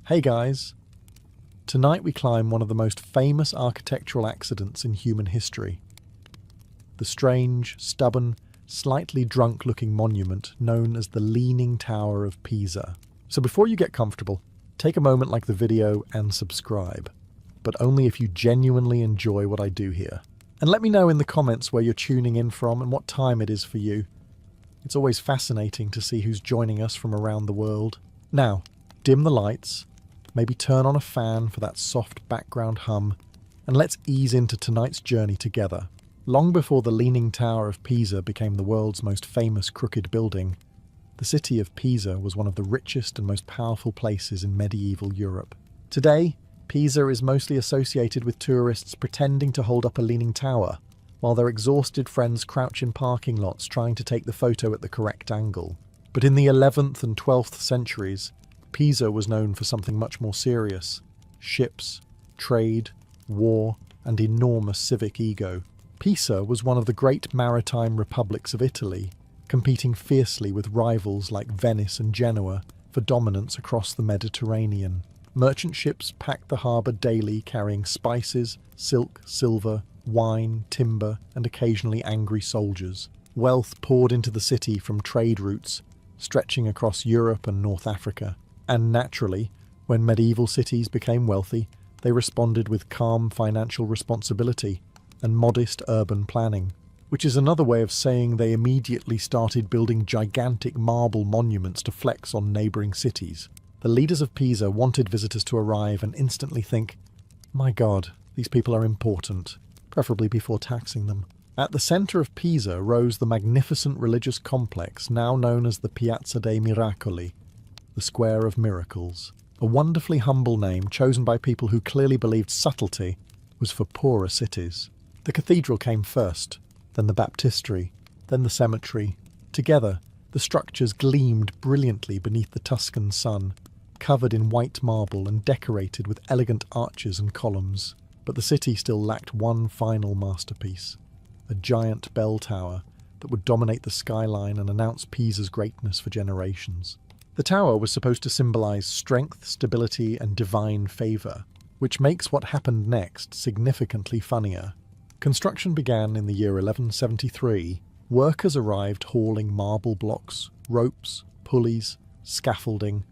Hey guys! Tonight we climb one of the most famous architectural accidents in human history. The strange, stubborn, slightly drunk-looking monument known as the Leaning Tower of Pisa. So before you get comfortable, take a moment like the video and subscribe. But only if you genuinely enjoy what I do here. And let me know in the comments where you're tuning in from and what time it is for you. It's always fascinating to see who's joining us from around the world. Now, dim the lights, maybe turn on a fan for that soft background hum, and let's ease into tonight's journey together. Long before the Leaning Tower of Pisa became the world's most famous crooked building, the city of Pisa was one of the richest and most powerful places in medieval Europe. Today, Pisa is mostly associated with tourists pretending to hold up a leaning tower, while their exhausted friends crouch in parking lots trying to take the photo at the correct angle. But in the 11th and 12th centuries, Pisa was known for something much more serious: ships, trade, war, and enormous civic ego. Pisa was one of the great maritime republics of Italy, competing fiercely with rivals like Venice and Genoa for dominance across the Mediterranean. Merchant ships packed the harbour daily, carrying spices, silk, silver, wine, timber, and occasionally angry soldiers. Wealth poured into the city from trade routes, stretching across Europe and North Africa. And naturally, when medieval cities became wealthy, they responded with calm financial responsibility and modest urban planning, which is another way of saying they immediately started building gigantic marble monuments to flex on neighbouring cities. The leaders of Pisa wanted visitors to arrive and instantly think, "My God, these people are important," preferably before taxing them. At the centre of Pisa rose the magnificent religious complex now known as the Piazza dei Miracoli, the Square of Miracles. A wonderfully humble name chosen by people who clearly believed subtlety was for poorer cities. The cathedral came first, then the baptistery, then the cemetery. Together, the structures gleamed brilliantly beneath the Tuscan sun, covered in white marble and decorated with elegant arches and columns. But the city still lacked one final masterpiece: a giant bell tower that would dominate the skyline and announce Pisa's greatness for generations. The tower was supposed to symbolise strength, stability, and divine favour, which makes what happened next significantly funnier. Construction began in the year 1173. Workers arrived hauling marble blocks, ropes, pulleys, scaffolding,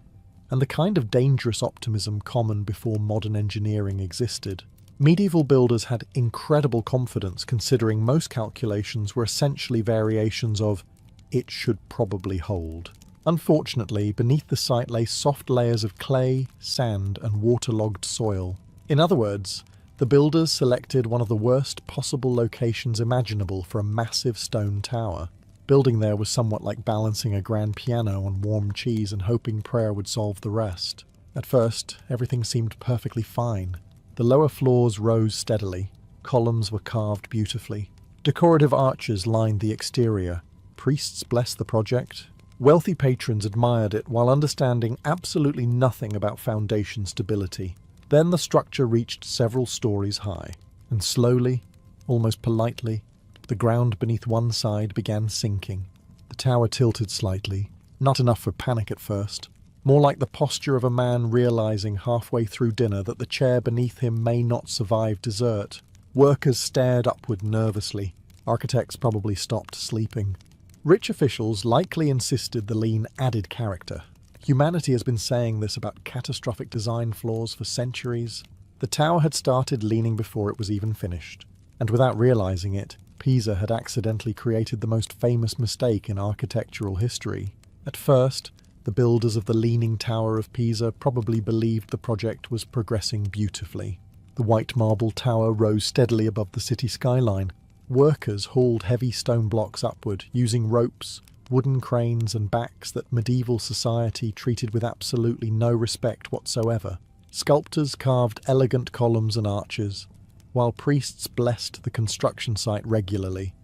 and the kind of dangerous optimism common before modern engineering existed. Medieval builders had incredible confidence, considering most calculations were essentially variations of "it should probably hold." Unfortunately, beneath the site lay soft layers of clay, sand, and waterlogged soil. In other words, the builders selected one of the worst possible locations imaginable for a massive stone tower. Building there was somewhat like balancing a grand piano on warm cheese and hoping prayer would solve the rest. At first, everything seemed perfectly fine. The lower floors rose steadily. Columns were carved beautifully. Decorative arches lined the exterior. Priests blessed the project. Wealthy patrons admired it while understanding absolutely nothing about foundation stability. Then the structure reached several stories high, and slowly, almost politely, the ground beneath one side began sinking. The tower tilted slightly, not enough for panic at first, more like the posture of a man realizing halfway through dinner that the chair beneath him may not survive dessert. Workers stared upward nervously. Architects probably stopped sleeping. Rich officials likely insisted the lean added character. Humanity has been saying this about catastrophic design flaws for centuries. The tower had started leaning before it was even finished, and without realizing it, Pisa had accidentally created the most famous mistake in architectural history. At first, the builders of the Leaning Tower of Pisa probably believed the project was progressing beautifully. The white marble tower rose steadily above the city skyline. Workers hauled heavy stone blocks upward, using ropes, wooden cranes and backs that medieval society treated with absolutely no respect whatsoever. Sculptors carved elegant columns and arches, while priests blessed the construction site regularly.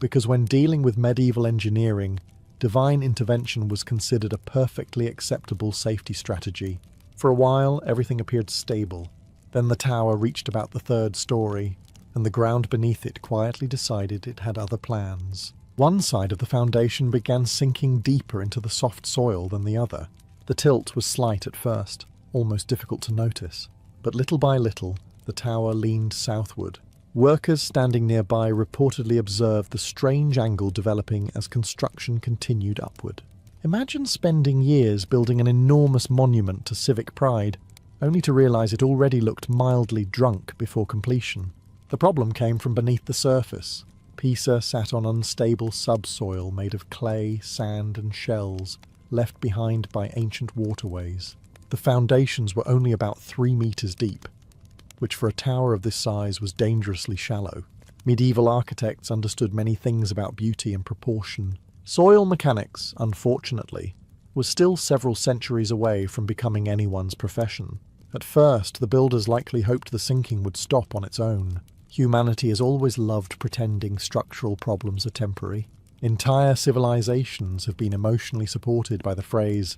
Because when dealing with medieval engineering, divine intervention was considered a perfectly acceptable safety strategy. For a while, everything appeared stable. Then the tower reached about the third story, and the ground beneath it quietly decided it had other plans. One side of the foundation began sinking deeper into the soft soil than the other. The tilt was slight at first, almost difficult to notice. But little by little, the tower leaned southward. Workers standing nearby reportedly observed the strange angle developing as construction continued upward. Imagine spending years building an enormous monument to civic pride, only to realise it already looked mildly drunk before completion. The problem came from beneath the surface. Pisa sat on unstable subsoil made of clay, sand and shells, left behind by ancient waterways. The foundations were only about 3 meters deep, which for a tower of this size was dangerously shallow. Medieval architects understood many things about beauty and proportion. Soil mechanics, unfortunately, was still several centuries away from becoming anyone's profession. At first, the builders likely hoped the sinking would stop on its own. Humanity has always loved pretending structural problems are temporary. Entire civilizations have been emotionally supported by the phrase,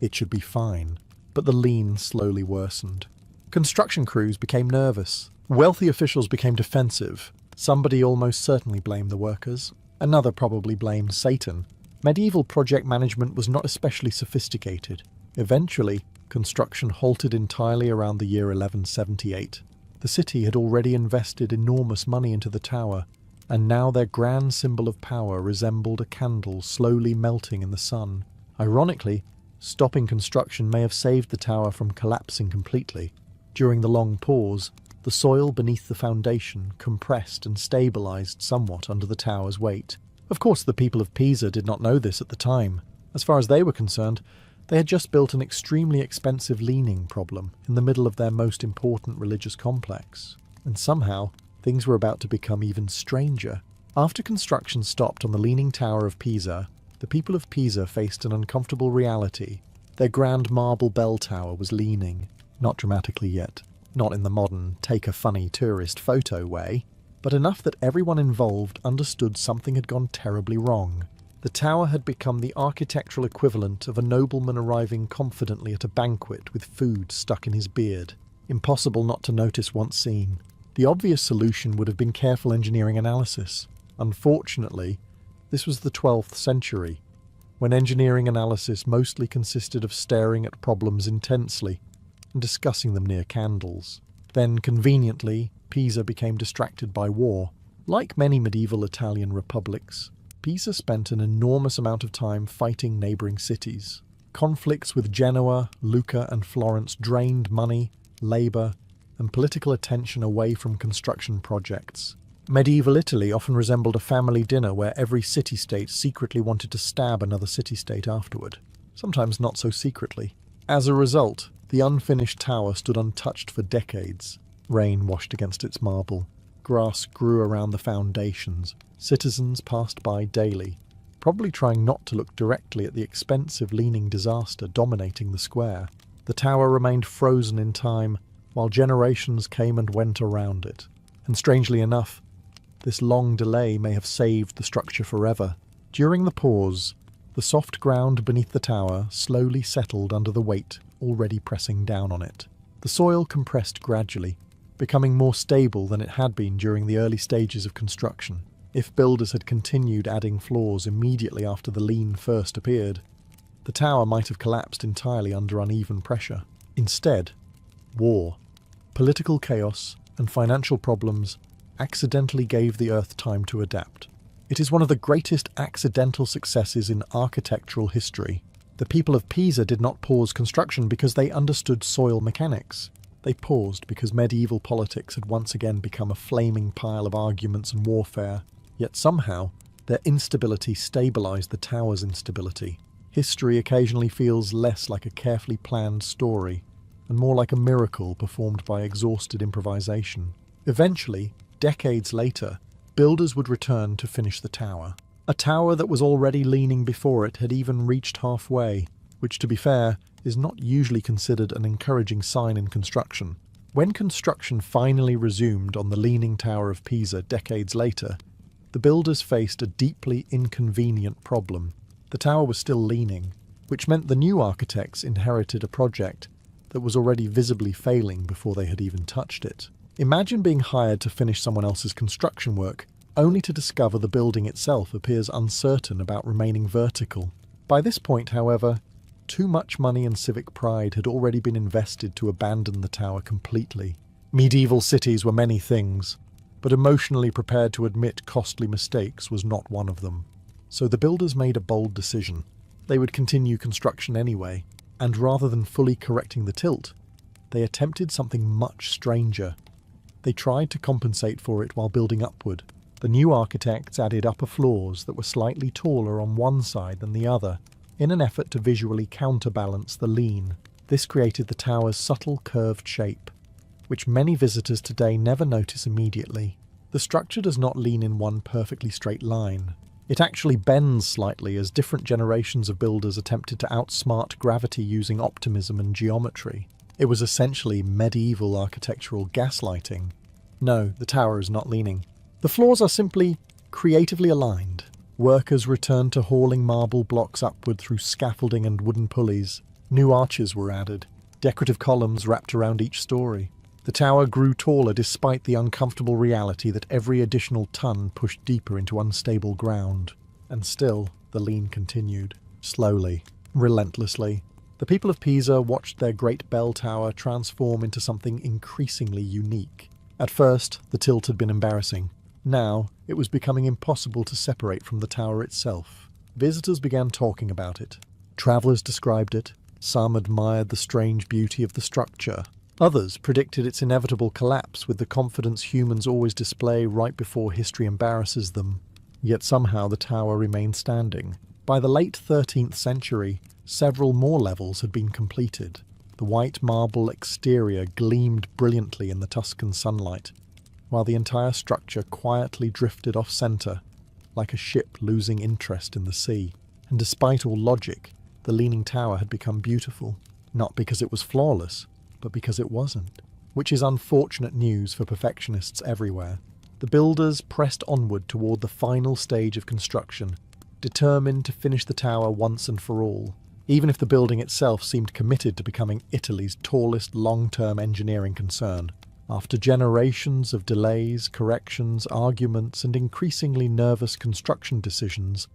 "It should be fine," but the lean slowly worsened. Construction crews became nervous. Wealthy officials became defensive. Somebody almost certainly blamed the workers. Another probably blamed Satan. Medieval project management was not especially sophisticated. Eventually, construction halted entirely around the year 1178. The city had already invested enormous money into the tower, and now their grand symbol of power resembled a candle slowly melting in the sun. Ironically, stopping construction may have saved the tower from collapsing completely. During the long pause, the soil beneath the foundation compressed and stabilized somewhat under the tower's weight. Of course, the people of Pisa did not know this at the time. As far as they were concerned, they had just built an extremely expensive leaning problem in the middle of their most important religious complex. And somehow, things were about to become even stranger. After construction stopped on the Leaning Tower of Pisa, the people of Pisa faced an uncomfortable reality. Their grand marble bell tower was leaning. Not dramatically yet. Not in the modern, take-a-funny tourist photo way, but enough that everyone involved understood something had gone terribly wrong. The tower had become the architectural equivalent of a nobleman arriving confidently at a banquet with food stuck in his beard. Impossible not to notice once seen. The obvious solution would have been careful engineering analysis. Unfortunately, this was the 12th century, when engineering analysis mostly consisted of staring at problems intensely and discussing them near candles. Then, conveniently, Pisa became distracted by war. Like many medieval Italian republics, Pisa spent an enormous amount of time fighting neighbouring cities. Conflicts with Genoa, Lucca and Florence drained money, labour, and political attention away from construction projects. Medieval Italy often resembled a family dinner where every city-state secretly wanted to stab another city-state afterward, sometimes not so secretly. As a result, the unfinished tower stood untouched for decades. Rain washed against its marble. Grass grew around the foundations. Citizens passed by daily, probably trying not to look directly at the expensive leaning disaster dominating the square. The tower remained frozen in time, while generations came and went around it. And strangely enough, this long delay may have saved the structure forever. During the pause, the soft ground beneath the tower slowly settled under the weight already pressing down on it. The soil compressed gradually, becoming more stable than it had been during the early stages of construction. If builders had continued adding floors immediately after the lean first appeared, the tower might have collapsed entirely under uneven pressure. Instead, war, political chaos, and financial problems accidentally gave the earth time to adapt. It is one of the greatest accidental successes in architectural history. The people of Pisa did not pause construction because they understood soil mechanics. They paused because medieval politics had once again become a flaming pile of arguments and warfare. Yet somehow, their instability stabilized the tower's instability. History occasionally feels less like a carefully planned story, and more like a miracle performed by exhausted improvisation. Eventually, decades later, builders would return to finish the tower. A tower that was already leaning before it had even reached halfway, which, to be fair, is not usually considered an encouraging sign in construction. When construction finally resumed on the Leaning Tower of Pisa decades later, the builders faced a deeply inconvenient problem. The tower was still leaning, which meant the new architects inherited a project that was already visibly failing before they had even touched it. Imagine being hired to finish someone else's construction work, only to discover the building itself appears uncertain about remaining vertical. By this point, however, Too much money and civic pride had already been invested to abandon the tower completely. Medieval cities were many things, but emotionally prepared to admit costly mistakes was not one of them. So the builders made a bold decision. They would continue construction anyway, and rather than fully correcting the tilt, they attempted something much stranger. They tried to compensate for it while building upward. The new architects added upper floors that were slightly taller on one side than the other, in an effort to visually counterbalance the lean. This created the tower's subtle curved shape, which many visitors today never notice immediately. The structure does not lean in one perfectly straight line. It actually bends slightly as different generations of builders attempted to outsmart gravity using optimism and geometry. It was essentially medieval architectural gaslighting. No, the tower is not leaning. The floors are simply creatively aligned. Workers returned to hauling marble blocks upward through scaffolding and wooden pulleys. New arches were added, decorative columns wrapped around each story. The tower grew taller despite the uncomfortable reality that every additional ton pushed deeper into unstable ground. And still, the lean continued. Slowly, relentlessly. The people of Pisa watched their great bell tower transform into something increasingly unique. At first, the tilt had been embarrassing. Now, it was becoming impossible to separate from the tower itself. Visitors began talking about it. Travellers described it. Some admired the strange beauty of the structure. Others predicted its inevitable collapse with the confidence humans always display right before history embarrasses them. Yet somehow the tower remained standing. By the late 13th century, several more levels had been completed. The white marble exterior gleamed brilliantly in the Tuscan sunlight, while the entire structure quietly drifted off-centre, like a ship losing interest in the sea. And despite all logic, the leaning tower had become beautiful, not because it was flawless, but because it wasn't, which is unfortunate news for perfectionists everywhere. The builders pressed onward toward the final stage of construction, determined to finish the tower once and for all, even if the building itself seemed committed to becoming Italy's tallest long-term engineering concern. After generations of delays, corrections, arguments, and increasingly nervous construction decisions,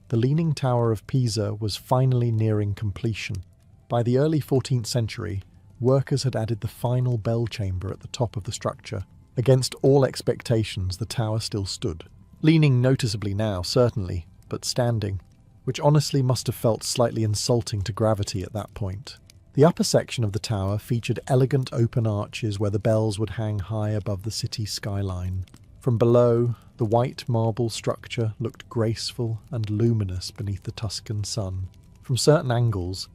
the Leaning Tower of Pisa was finally nearing completion. By the early 14th century, workers had added the final bell chamber at the top of the structure. Against all expectations, the tower still stood. Leaning noticeably now, certainly, but standing, which honestly must have felt slightly insulting to gravity at that point. The upper section of the tower featured elegant open arches where the bells would hang high above the city skyline. From below, the white marble structure looked graceful and luminous beneath the Tuscan sun. From certain angles,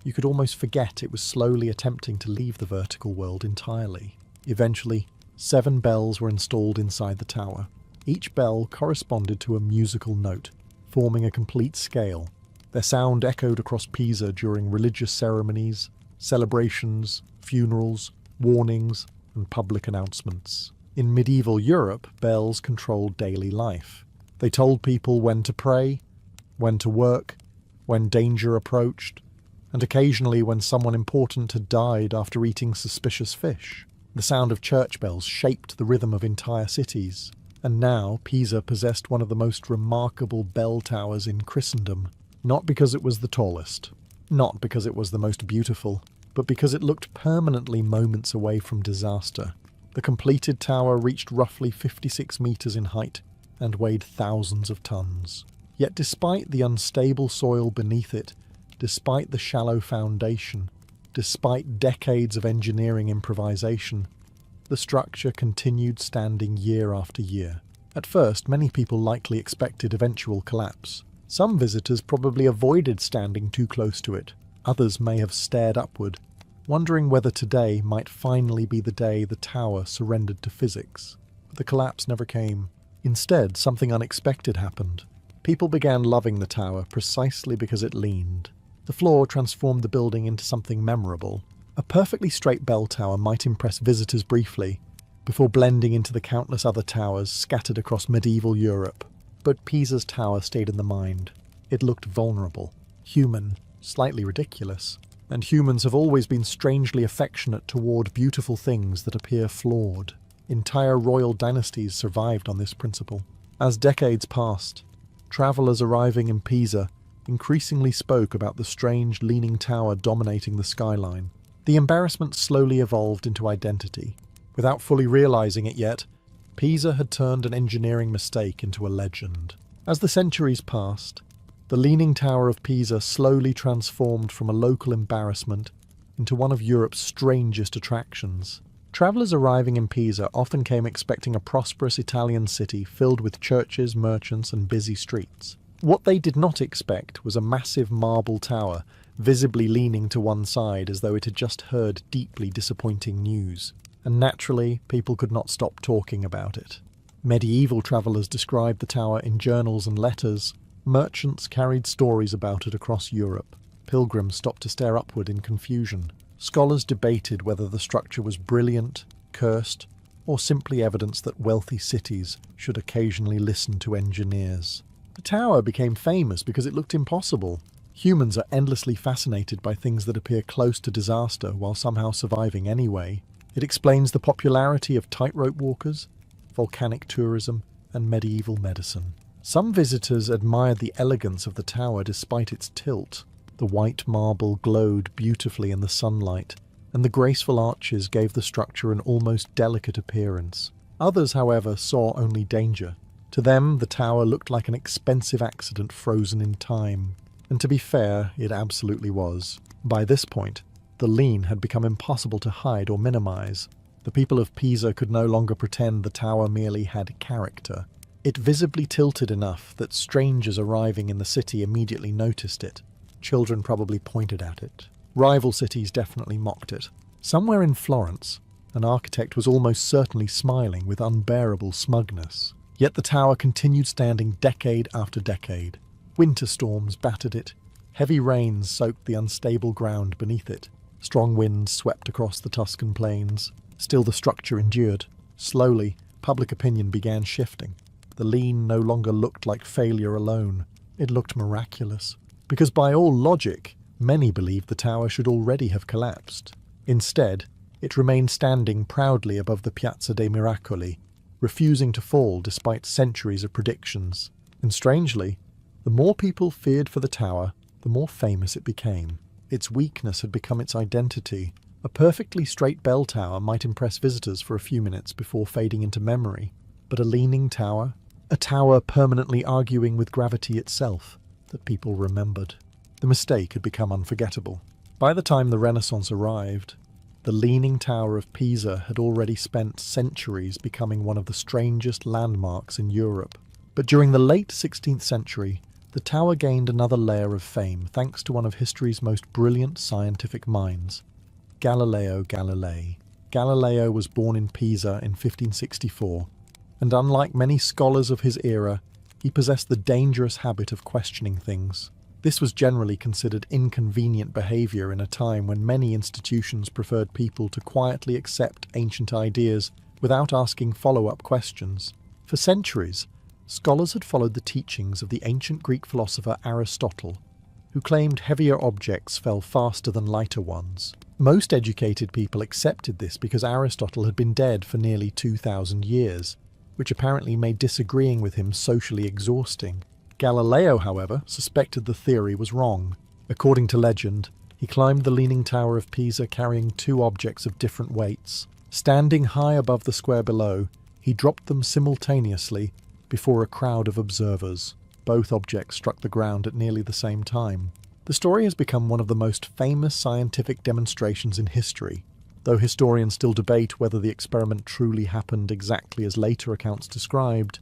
you could almost forget it was slowly attempting to leave the vertical world entirely. Eventually, 7 bells were installed inside the tower. Each bell corresponded to a musical note, forming a complete scale. Their sound echoed across Pisa during religious ceremonies, celebrations, funerals, warnings, and public announcements. In medieval Europe, bells controlled daily life. They told people when to pray, when to work, when danger approached, and occasionally when someone important had died after eating suspicious fish. The sound of church bells shaped the rhythm of entire cities, and now Pisa possessed one of the most remarkable bell towers in Christendom. Not because it was the tallest, not because it was the most beautiful, but because it looked permanently moments away from disaster. The completed tower reached roughly 56 metres in height and weighed thousands of tons. Yet despite the unstable soil beneath it, despite the shallow foundation, despite decades of engineering improvisation, the structure continued standing year after year. At first, many people likely expected eventual collapse. Some visitors probably avoided standing too close to it. Others may have stared upward, wondering whether today might finally be the day the tower surrendered to physics. But the collapse never came. Instead, something unexpected happened. People began loving the tower precisely because it leaned. The floor transformed the building into something memorable. A perfectly straight bell tower might impress visitors briefly, before blending into the countless other towers scattered across medieval Europe. But Pisa's tower stayed in the mind. It looked vulnerable, human, slightly ridiculous. And humans have always been strangely affectionate toward beautiful things that appear flawed. Entire royal dynasties survived on this principle. As decades passed, travellers arriving in Pisa increasingly spoke about the strange leaning tower dominating the skyline. The embarrassment slowly evolved into identity. Without fully realizing it yet, Pisa had turned an engineering mistake into a legend. As the centuries passed, the Leaning Tower of Pisa slowly transformed from a local embarrassment into one of Europe's strangest attractions. Travellers arriving in Pisa often came expecting a prosperous Italian city filled with churches, merchants, and busy streets. What they did not expect was a massive marble tower, visibly leaning to one side as though it had just heard deeply disappointing news. And naturally, people could not stop talking about it. Medieval travellers described the tower in journals and letters. Merchants carried stories about it across Europe. Pilgrims stopped to stare upward in confusion. Scholars debated whether the structure was brilliant, cursed, or simply evidence that wealthy cities should occasionally listen to engineers. The tower became famous because it looked impossible. Humans are endlessly fascinated by things that appear close to disaster while somehow surviving anyway. It explains the popularity of tightrope walkers, volcanic tourism, and medieval medicine. Some visitors admired the elegance of the tower despite its tilt. The white marble glowed beautifully in the sunlight, and the graceful arches gave the structure an almost delicate appearance. Others, however, saw only danger. To them, the tower looked like an expensive accident frozen in time. And to be fair, it absolutely was. By this point, the lean had become impossible to hide or minimize. The people of Pisa could no longer pretend the tower merely had character. It visibly tilted enough that strangers arriving in the city immediately noticed it. Children probably pointed at it. Rival cities definitely mocked it. Somewhere in Florence, an architect was almost certainly smiling with unbearable smugness. Yet the tower continued standing decade after decade. Winter storms battered it. Heavy rains soaked the unstable ground beneath it. Strong winds swept across the Tuscan plains. Still the structure endured. Slowly, public opinion began shifting. The lean no longer looked like failure alone. It looked miraculous. Because by all logic, many believed the tower should already have collapsed. Instead, it remained standing proudly above the Piazza dei Miracoli, refusing to fall despite centuries of predictions. And strangely, the more people feared for the tower, the more famous it became. Its weakness had become its identity. A perfectly straight bell tower might impress visitors for a few minutes before fading into memory. But a leaning tower? A tower permanently arguing with gravity itself, that people remembered. The mistake had become unforgettable. By the time the Renaissance arrived, the Leaning Tower of Pisa had already spent centuries becoming one of the strangest landmarks in Europe. But during the late 16th century, the tower gained another layer of fame thanks to one of history's most brilliant scientific minds, Galileo Galilei. Galileo was born in Pisa in 1564, and unlike many scholars of his era, he possessed the dangerous habit of questioning things. This was generally considered inconvenient behavior in a time when many institutions preferred people to quietly accept ancient ideas without asking follow-up questions. For centuries, scholars had followed the teachings of the ancient Greek philosopher Aristotle, who claimed heavier objects fell faster than lighter ones. Most educated people accepted this because Aristotle had been dead for nearly 2,000 years, which apparently made disagreeing with him socially exhausting. Galileo, however, suspected the theory was wrong. According to legend, he climbed the Leaning Tower of Pisa carrying two objects of different weights. Standing high above the square below, he dropped them simultaneously before a crowd of observers. Both objects struck the ground at nearly the same time. The story has become one of the most famous scientific demonstrations in history, though historians still debate whether the experiment truly happened exactly as later accounts described.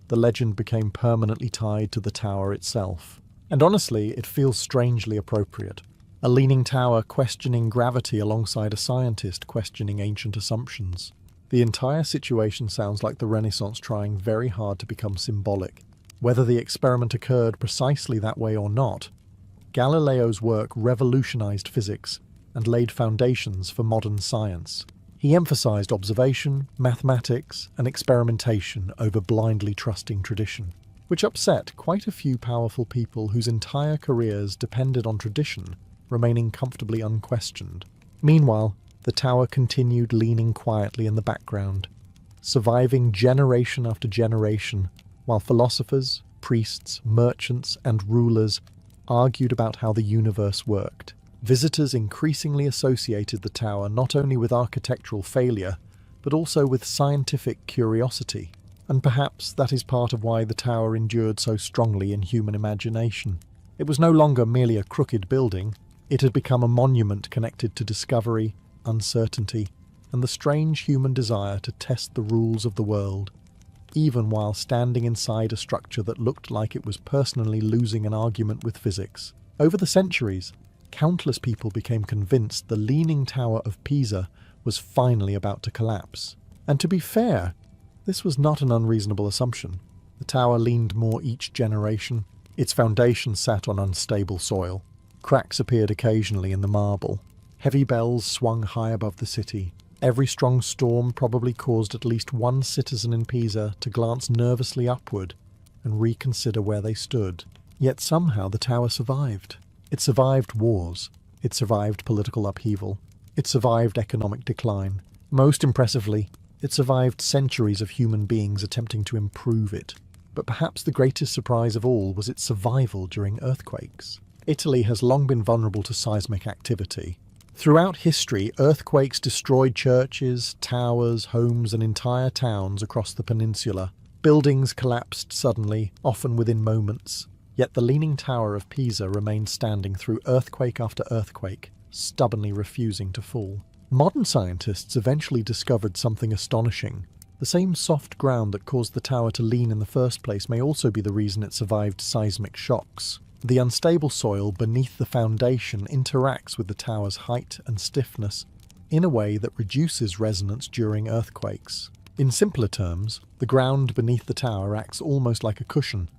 The legend became permanently tied to the tower itself. And honestly, it feels strangely appropriate. A leaning tower questioning gravity alongside a scientist questioning ancient assumptions. The entire situation sounds like the Renaissance trying very hard to become symbolic. Whether the experiment occurred precisely that way or not, Galileo's work revolutionized physics and laid foundations for modern science. He emphasized observation, mathematics, and experimentation over blindly trusting tradition, which upset quite a few powerful people whose entire careers depended on tradition remaining comfortably unquestioned. Meanwhile, the tower continued leaning quietly in the background, surviving generation after generation, while philosophers, priests, merchants, and rulers argued about how the universe worked. Visitors increasingly associated the tower not only with architectural failure, but also with scientific curiosity. And perhaps that is part of why the tower endured so strongly in human imagination. It was no longer merely a crooked building, it had become a monument connected to discovery, uncertainty, and the strange human desire to test the rules of the world, even while standing inside a structure that looked like it was personally losing an argument with physics. Over the centuries, countless people became convinced the Leaning Tower of Pisa was finally about to collapse. And to be fair, this was not an unreasonable assumption. The tower leaned more each generation. Its foundation sat on unstable soil. Cracks appeared occasionally in the marble. Heavy bells swung high above the city. Every strong storm probably caused at least one citizen in Pisa to glance nervously upward and reconsider where they stood. Yet somehow the tower survived. It survived wars. It survived political upheaval. It survived economic decline. Most impressively, it survived centuries of human beings attempting to improve it. But perhaps the greatest surprise of all was its survival during earthquakes. Italy has long been vulnerable to seismic activity. Throughout history, earthquakes destroyed churches, towers, homes, and entire towns across the peninsula. Buildings collapsed suddenly, often within moments. Yet the Leaning Tower of Pisa remained standing through earthquake after earthquake, stubbornly refusing to fall. Modern scientists eventually discovered something astonishing. The same soft ground that caused the tower to lean in the first place may also be the reason it survived seismic shocks. The unstable soil beneath the foundation interacts with the tower's height and stiffness in a way that reduces resonance during earthquakes. In simpler terms, the ground beneath the tower acts almost like a cushion,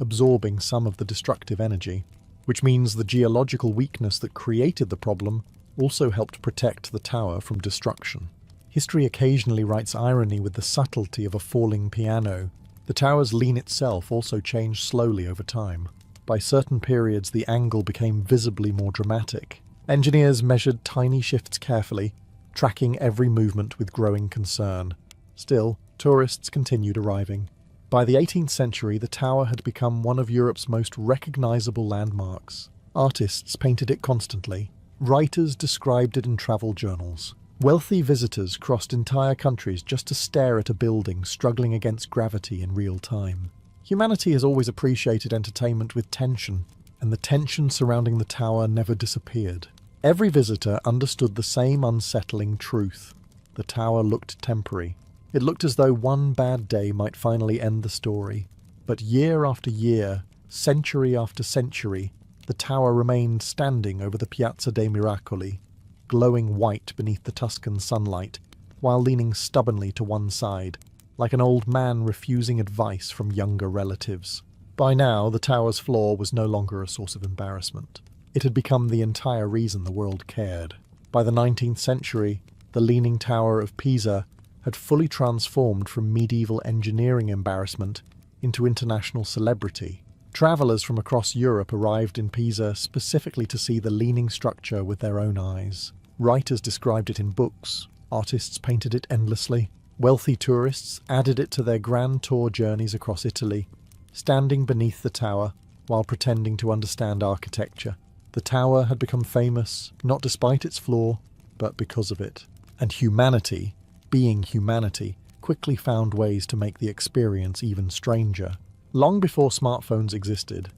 absorbing some of the destructive energy, which means the geological weakness that created the problem also helped protect the tower from destruction. History occasionally writes irony with the subtlety of a falling piano. The tower's lean itself also changed slowly over time. By certain periods, the angle became visibly more dramatic. Engineers measured tiny shifts carefully, tracking every movement with growing concern. Still, tourists continued arriving. By the 18th century, the tower had become one of Europe's most recognizable landmarks. Artists painted it constantly. Writers described it in travel journals. Wealthy visitors crossed entire countries just to stare at a building struggling against gravity in real time. Humanity has always appreciated entertainment with tension, and the tension surrounding the tower never disappeared. Every visitor understood the same unsettling truth. The tower looked temporary. It looked as though one bad day might finally end the story. But year after year, century after century, the tower remained standing over the Piazza dei Miracoli, glowing white beneath the Tuscan sunlight, while leaning stubbornly to one side, like an old man refusing advice from younger relatives. By now, the tower's flaw was no longer a source of embarrassment. It had become the entire reason the world cared. By the 19th century, the Leaning Tower of Pisa had fully transformed from medieval engineering embarrassment into international celebrity. Travellers from across Europe arrived in Pisa specifically to see the leaning structure with their own eyes. Writers described it in books. Artists painted it endlessly. Wealthy tourists added it to their grand tour journeys across Italy, standing beneath the tower while pretending to understand architecture. The tower had become famous, not despite its flaw, but because of it. And humanity, being humanity, quickly found ways to make the experience even stranger. Long before smartphones existed,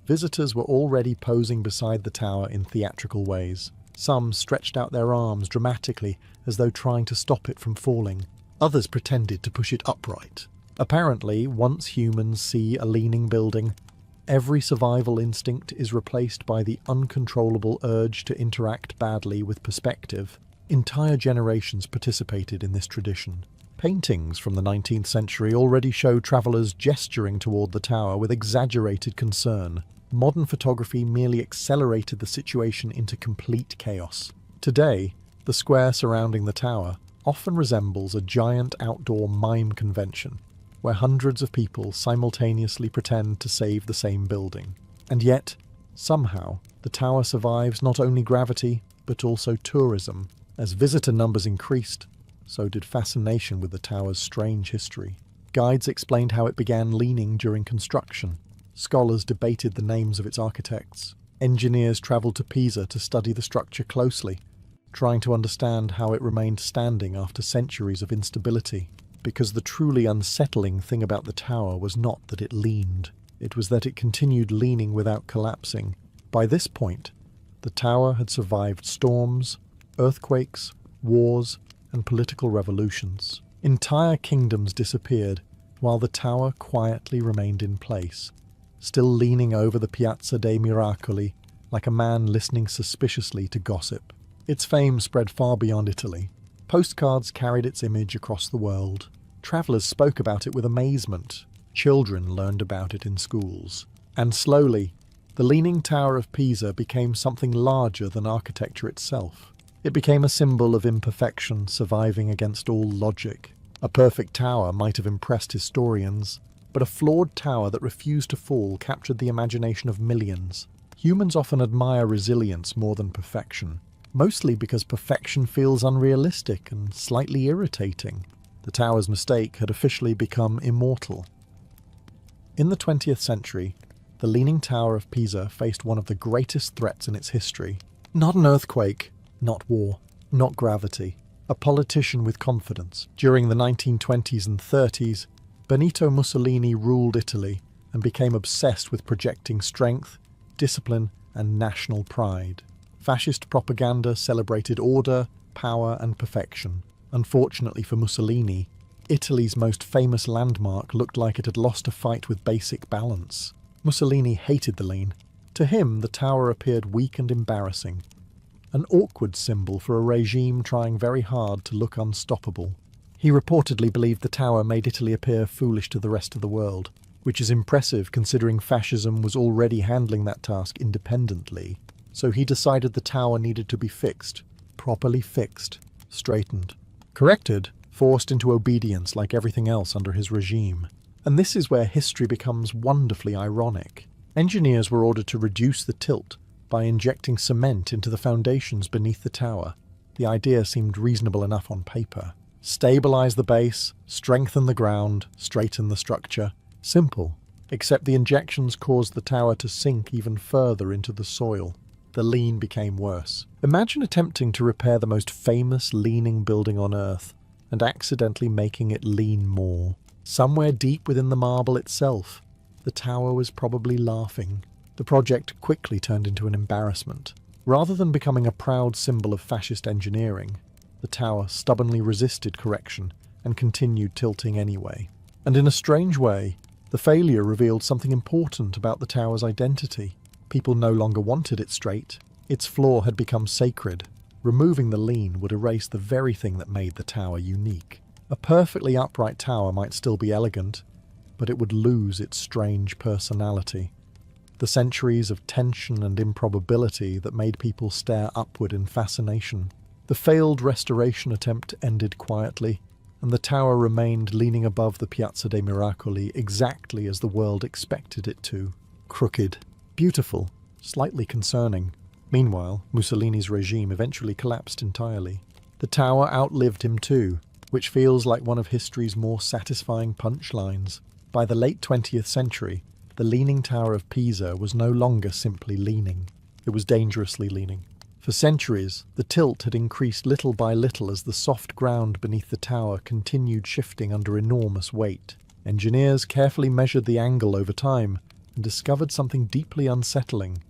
visitors were already posing beside the tower in theatrical ways. Some stretched out their arms dramatically as though trying to stop it from falling. Others pretended to push it upright. Apparently, once humans see a leaning building, every survival instinct is replaced by the uncontrollable urge to interact badly with perspective. Entire generations participated in this tradition. Paintings from the 19th century already show travellers gesturing toward the tower with exaggerated concern. Modern photography merely accelerated the situation into complete chaos. Today, the square surrounding the tower often resembles a giant outdoor mime convention, where hundreds of people simultaneously pretend to save the same building. And yet, somehow, the tower survives not only gravity, but also tourism. As visitor numbers increased, so did fascination with the tower's strange history. Guides explained how it began leaning during construction. Scholars debated the names of its architects. Engineers travelled to Pisa to study the structure closely, trying to understand how it remained standing after centuries of instability. Because the truly unsettling thing about the tower was not that it leaned, it was that it continued leaning without collapsing. By this point, the tower had survived storms, earthquakes, wars, and political revolutions. Entire kingdoms disappeared, while the tower quietly remained in place, still leaning over the Piazza dei Miracoli like a man listening suspiciously to gossip. Its fame spread far beyond Italy. Postcards carried its image across the world. Travellers spoke about it with amazement. Children learned about it in schools. And slowly, the Leaning Tower of Pisa became something larger than architecture itself. It became a symbol of imperfection surviving against all logic. A perfect tower might have impressed historians, but a flawed tower that refused to fall captured the imagination of millions. Humans often admire resilience more than perfection, mostly because perfection feels unrealistic and slightly irritating. The tower's mistake had officially become immortal. In the 20th century, the Leaning Tower of Pisa faced one of the greatest threats in its history. Not an earthquake, not war, not gravity. A politician with confidence. During the 1920s and 30s, Benito Mussolini ruled Italy and became obsessed with projecting strength, discipline, and national pride. Fascist propaganda celebrated order, power, and perfection. Unfortunately for Mussolini, Italy's most famous landmark looked like it had lost a fight with basic balance. Mussolini hated the lean. To him, the tower appeared weak and embarrassing. An awkward symbol for a regime trying very hard to look unstoppable. He reportedly believed the tower made Italy appear foolish to the rest of the world, which is impressive considering fascism was already handling that task independently. So he decided the tower needed to be fixed, properly fixed, straightened, corrected, forced into obedience like everything else under his regime. And this is where history becomes wonderfully ironic. Engineers were ordered to reduce the tilt by injecting cement into the foundations beneath the tower. The idea seemed reasonable enough on paper. Stabilize the base, strengthen the ground, straighten the structure. Simple. Except the injections caused the tower to sink even further into the soil. The lean became worse. Imagine attempting to repair the most famous leaning building on Earth and accidentally making it lean more. Somewhere deep within the marble itself, the tower was probably laughing. The project quickly turned into an embarrassment. Rather than becoming a proud symbol of fascist engineering, the tower stubbornly resisted correction and continued tilting anyway. And in a strange way, the failure revealed something important about the tower's identity. People no longer wanted it straight. Its floor had become sacred. Removing the lean would erase the very thing that made the tower unique. A perfectly upright tower might still be elegant, but it would lose its strange personality. The centuries of tension and improbability that made people stare upward in fascination. The failed restoration attempt ended quietly, and the tower remained leaning above the Piazza dei Miracoli exactly as the world expected it to. Crooked, beautiful, slightly concerning. Meanwhile, Mussolini's regime eventually collapsed entirely. The tower outlived him too, which feels like one of history's more satisfying punchlines. By the late 20th century, the Leaning Tower of Pisa was no longer simply leaning. It was dangerously leaning. For centuries, the tilt had increased little by little as the soft ground beneath the tower continued shifting under enormous weight. Engineers carefully measured the angle over time and discovered something deeply unsettling.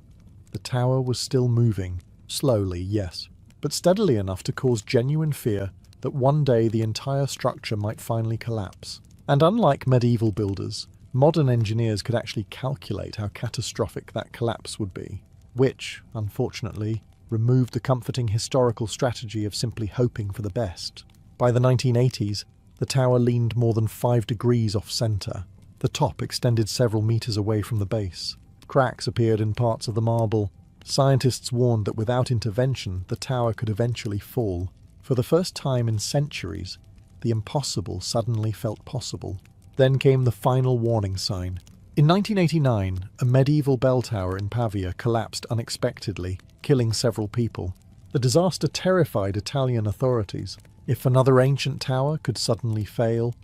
The tower was still moving, slowly, yes, but steadily enough to cause genuine fear that one day the entire structure might finally collapse. And unlike medieval builders, modern engineers could actually calculate how catastrophic that collapse would be, which, unfortunately, removed the comforting historical strategy of simply hoping for the best. By the 1980s, the tower leaned more than 5 degrees off-centre. The top extended several metres away from the base. Cracks appeared in parts of the marble. Scientists warned that without intervention, the tower could eventually fall. For the first time in centuries, the impossible suddenly felt possible. Then came the final warning sign. In 1989, a medieval bell tower in Pavia collapsed unexpectedly, killing several people. The disaster terrified Italian authorities. If another ancient tower could suddenly fail,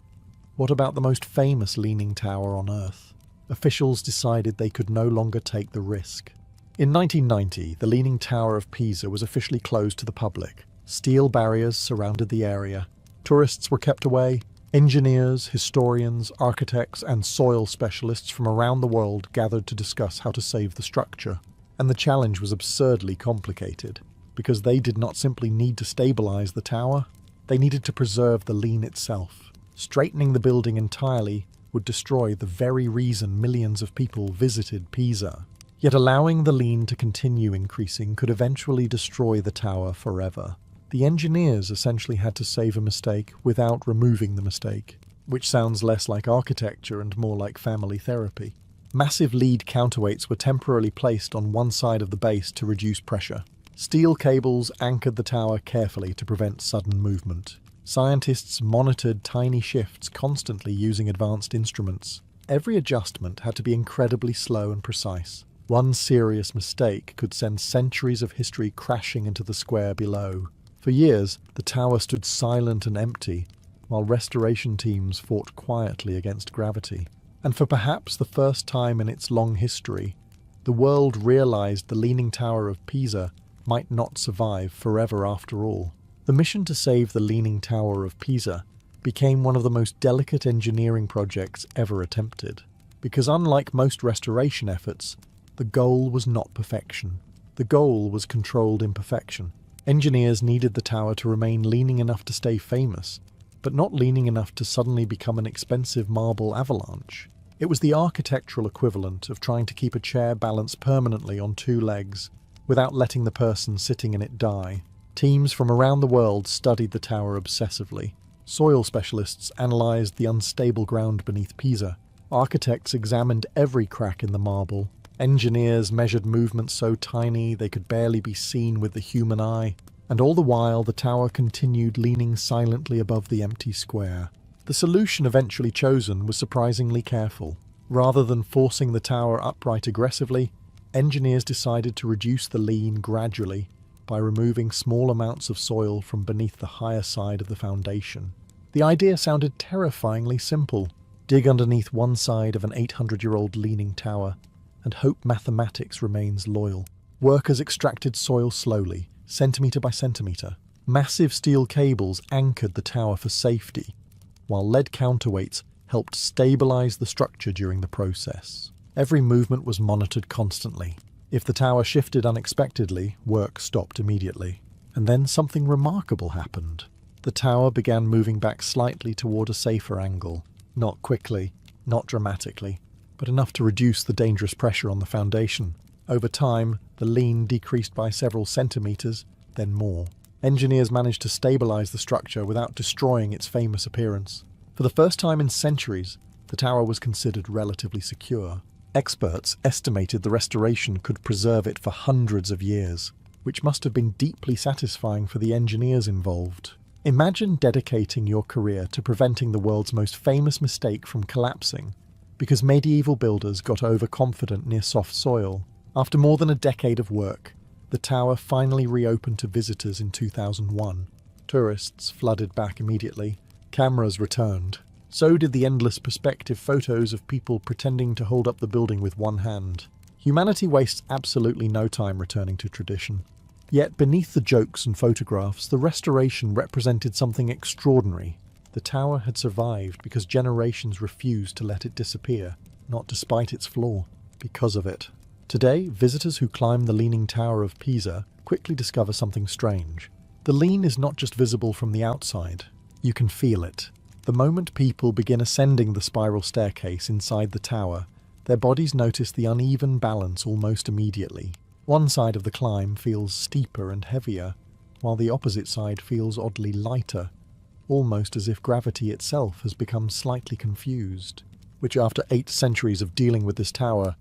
what about the most famous leaning tower on Earth? officials decided they could no longer take the risk. In 1990, the Leaning Tower of Pisa was officially closed to the public. Steel barriers surrounded the area. Tourists were kept away. Engineers, historians, architects, and soil specialists from around the world gathered to discuss how to save the structure. And the challenge was absurdly complicated, because they did not simply need to stabilize the tower, they needed to preserve the lean itself. Straightening the building entirely would destroy the very reason millions of people visited Pisa. Yet allowing the lean to continue increasing could eventually destroy the tower forever. The engineers essentially had to save a mistake without removing the mistake, which sounds less like architecture and more like family therapy. Massive lead counterweights were temporarily placed on one side of the base to reduce pressure. Steel cables anchored the tower carefully to prevent sudden movement. Scientists monitored tiny shifts constantly using advanced instruments. Every adjustment had to be incredibly slow and precise. One serious mistake could send centuries of history crashing into the square below. For years, the tower stood silent and empty, while restoration teams fought quietly against gravity. And for perhaps the first time in its long history, the world realized the Leaning Tower of Pisa might not survive forever after all. The mission to save the Leaning Tower of Pisa became one of the most delicate engineering projects ever attempted, because unlike most restoration efforts, the goal was not perfection. The goal was controlled imperfection. Engineers needed the tower to remain leaning enough to stay famous, but not leaning enough to suddenly become an expensive marble avalanche. It was the architectural equivalent of trying to keep a chair balanced permanently on two legs, without letting the person sitting in it die. Teams from around the world studied the tower obsessively. Soil specialists analysed the unstable ground beneath Pisa. Architects examined every crack in the marble. Engineers measured movements so tiny they could barely be seen with the human eye. And all the while, the tower continued leaning silently above the empty square. The solution eventually chosen was surprisingly careful. Rather than forcing the tower upright aggressively, engineers decided to reduce the lean gradually by removing small amounts of soil from beneath the higher side of the foundation. The idea sounded terrifyingly simple. Dig underneath one side of an 800-year-old leaning tower and hope mathematics remains loyal. Workers extracted soil slowly, centimetre by centimetre. Massive steel cables anchored the tower for safety, while lead counterweights helped stabilise the structure during the process. Every movement was monitored constantly. If the tower shifted unexpectedly, work stopped immediately. And then something remarkable happened. The tower began moving back slightly toward a safer angle. Not quickly, not dramatically, but enough to reduce the dangerous pressure on the foundation. Over time, the lean decreased by several centimetres, then more. Engineers managed to stabilise the structure without destroying its famous appearance. For the first time in centuries, the tower was considered relatively secure. Experts estimated the restoration could preserve it for hundreds of years, which must have been deeply satisfying for the engineers involved. Imagine dedicating your career to preventing the world's most famous mistake from collapsing, because medieval builders got overconfident near soft soil. After more than a decade of work, the tower finally reopened to visitors in 2001. Tourists flooded back immediately. Cameras returned. So did the endless perspective photos of people pretending to hold up the building with one hand. Humanity wastes absolutely no time returning to tradition. Yet beneath the jokes and photographs, the restoration represented something extraordinary. The tower had survived because generations refused to let it disappear, not despite its flaw, because of it. Today, visitors who climb the Leaning Tower of Pisa quickly discover something strange. The lean is not just visible from the outside. You can feel it. The moment people begin ascending the spiral staircase inside the tower, their bodies notice the uneven balance almost immediately. One side of the climb feels steeper and heavier, while the opposite side feels oddly lighter, almost as if gravity itself has become slightly confused, which after 8 centuries of dealing with this tower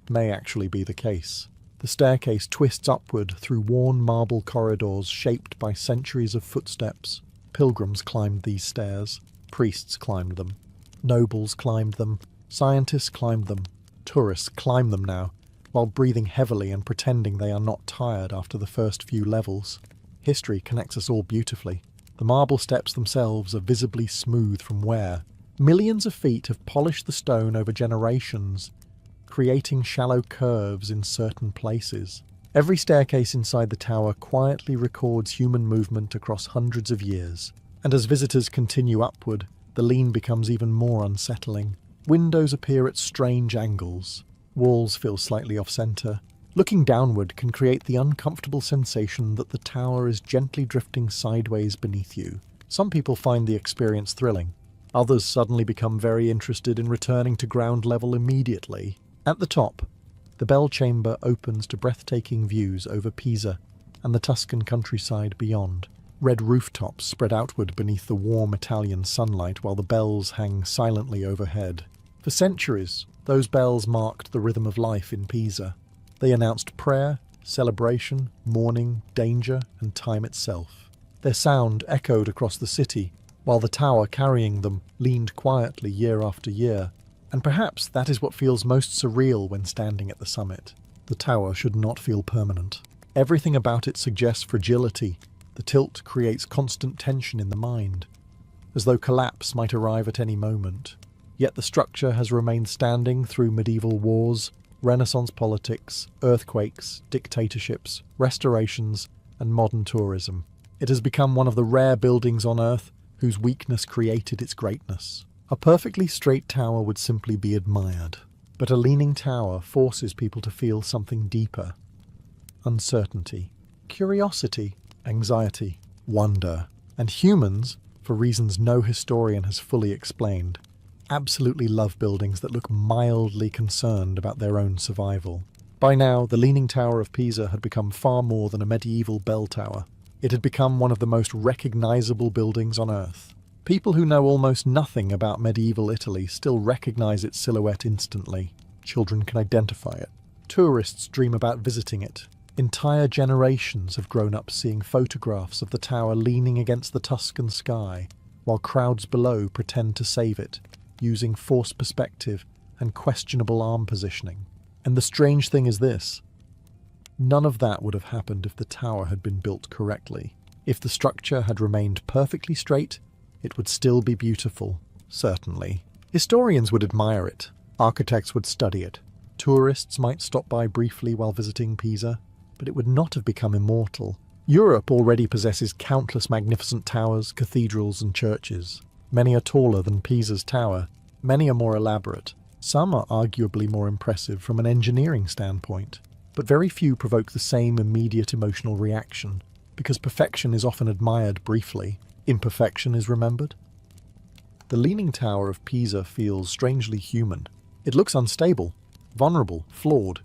may actually be the case. The staircase twists upward through worn marble corridors shaped by centuries of footsteps. Pilgrims climbed these stairs. Priests climbed them. Nobles climbed them. Scientists climbed them. Tourists climb them now, while breathing heavily and pretending they are not tired after the first few levels. History connects us all beautifully. The marble steps themselves are visibly smooth from wear. Millions of feet have polished the stone over generations, creating shallow curves in certain places. Every staircase inside the tower quietly records human movement across hundreds of years, and as visitors continue upward, the lean becomes even more unsettling. Windows appear at strange angles. Walls feel slightly off-centre. Looking downward can create the uncomfortable sensation that the tower is gently drifting sideways beneath you. Some people find the experience thrilling. Others suddenly become very interested in returning to ground level immediately. At the top, the bell chamber opens to breathtaking views over Pisa and the Tuscan countryside beyond. Red rooftops spread outward beneath the warm Italian sunlight while the bells hang silently overhead. For centuries, those bells marked the rhythm of life in Pisa. They announced prayer, celebration, mourning, danger, and time itself. Their sound echoed across the city, while the tower carrying them leaned quietly year after year. And perhaps that is what feels most surreal when standing at the summit. The tower should not feel permanent. Everything about it suggests fragility. The tilt creates constant tension in the mind, as though collapse might arrive at any moment. Yet the structure has remained standing through medieval wars, Renaissance politics, earthquakes, dictatorships, restorations, and modern tourism. It has become one of the rare buildings on Earth whose weakness created its greatness. A perfectly straight tower would simply be admired, but a leaning tower forces people to feel something deeper. Uncertainty, curiosity, anxiety, wonder, and humans, for reasons no historian has fully explained, absolutely love buildings that look mildly concerned about their own survival. By now, the Leaning Tower of Pisa had become far more than a medieval bell tower. It had become one of the most recognizable buildings on Earth. People who know almost nothing about medieval Italy still recognize its silhouette instantly. Children can identify it. Tourists dream about visiting it. Entire generations have grown up seeing photographs of the tower leaning against the Tuscan sky, while crowds below pretend to save it, using forced perspective and questionable arm positioning. And the strange thing is this: none of that would have happened if the tower had been built correctly. If the structure had remained perfectly straight, it would still be beautiful, certainly. Historians would admire it. Architects would study it. Tourists might stop by briefly while visiting Pisa, but it would not have become immortal. Europe already possesses countless magnificent towers, cathedrals, and churches. Many are taller than Pisa's tower. Many are more elaborate. Some are arguably more impressive from an engineering standpoint. But very few provoke the same immediate emotional reaction, because perfection is often admired briefly. Imperfection is remembered. The Leaning Tower of Pisa feels strangely human. It looks unstable, vulnerable, flawed,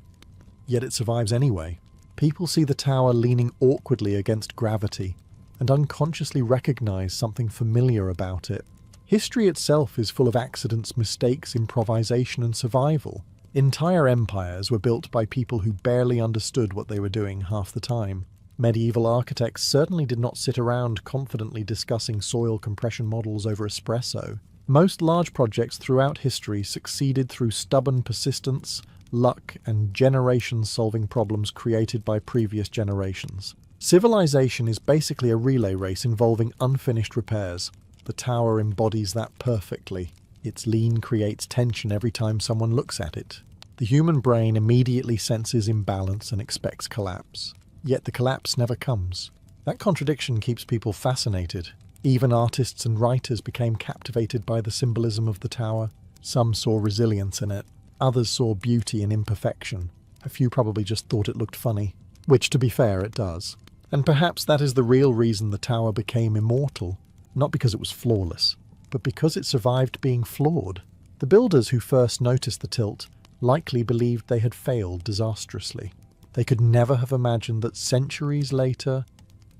yet it survives anyway. People see the tower leaning awkwardly against gravity and unconsciously recognize something familiar about it. History itself is full of accidents, mistakes, improvisation, and survival. Entire empires were built by people who barely understood what they were doing half the time. Medieval architects certainly did not sit around confidently discussing soil compression models over espresso. Most large projects throughout history succeeded through stubborn persistence, luck, and generations solving problems created by previous generations. Civilization is basically a relay race involving unfinished repairs. The tower embodies that perfectly. Its lean creates tension every time someone looks at it. The human brain immediately senses imbalance and expects collapse. Yet the collapse never comes. That contradiction keeps people fascinated. Even artists and writers became captivated by the symbolism of the tower. Some saw resilience in it. Others saw beauty in imperfection. A few probably just thought it looked funny. Which, to be fair, it does. And perhaps that is the real reason the tower became immortal. Not because it was flawless, but because it survived being flawed. The builders who first noticed the tilt likely believed they had failed disastrously. They could never have imagined that centuries later,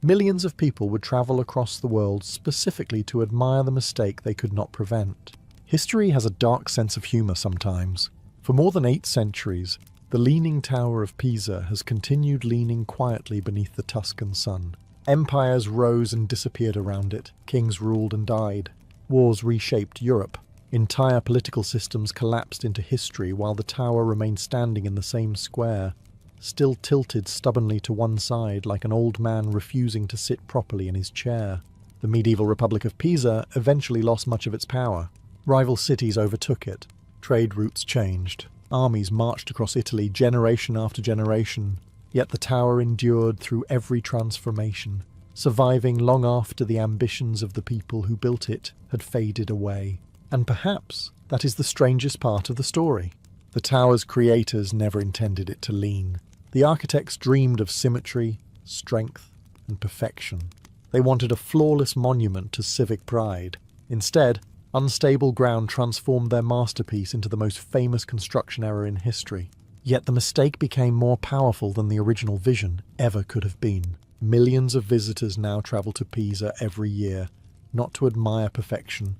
millions of people would travel across the world specifically to admire the mistake they could not prevent. History has a dark sense of humour sometimes. For more than 8 centuries, the Leaning Tower of Pisa has continued leaning quietly beneath the Tuscan sun. Empires rose and disappeared around it. Kings ruled and died. Wars reshaped Europe. Entire political systems collapsed into history while the tower remained standing in the same square, still tilted stubbornly to one side like an old man refusing to sit properly in his chair. The medieval Republic of Pisa eventually lost much of its power. Rival cities overtook it. Trade routes changed. Armies marched across Italy generation after generation, yet the tower endured through every transformation, surviving long after the ambitions of the people who built it had faded away. And perhaps that is the strangest part of the story. The tower's creators never intended it to lean. The architects dreamed of symmetry, strength, and perfection. They wanted a flawless monument to civic pride. Instead, unstable ground transformed their masterpiece into the most famous construction error in history. Yet the mistake became more powerful than the original vision ever could have been. Millions of visitors now travel to Pisa every year, not to admire perfection,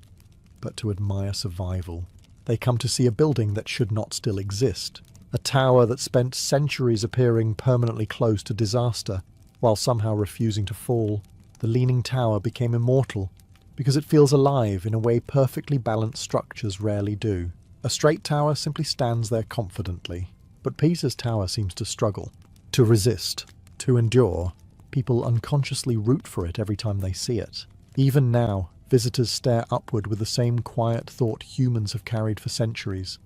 but to admire survival. They come to see a building that should not still exist, a tower that spent centuries appearing permanently close to disaster, while somehow refusing to fall. The Leaning Tower became immortal because it feels alive in a way perfectly balanced structures rarely do. A straight tower simply stands there confidently, but Pisa's tower seems to struggle, to resist, to endure. People unconsciously root for it every time they see it. Even now, visitors stare upward with the same quiet thought humans have carried for centuries.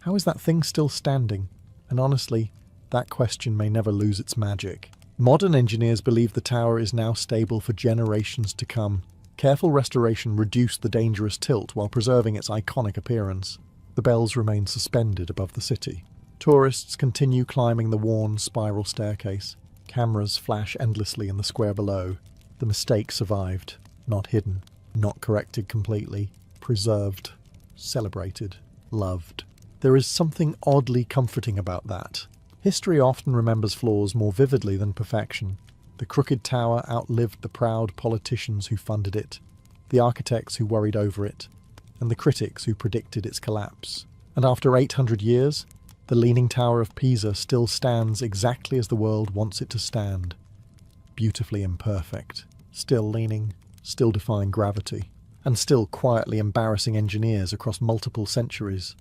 How is that thing still standing? And honestly, that question may never lose its magic. Modern engineers believe the tower is now stable for generations to come. Careful restoration reduced the dangerous tilt while preserving its iconic appearance. The bells remain suspended above the city. Tourists continue climbing the worn spiral staircase. Cameras flash endlessly in the square below. The mistake survived. Not hidden. Not corrected completely. Preserved. Celebrated. Loved. There is something oddly comforting about that. History often remembers flaws more vividly than perfection. The crooked tower outlived the proud politicians who funded it, the architects who worried over it, and the critics who predicted its collapse. And after 800 years, the Leaning Tower of Pisa still stands exactly as the world wants it to stand. Beautifully imperfect, still leaning, still defying gravity, and still quietly embarrassing engineers across multiple centuries.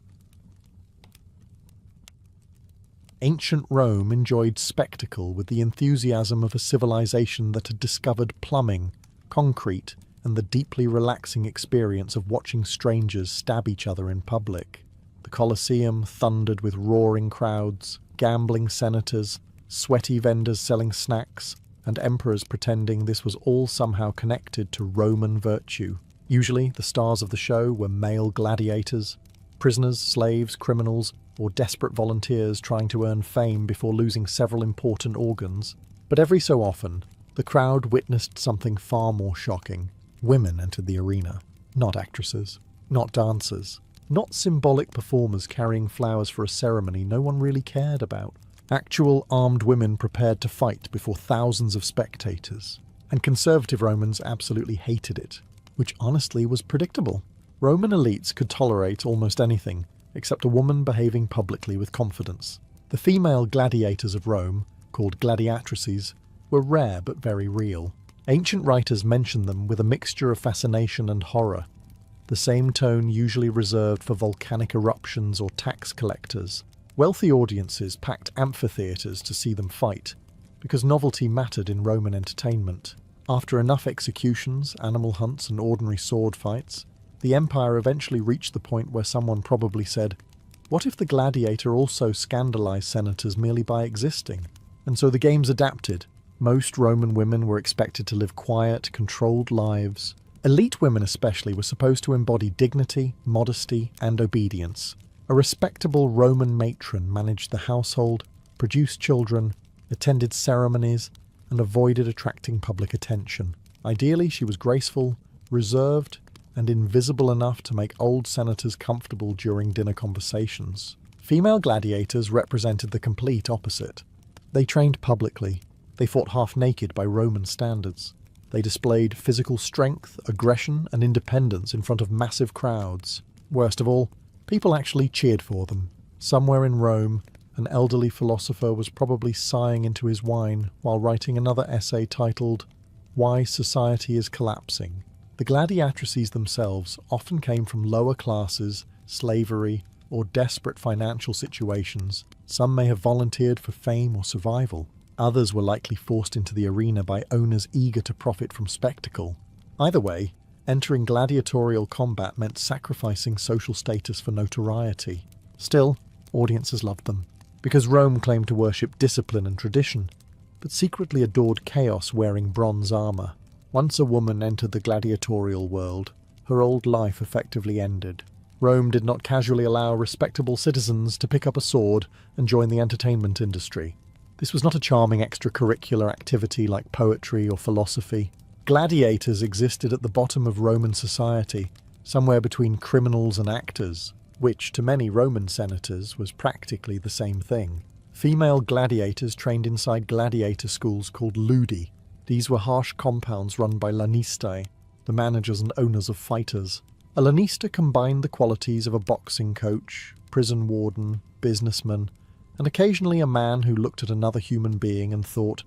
Ancient Rome enjoyed spectacle with the enthusiasm of a civilization that had discovered plumbing, concrete, and the deeply relaxing experience of watching strangers stab each other in public. The Colosseum thundered with roaring crowds, gambling senators, sweaty vendors selling snacks, and emperors pretending this was all somehow connected to Roman virtue. Usually, the stars of the show were male gladiators, prisoners, slaves, criminals, or desperate volunteers trying to earn fame before losing several important organs. But every so often, the crowd witnessed something far more shocking. Women entered the arena. Not actresses. Not dancers. Not symbolic performers carrying flowers for a ceremony no one really cared about. Actual armed women prepared to fight before thousands of spectators. And conservative Romans absolutely hated it, which honestly was predictable. Roman elites could tolerate almost anything, except a woman behaving publicly with confidence. The female gladiators of Rome, called gladiatrices, were rare but very real. Ancient writers mention them with a mixture of fascination and horror, the same tone usually reserved for volcanic eruptions or tax collectors. Wealthy audiences packed amphitheatres to see them fight, because novelty mattered in Roman entertainment. After enough executions, animal hunts, and ordinary sword fights, the empire eventually reached the point where someone probably said, "What if the gladiator also scandalized senators merely by existing?" And so the games adapted. Most Roman women were expected to live quiet, controlled lives. Elite women especially were supposed to embody dignity, modesty, and obedience. A respectable Roman matron managed the household, produced children, attended ceremonies, and avoided attracting public attention. Ideally, she was graceful, reserved, and invisible enough to make old senators comfortable during dinner conversations. Female gladiators represented the complete opposite. They trained publicly. They fought half naked by Roman standards. They displayed physical strength, aggression, and independence in front of massive crowds. Worst of all, people actually cheered for them. Somewhere in Rome, an elderly philosopher was probably sighing into his wine while writing another essay titled, "Why Society is Collapsing." The gladiatrices themselves often came from lower classes, slavery, or desperate financial situations. Some may have volunteered for fame or survival. Others were likely forced into the arena by owners eager to profit from spectacle. Either way, entering gladiatorial combat meant sacrificing social status for notoriety. Still, audiences loved them, because Rome claimed to worship discipline and tradition, but secretly adored chaos wearing bronze armour. Once a woman entered the gladiatorial world, her old life effectively ended. Rome did not casually allow respectable citizens to pick up a sword and join the entertainment industry. This was not a charming extracurricular activity like poetry or philosophy. Gladiators existed at the bottom of Roman society, somewhere between criminals and actors, which to many Roman senators was practically the same thing. Female gladiators trained inside gladiator schools called ludi. These were harsh compounds run by lanistae, the managers and owners of fighters. A lanista combined the qualities of a boxing coach, prison warden, businessman, and occasionally a man who looked at another human being and thought,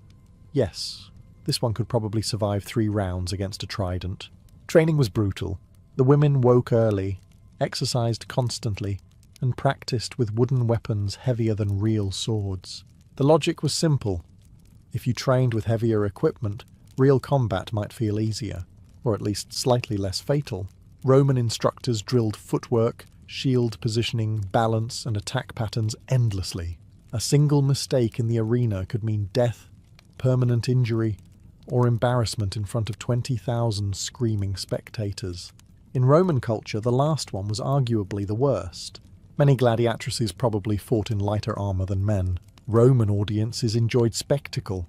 yes, this one could probably survive 3 rounds against a trident. Training was brutal. The women woke early, exercised constantly, and practiced with wooden weapons heavier than real swords. The logic was simple. If you trained with heavier equipment, real combat might feel easier, or at least slightly less fatal. Roman instructors drilled footwork, shield positioning, balance, and attack patterns endlessly. A single mistake in the arena could mean death, permanent injury, or embarrassment in front of 20,000 screaming spectators. In Roman culture, the last one was arguably the worst. Many gladiatrices probably fought in lighter armour than men. Roman audiences enjoyed spectacle,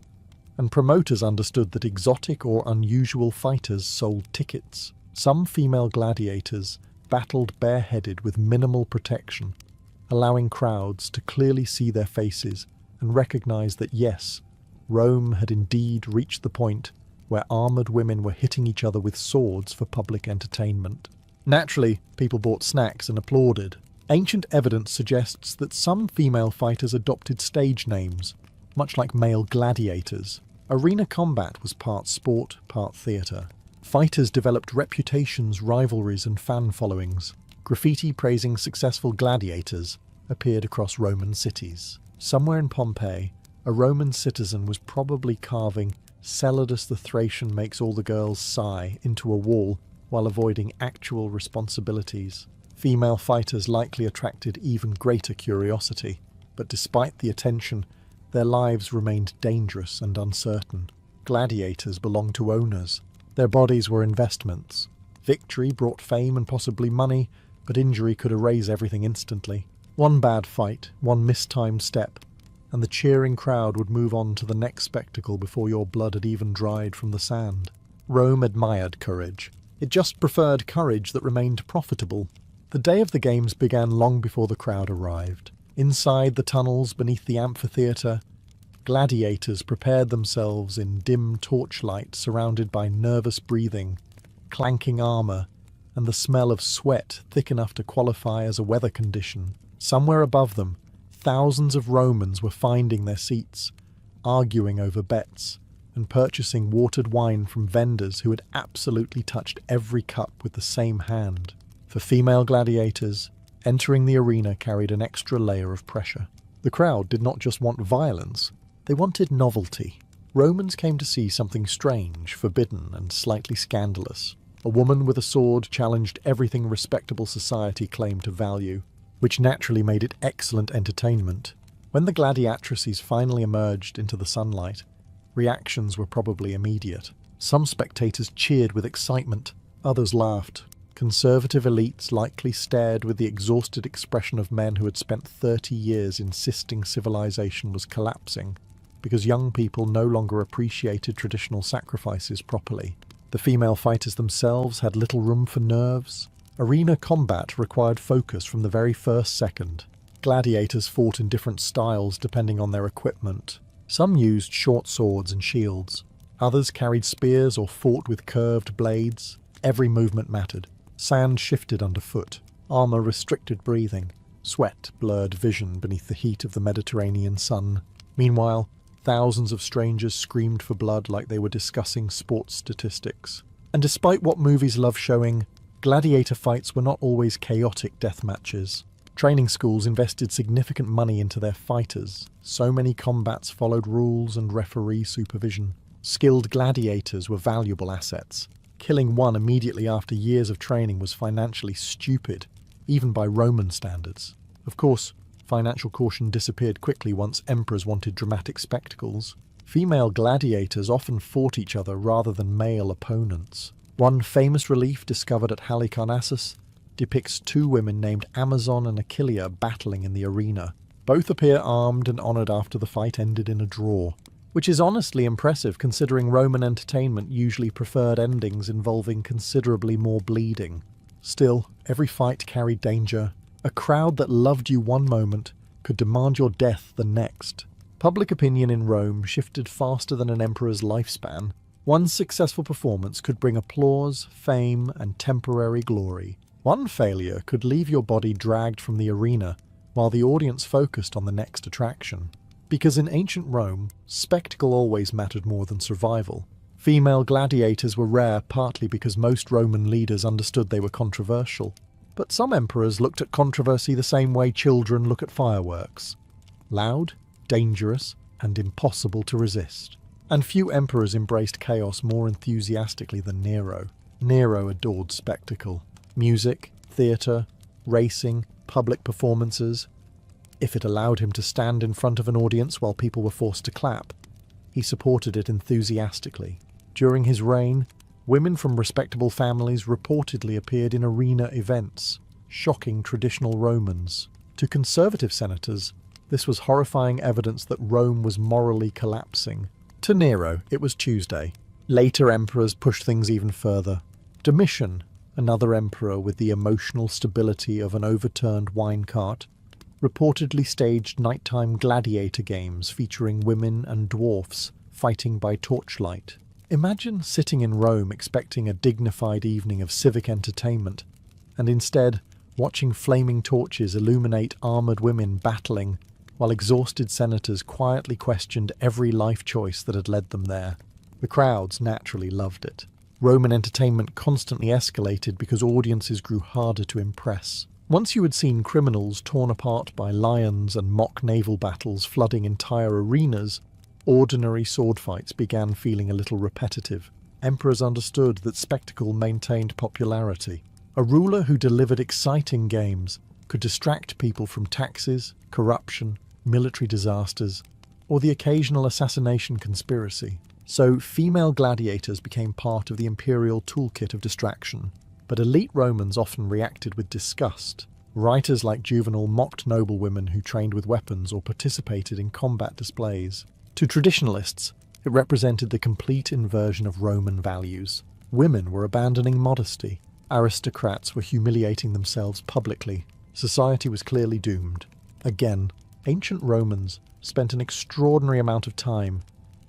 and promoters understood that exotic or unusual fighters sold tickets. Some female gladiators battled bareheaded with minimal protection, allowing crowds to clearly see their faces and recognise that yes, Rome had indeed reached the point where armoured women were hitting each other with swords for public entertainment. Naturally, people bought snacks and applauded. Ancient evidence suggests that some female fighters adopted stage names, much like male gladiators. Arena combat was part sport, part theatre. Fighters developed reputations, rivalries, and fan followings. Graffiti praising successful gladiators appeared across Roman cities. Somewhere in Pompeii, a Roman citizen was probably carving "Celadus the Thracian makes all the girls sigh" into a wall while avoiding actual responsibilities. Female fighters likely attracted even greater curiosity, but despite the attention, their lives remained dangerous and uncertain. Gladiators belonged to owners. Their bodies were investments. Victory brought fame and possibly money, but injury could erase everything instantly. One bad fight, one mistimed step, and the cheering crowd would move on to the next spectacle before your blood had even dried from the sand. Rome admired courage. It just preferred courage that remained profitable. The day of the games began long before the crowd arrived. Inside the tunnels beneath the amphitheatre, gladiators prepared themselves in dim torchlight surrounded by nervous breathing, clanking armour, and the smell of sweat thick enough to qualify as a weather condition. Somewhere above them, thousands of Romans were finding their seats, arguing over bets, and purchasing watered wine from vendors who had absolutely touched every cup with the same hand. For female gladiators, entering the arena carried an extra layer of pressure. The crowd did not just want violence, they wanted novelty. Romans came to see something strange, forbidden, and slightly scandalous. A woman with a sword challenged everything respectable society claimed to value, which naturally made it excellent entertainment. When the gladiatrices finally emerged into the sunlight, reactions were probably immediate. Some spectators cheered with excitement, others laughed. Conservative elites likely stared with the exhausted expression of men who had spent 30 years insisting civilization was collapsing, because young people no longer appreciated traditional sacrifices properly. The female fighters themselves had little room for nerves. Arena combat required focus from the very first second. Gladiators fought in different styles depending on their equipment. Some used short swords and shields. Others carried spears or fought with curved blades. Every movement mattered. Sand shifted underfoot. Armour restricted breathing. Sweat blurred vision beneath the heat of the Mediterranean sun. Meanwhile, thousands of strangers screamed for blood like they were discussing sports statistics. And despite what movies love showing, gladiator fights were not always chaotic death matches. Training schools invested significant money into their fighters. So many combats followed rules and referee supervision. Skilled gladiators were valuable assets. Killing one immediately after years of training was financially stupid, even by Roman standards. Of course, Financial caution disappeared quickly once emperors wanted dramatic spectacles. Female gladiators often fought each other rather than male opponents. One famous relief discovered at Halicarnassus depicts two women named Amazon and Achillea battling in the arena. Both appear armed and honoured after the fight ended in a draw, which is honestly impressive considering Roman entertainment usually preferred endings involving considerably more bleeding. Still, every fight carried danger. A crowd that loved you one moment could demand your death the next. Public opinion in Rome shifted faster than an emperor's lifespan. One successful performance could bring applause, fame, and temporary glory. One failure could leave your body dragged from the arena while the audience focused on the next attraction. Because in ancient Rome, spectacle always mattered more than survival. Female gladiators were rare partly because most Roman leaders understood they were controversial. But some emperors looked at controversy the same way children look at fireworks. Loud, dangerous, and impossible to resist. And few emperors embraced chaos more enthusiastically than Nero. Nero adored spectacle. Music, theatre, racing, public performances. If it allowed him to stand in front of an audience while people were forced to clap, he supported it enthusiastically. During his reign, women from respectable families reportedly appeared in arena events, shocking traditional Romans. To conservative senators, this was horrifying evidence that Rome was morally collapsing. To Nero, it was Tuesday. Later emperors pushed things even further. Domitian, another emperor with the emotional stability of an overturned wine cart, reportedly staged nighttime gladiator games featuring women and dwarfs fighting by torchlight. Imagine sitting in Rome expecting a dignified evening of civic entertainment, and instead watching flaming torches illuminate armoured women battling, while exhausted senators quietly questioned every life choice that had led them there. The crowds naturally loved it. Roman entertainment constantly escalated because audiences grew harder to impress. Once you had seen criminals torn apart by lions and mock naval battles flooding entire arenas, ordinary sword fights began feeling a little repetitive. Emperors understood that spectacle maintained popularity. A ruler who delivered exciting games could distract people from taxes, corruption, military disasters, or the occasional assassination conspiracy. So female gladiators became part of the imperial toolkit of distraction. But elite Romans often reacted with disgust. Writers like Juvenal mocked noblewomen who trained with weapons or participated in combat displays. To traditionalists, it represented the complete inversion of Roman values. Women were abandoning modesty. Aristocrats were humiliating themselves publicly. Society was clearly doomed. Again, ancient Romans spent an extraordinary amount of time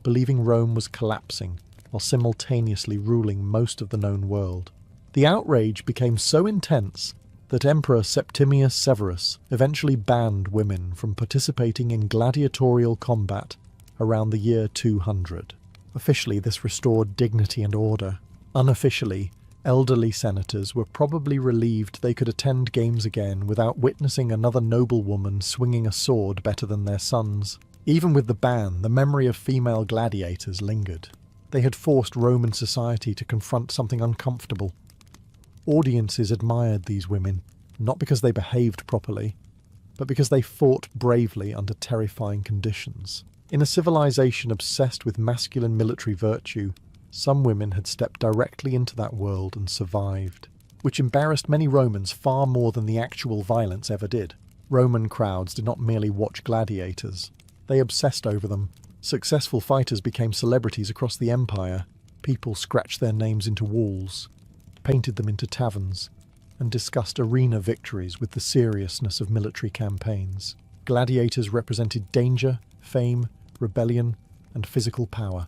believing Rome was collapsing while simultaneously ruling most of the known world. The outrage became so intense that Emperor Septimius Severus eventually banned women from participating in gladiatorial combat around the year 200. Officially, this restored dignity and order. Unofficially, elderly senators were probably relieved they could attend games again without witnessing another noblewoman swinging a sword better than their sons. Even with the ban, the memory of female gladiators lingered. They had forced Roman society to confront something uncomfortable. Audiences admired these women, not because they behaved properly, but because they fought bravely under terrifying conditions. In a civilization obsessed with masculine military virtue, some women had stepped directly into that world and survived, which embarrassed many Romans far more than the actual violence ever did. Roman crowds did not merely watch gladiators. They obsessed over them. Successful fighters became celebrities across the empire. People scratched their names into walls, painted them into taverns, and discussed arena victories with the seriousness of military campaigns. Gladiators represented danger, fame, rebellion, and physical power.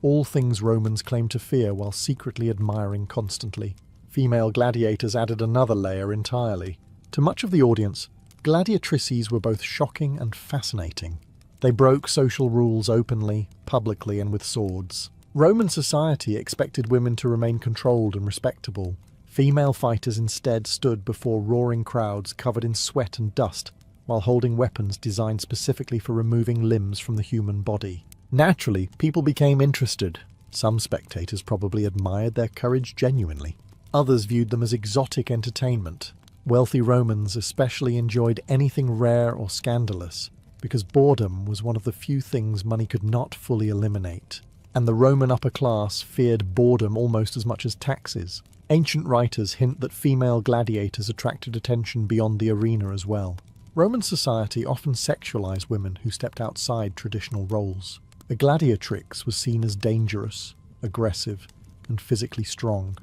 All things Romans claimed to fear while secretly admiring constantly. Female gladiators added another layer entirely. To much of the audience, gladiatrices were both shocking and fascinating. They broke social rules openly, publicly, and with swords. Roman society expected women to remain controlled and respectable. Female fighters instead stood before roaring crowds covered in sweat and dust, while holding weapons designed specifically for removing limbs from the human body. Naturally, people became interested. Some spectators probably admired their courage genuinely. Others viewed them as exotic entertainment. Wealthy Romans especially enjoyed anything rare or scandalous, because boredom was one of the few things money could not fully eliminate, and the Roman upper class feared boredom almost as much as taxes. Ancient writers hint that female gladiators attracted attention beyond the arena as well. Roman society often sexualized women who stepped outside traditional roles. A gladiatrix was seen as dangerous, aggressive, and physically strong,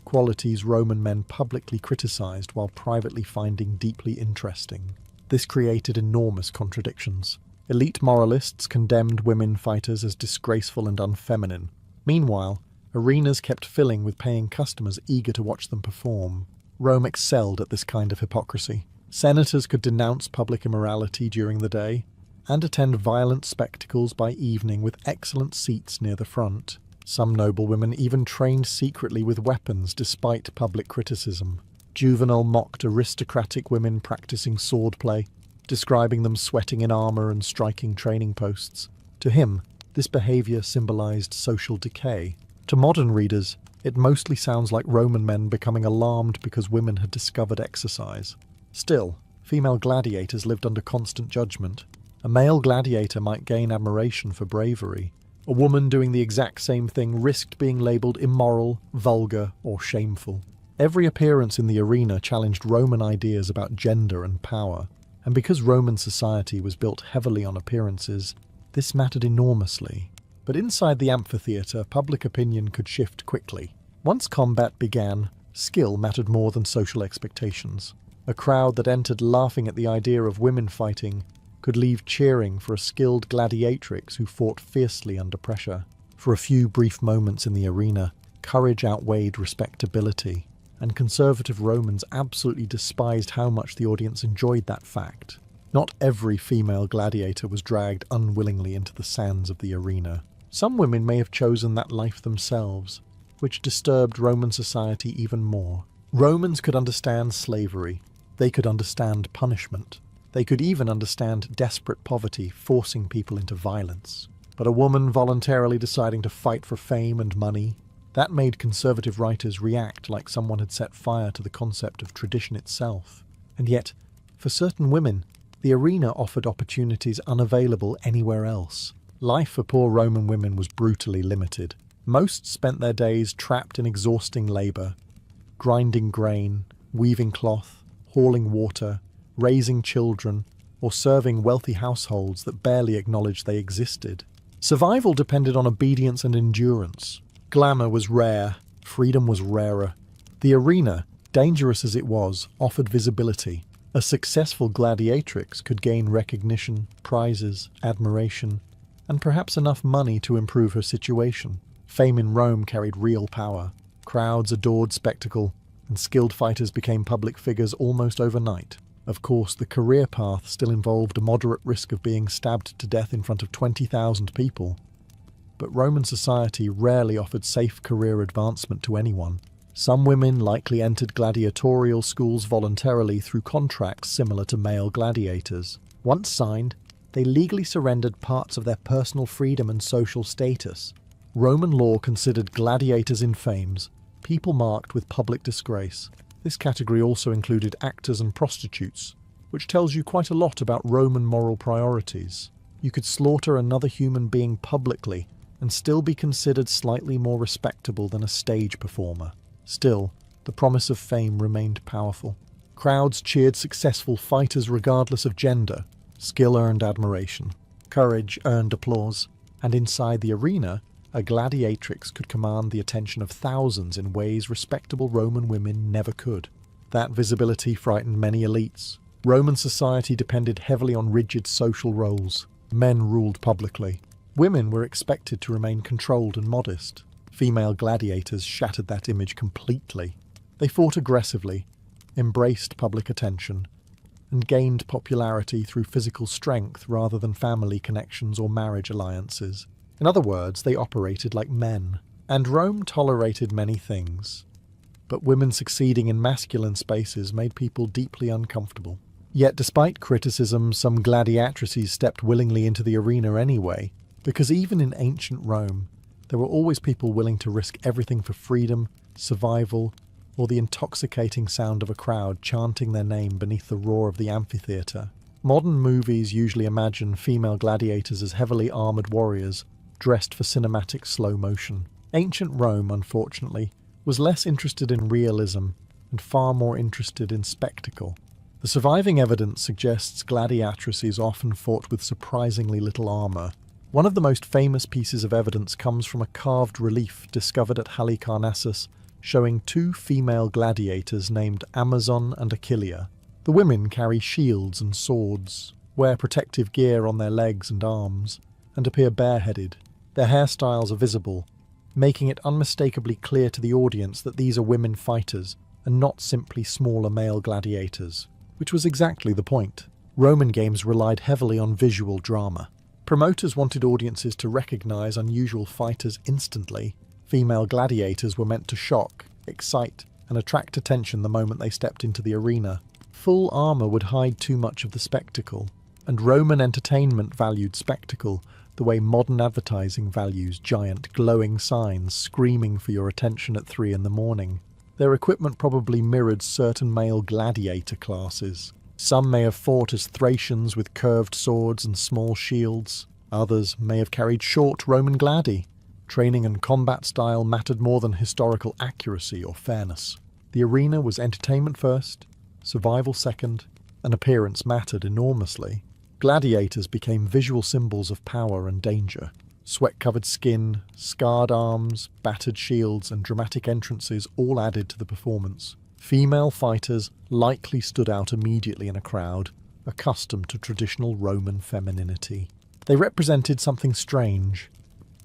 qualities Roman men publicly criticized while privately finding deeply interesting. This created enormous contradictions. Elite moralists condemned women fighters as disgraceful and unfeminine. Meanwhile, arenas kept filling with paying customers eager to watch them perform. Rome excelled at this kind of hypocrisy. Senators could denounce public immorality during the day, and attend violent spectacles by evening with excellent seats near the front. Some noblewomen even trained secretly with weapons despite public criticism. Juvenal mocked aristocratic women practicing swordplay, describing them sweating in armour and striking training posts. To him, this behaviour symbolised social decay. To modern readers, it mostly sounds like Roman men becoming alarmed because women had discovered exercise. Still, female gladiators lived under constant judgment. A male gladiator might gain admiration for bravery. A woman doing the exact same thing risked being labelled immoral, vulgar, or shameful. Every appearance in the arena challenged Roman ideas about gender and power, and because Roman society was built heavily on appearances, this mattered enormously. But inside the amphitheatre, public opinion could shift quickly. Once combat began, skill mattered more than social expectations. A crowd that entered laughing at the idea of women fighting could leave cheering for a skilled gladiatrix who fought fiercely under pressure. For a few brief moments in the arena, courage outweighed respectability, and conservative Romans absolutely despised how much the audience enjoyed that fact. Not every female gladiator was dragged unwillingly into the sands of the arena. Some women may have chosen that life themselves, which disturbed Roman society even more. Romans could understand slavery. They could understand punishment. They could even understand desperate poverty forcing people into violence. But a woman voluntarily deciding to fight for fame and money, that made conservative writers react like someone had set fire to the concept of tradition itself. And yet, for certain women, the arena offered opportunities unavailable anywhere else. Life for poor Roman women was brutally limited. Most spent their days trapped in exhausting labour, grinding grain, weaving cloth, hauling water, raising children, or serving wealthy households that barely acknowledged they existed. Survival depended on obedience and endurance. Glamour was rare, freedom was rarer. The arena, dangerous as it was, offered visibility. A successful gladiatrix could gain recognition, prizes, admiration, and perhaps enough money to improve her situation. Fame in Rome carried real power. Crowds adored spectacle, and skilled fighters became public figures almost overnight. Of course, the career path still involved a moderate risk of being stabbed to death in front of 20,000 people. But Roman society rarely offered safe career advancement to anyone. Some women likely entered gladiatorial schools voluntarily through contracts similar to male gladiators. Once signed, they legally surrendered parts of their personal freedom and social status. Roman law considered gladiators infames, people marked with public disgrace. This category also included actors and prostitutes, which tells you quite a lot about Roman moral priorities. You could slaughter another human being publicly and still be considered slightly more respectable than a stage performer. Still, the promise of fame remained powerful. Crowds cheered successful fighters regardless of gender. Skill earned admiration. Courage earned applause. And inside the arena, a gladiatrix could command the attention of thousands in ways respectable Roman women never could. That visibility frightened many elites. Roman society depended heavily on rigid social roles. Men ruled publicly. Women were expected to remain controlled and modest. Female gladiators shattered that image completely. They fought aggressively, embraced public attention, and gained popularity through physical strength rather than family connections or marriage alliances. In other words, they operated like men. And Rome tolerated many things. But women succeeding in masculine spaces made people deeply uncomfortable. Yet despite criticism, some gladiatrices stepped willingly into the arena anyway, because even in ancient Rome, there were always people willing to risk everything for freedom, survival, or the intoxicating sound of a crowd chanting their name beneath the roar of the amphitheatre. Modern movies usually imagine female gladiators as heavily armoured warriors, dressed for cinematic slow motion. Ancient Rome, unfortunately, was less interested in realism and far more interested in spectacle. The surviving evidence suggests gladiatrices often fought with surprisingly little armour. One of the most famous pieces of evidence comes from a carved relief discovered at Halicarnassus, showing two female gladiators named Amazon and Achillea. The women carry shields and swords, wear protective gear on their legs and arms, and appear bareheaded. Their hairstyles are visible, making it unmistakably clear to the audience that these are women fighters and not simply smaller male gladiators, which was exactly the point. Roman games relied heavily on visual drama. Promoters wanted audiences to recognize unusual fighters instantly. Female gladiators were meant to shock, excite, and attract attention the moment they stepped into the arena. Full armor would hide too much of the spectacle, and Roman entertainment valued spectacle the way modern advertising values giant glowing signs screaming for your attention at 3 a.m. Their equipment probably mirrored certain male gladiator classes. Some may have fought as Thracians with curved swords and small shields. Others may have carried short Roman gladi. Training and combat style mattered more than historical accuracy or fairness. The arena was entertainment first, survival second, and appearance mattered enormously. Gladiators became visual symbols of power and danger. Sweat-covered skin, scarred arms, battered shields, and dramatic entrances all added to the performance. Female fighters likely stood out immediately in a crowd, accustomed to traditional Roman femininity. They represented something strange.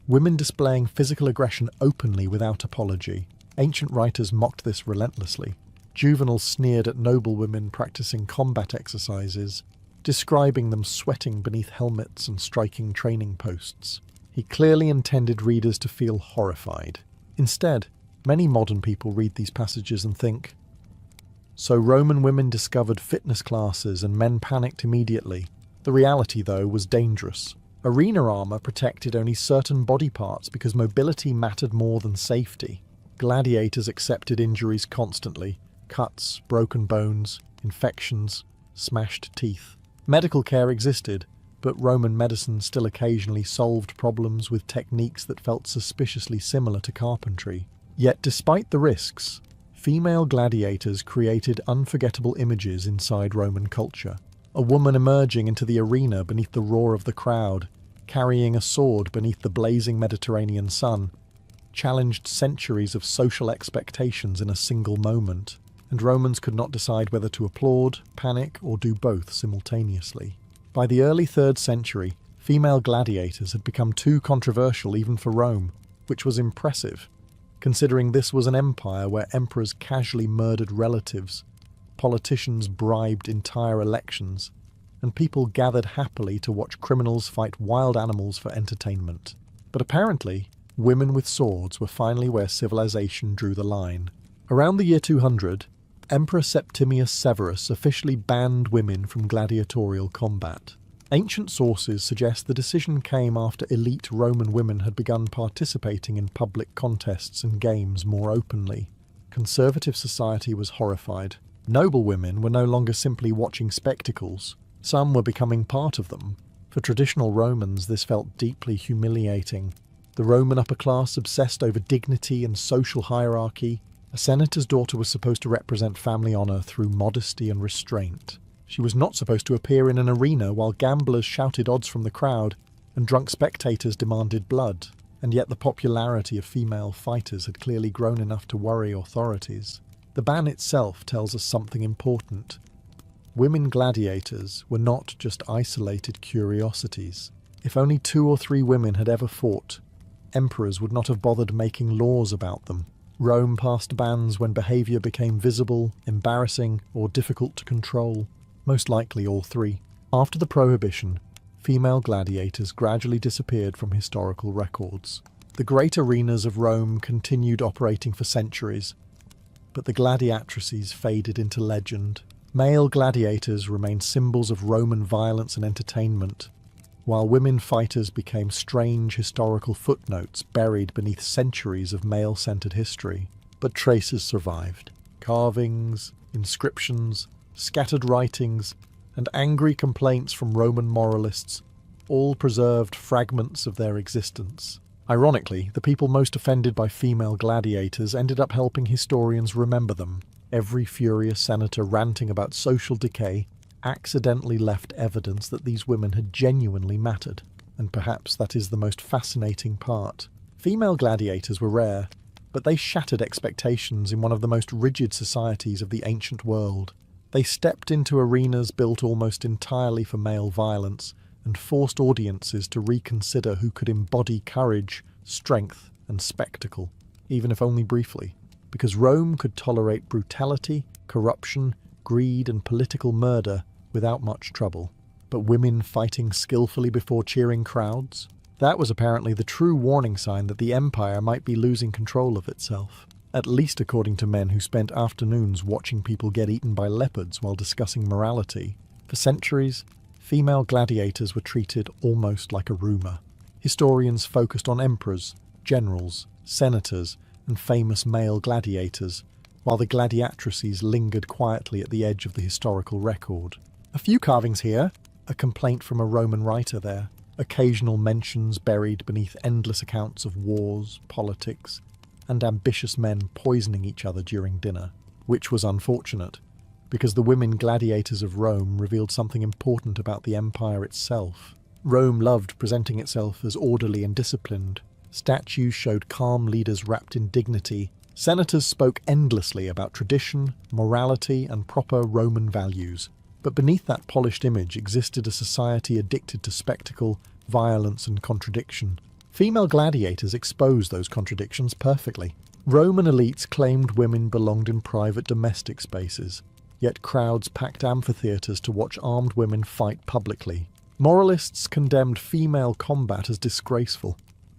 Women displaying physical aggression openly without apology. Ancient writers mocked this relentlessly. Juvenal sneered at noble women practicing combat exercises, describing them sweating beneath helmets and striking training posts. He clearly intended readers to feel horrified. Instead, many modern people read these passages and think, so Roman women discovered fitness classes and men panicked immediately. The reality, though, was dangerous. Arena armor protected only certain body parts because mobility mattered more than safety. Gladiators accepted injuries constantly: cuts, broken bones, infections, smashed teeth. Medical care existed, but Roman medicine still occasionally solved problems with techniques that felt suspiciously similar to carpentry. Yet despite the risks, female gladiators created unforgettable images inside Roman culture. A woman emerging into the arena beneath the roar of the crowd, carrying a sword beneath the blazing Mediterranean sun, challenged centuries of social expectations in a single moment, and Romans could not decide whether to applaud, panic, or do both simultaneously. By the early 3rd century, female gladiators had become too controversial even for Rome, which was impressive, considering this was an empire where emperors casually murdered relatives, politicians bribed entire elections, and people gathered happily to watch criminals fight wild animals for entertainment. But apparently, women with swords were finally where civilization drew the line. Around the year 200, Emperor Septimius Severus officially banned women from gladiatorial combat. Ancient sources suggest the decision came after elite Roman women had begun participating in public contests and games more openly. Conservative society was horrified. Noble women were no longer simply watching spectacles. Some were becoming part of them. For traditional Romans, this felt deeply humiliating. The Roman upper class obsessed over dignity and social hierarchy. A senator's daughter was supposed to represent family honour through modesty and restraint. She was not supposed to appear in an arena while gamblers shouted odds from the crowd and drunk spectators demanded blood. And yet the popularity of female fighters had clearly grown enough to worry authorities. The ban itself tells us something important. Women gladiators were not just isolated curiosities. If only 2 or 3 women had ever fought, emperors would not have bothered making laws about them. Rome passed bans when behaviour became visible, embarrassing, or difficult to control. Most likely all 3. After the prohibition, female gladiators gradually disappeared from historical records. The great arenas of Rome continued operating for centuries, but the gladiatrices faded into legend. Male gladiators remained symbols of Roman violence and entertainment, while women fighters became strange historical footnotes buried beneath centuries of male-centered history. But traces survived. Carvings, inscriptions, scattered writings, and angry complaints from Roman moralists all preserved fragments of their existence. Ironically, the people most offended by female gladiators ended up helping historians remember them. Every furious senator ranting about social decay accidentally left evidence that these women had genuinely mattered. And perhaps that is the most fascinating part. Female gladiators were rare, but they shattered expectations in one of the most rigid societies of the ancient world. They stepped into arenas built almost entirely for male violence and forced audiences to reconsider who could embody courage, strength, and spectacle, even if only briefly. Because Rome could tolerate brutality, corruption, greed, and political murder without much trouble. But women fighting skillfully before cheering crowds? That was apparently the true warning sign that the empire might be losing control of itself. At least according to men who spent afternoons watching people get eaten by leopards while discussing morality. For centuries, female gladiators were treated almost like a rumour. Historians focused on emperors, generals, senators, and famous male gladiators, while the gladiatrices lingered quietly at the edge of the historical record. A few carvings here, a complaint from a Roman writer there, occasional mentions buried beneath endless accounts of wars, politics, and ambitious men poisoning each other during dinner, which was unfortunate, because the women gladiators of Rome revealed something important about the empire itself. Rome loved presenting itself as orderly and disciplined. Statues showed calm leaders wrapped in dignity. Senators spoke endlessly about tradition, morality, and proper Roman values. But beneath that polished image existed a society addicted to spectacle, violence, and contradiction. Female gladiators exposed those contradictions perfectly. Roman elites claimed women belonged in private domestic spaces, yet crowds packed amphitheatres to watch armed women fight publicly. Moralists condemned female combat as disgraceful,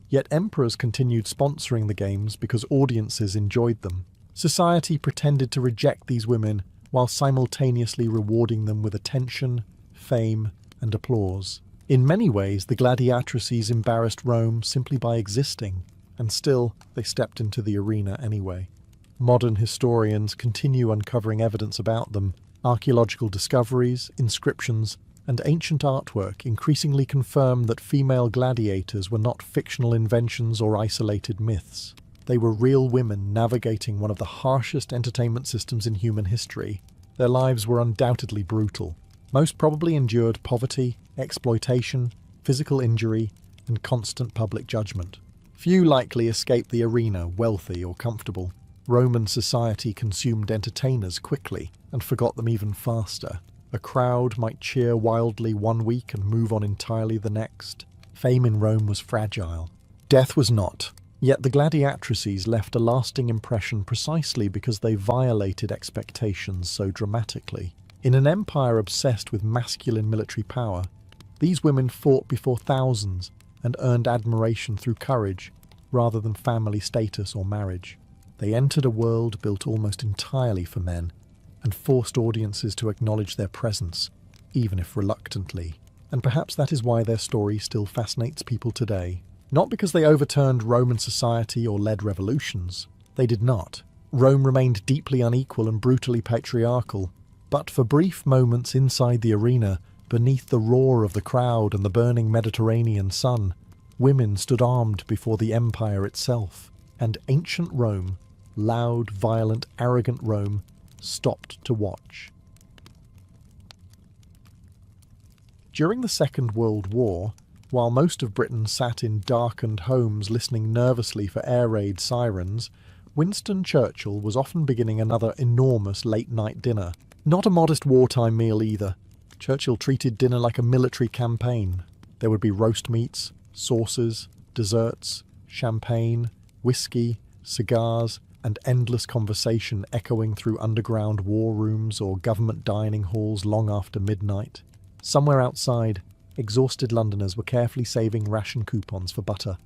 yet emperors continued sponsoring the games because audiences enjoyed them. Society pretended to reject these women while simultaneously rewarding them with attention, fame, and applause. In many ways, the gladiatrices embarrassed Rome simply by existing, and still, they stepped into the arena anyway. Modern historians continue uncovering evidence about them. Archaeological discoveries, inscriptions, and ancient artwork increasingly confirm that female gladiators were not fictional inventions or isolated myths. They were real women navigating one of the harshest entertainment systems in human history. Their lives were undoubtedly brutal. Most probably endured poverty, exploitation, physical injury, and constant public judgment. Few likely escaped the arena wealthy or comfortable. Roman society consumed entertainers quickly and forgot them even faster. A crowd might cheer wildly one week and move on entirely the next. Fame in Rome was fragile. Death was not. Yet the gladiatrices left a lasting impression precisely because they violated expectations so dramatically. In an empire obsessed with masculine military power, these women fought before thousands and earned admiration through courage rather than family status or marriage. They entered a world built almost entirely for men and forced audiences to acknowledge their presence, even if reluctantly. And perhaps that is why their story still fascinates people today. Not because they overturned Roman society or led revolutions. They did not. Rome remained deeply unequal and brutally patriarchal. But for brief moments inside the arena, beneath the roar of the crowd and the burning Mediterranean sun, women stood armed before the empire itself. And ancient Rome, loud, violent, arrogant Rome, stopped to watch. During the Second World War, while most of Britain sat in darkened homes listening nervously for air raid sirens, Winston Churchill was often beginning another enormous late-night dinner. Not a modest wartime meal either. Churchill treated dinner like a military campaign. There would be roast meats, sauces, desserts, champagne, whiskey, cigars, and endless conversation echoing through underground war rooms or government dining halls long after midnight. Somewhere outside, exhausted Londoners were carefully saving ration coupons for butter,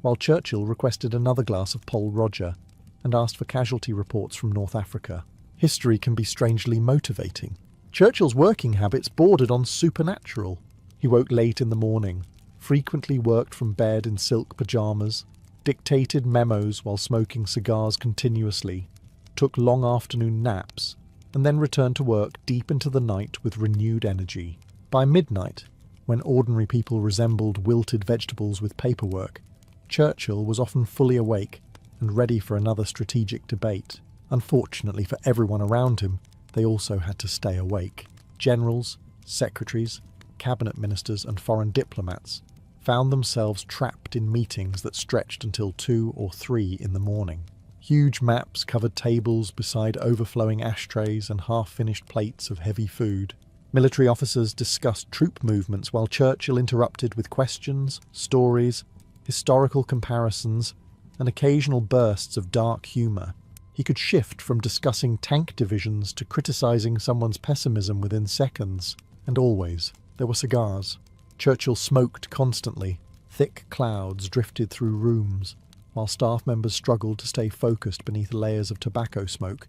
while Churchill requested another glass of Pol Roger and asked for casualty reports from North Africa. History can be strangely motivating. Churchill's working habits bordered on supernatural. He woke late in the morning, frequently worked from bed in silk pyjamas, dictated memos while smoking cigars continuously, took long afternoon naps, and then returned to work deep into the night with renewed energy. By midnight, when ordinary people resembled wilted vegetables with paperwork, Churchill was often fully awake and ready for another strategic debate. Unfortunately for everyone around him, they also had to stay awake. Generals, secretaries, cabinet ministers and foreign diplomats found themselves trapped in meetings that stretched until 2 or 3 in the morning. Huge maps covered tables beside overflowing ashtrays and half-finished plates of heavy food. Military officers discussed troop movements while Churchill interrupted with questions, stories, historical comparisons, and occasional bursts of dark humour. He could shift from discussing tank divisions to criticising someone's pessimism within seconds. And always, there were cigars. Churchill smoked constantly. Thick clouds drifted through rooms, while staff members struggled to stay focused beneath layers of tobacco smoke,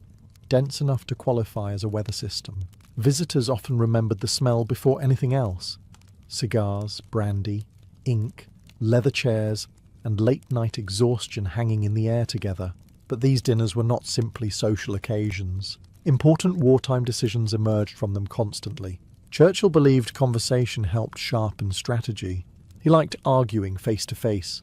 dense enough to qualify as a weather system. Visitors often remembered the smell before anything else. Cigars, brandy, ink, leather chairs, and late-night exhaustion hanging in the air together. But these dinners were not simply social occasions. Important wartime decisions emerged from them constantly. Churchill believed conversation helped sharpen strategy. He liked arguing face to face,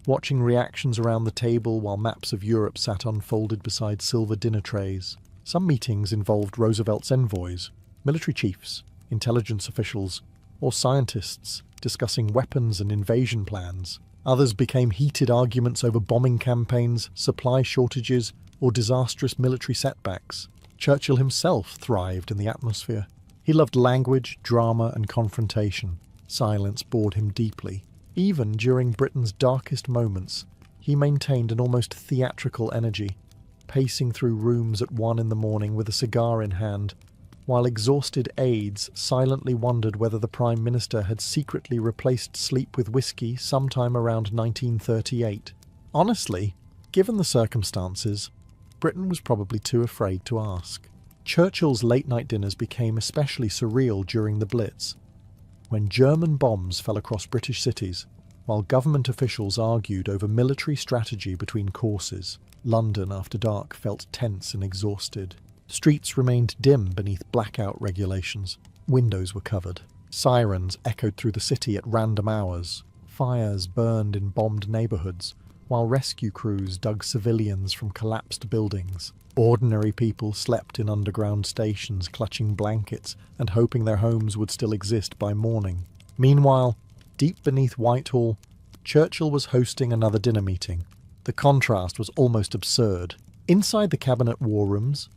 watching reactions around the table while maps of Europe sat unfolded beside silver dinner trays. Some meetings involved Roosevelt's envoys, military chiefs, intelligence officials, or scientists discussing weapons and invasion plans. Others became heated arguments over bombing campaigns, supply shortages, or disastrous military setbacks. Churchill himself thrived in the atmosphere. He loved language, drama, and confrontation. Silence bored him deeply. Even during Britain's darkest moments, he maintained an almost theatrical energy, pacing through rooms at 1 in the morning with a cigar in hand, while exhausted aides silently wondered whether the Prime Minister had secretly replaced sleep with whiskey sometime around 1938. Honestly, given the circumstances, Britain was probably too afraid to ask. Churchill's late-night dinners became especially surreal during the Blitz, when German bombs fell across British cities, while government officials argued over military strategy between courses. London, after dark, felt tense and exhausted. Streets remained dim beneath blackout regulations. Windows were covered. Sirens echoed through the city at random hours. Fires burned in bombed neighbourhoods, while rescue crews dug civilians from collapsed buildings. Ordinary people slept in underground stations, clutching blankets and hoping their homes would still exist by morning. Meanwhile, deep beneath Whitehall, Churchill was hosting another dinner meeting. The contrast was almost absurd. Inside the cabinet war rooms,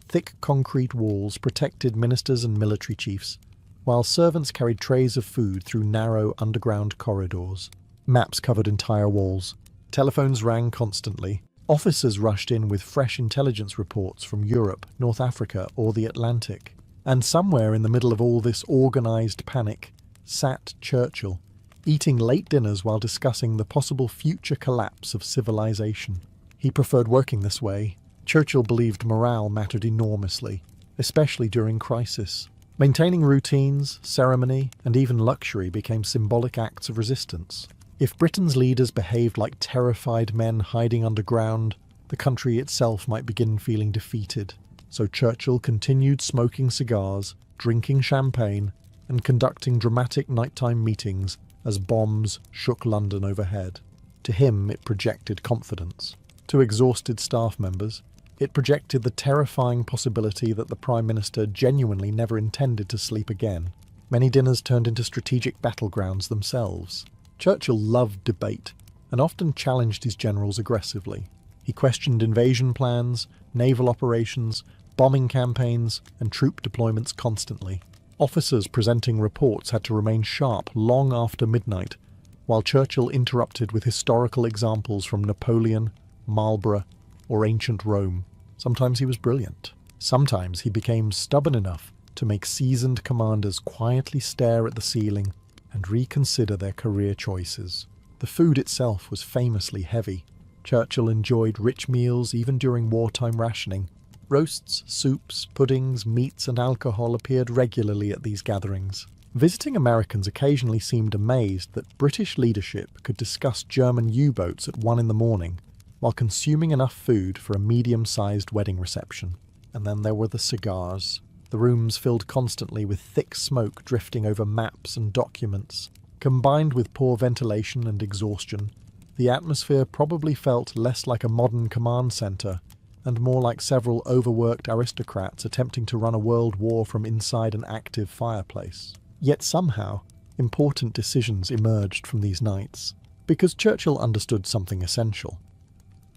thick concrete walls protected ministers and military chiefs, while servants carried trays of food through narrow underground corridors. Maps covered entire walls. Telephones rang constantly. Officers rushed in with fresh intelligence reports from Europe, North Africa, or the Atlantic. And somewhere in the middle of all this organised panic sat Churchill, eating late dinners while discussing the possible future collapse of civilization. He preferred working this way. Churchill believed morale mattered enormously, especially during crisis. Maintaining routines, ceremony, and even luxury became symbolic acts of resistance. If Britain's leaders behaved like terrified men hiding underground, the country itself might begin feeling defeated. So Churchill continued smoking cigars, drinking champagne, and conducting dramatic nighttime meetings as bombs shook London overhead. To him, it projected confidence. To exhausted staff members, it projected the terrifying possibility that the Prime Minister genuinely never intended to sleep again. Many dinners turned into strategic battlegrounds themselves. Churchill loved debate, and often challenged his generals aggressively. He questioned invasion plans, naval operations, bombing campaigns, and troop deployments constantly. Officers presenting reports had to remain sharp long after midnight, while Churchill interrupted with historical examples from Napoleon, Marlborough, or ancient Rome. Sometimes he was brilliant. Sometimes he became stubborn enough to make seasoned commanders quietly stare at the ceiling and reconsider their career choices. The food itself was famously heavy. Churchill enjoyed rich meals even during wartime rationing. Roasts, soups, puddings, meats, and alcohol appeared regularly at these gatherings. Visiting Americans occasionally seemed amazed that British leadership could discuss German U-boats at 1 in the morning, while consuming enough food for a medium-sized wedding reception. And then there were the cigars. The rooms filled constantly with thick smoke drifting over maps and documents. Combined with poor ventilation and exhaustion, the atmosphere probably felt less like a modern command centre and more like several overworked aristocrats attempting to run a world war from inside an active fireplace. Yet somehow, important decisions emerged from these nights, because Churchill understood something essential.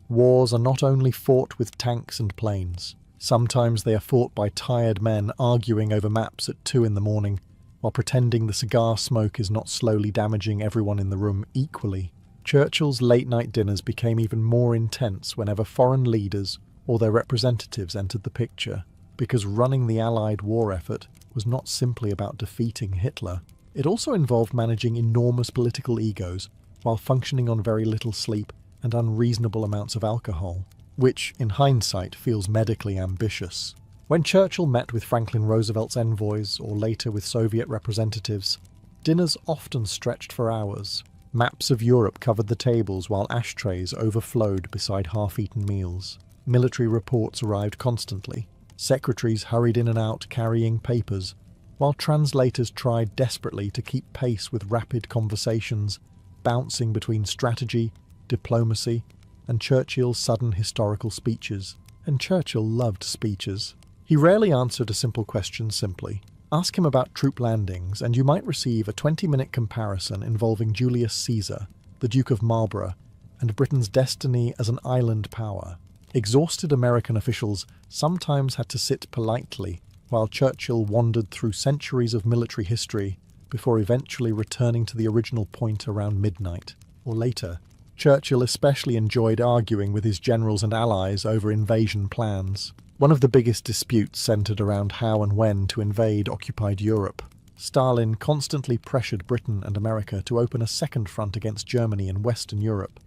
Wars are not only fought with tanks and planes. Sometimes they are fought by tired men arguing over maps at 2 a.m, while pretending the cigar smoke is not slowly damaging everyone in the room equally. Churchill's late-night dinners became even more intense whenever foreign leaders or their representatives entered the picture, because running the Allied war effort was not simply about defeating Hitler. It also involved managing enormous political egos while functioning on very little sleep and unreasonable amounts of alcohol, which, in hindsight, feels medically ambitious. When Churchill met with Franklin Roosevelt's envoys, or later with Soviet representatives, dinners often stretched for hours. Maps of Europe covered the tables while ashtrays overflowed beside half-eaten meals. Military reports arrived constantly. Secretaries hurried in and out carrying papers, while translators tried desperately to keep pace with rapid conversations, bouncing between strategy, diplomacy, and Churchill's sudden historical speeches. And Churchill loved speeches. He rarely answered a simple question simply. Ask him about troop landings, and you might receive a 20-minute comparison involving Julius Caesar, the Duke of Marlborough, and Britain's destiny as an island power. Exhausted American officials sometimes had to sit politely while Churchill wandered through centuries of military history before eventually returning to the original point around midnight, or later. Churchill especially enjoyed arguing with his generals and allies over invasion plans. One of the biggest disputes centred around how and when to invade occupied Europe. Stalin constantly pressured Britain and America to open a second front against Germany in Western Europe.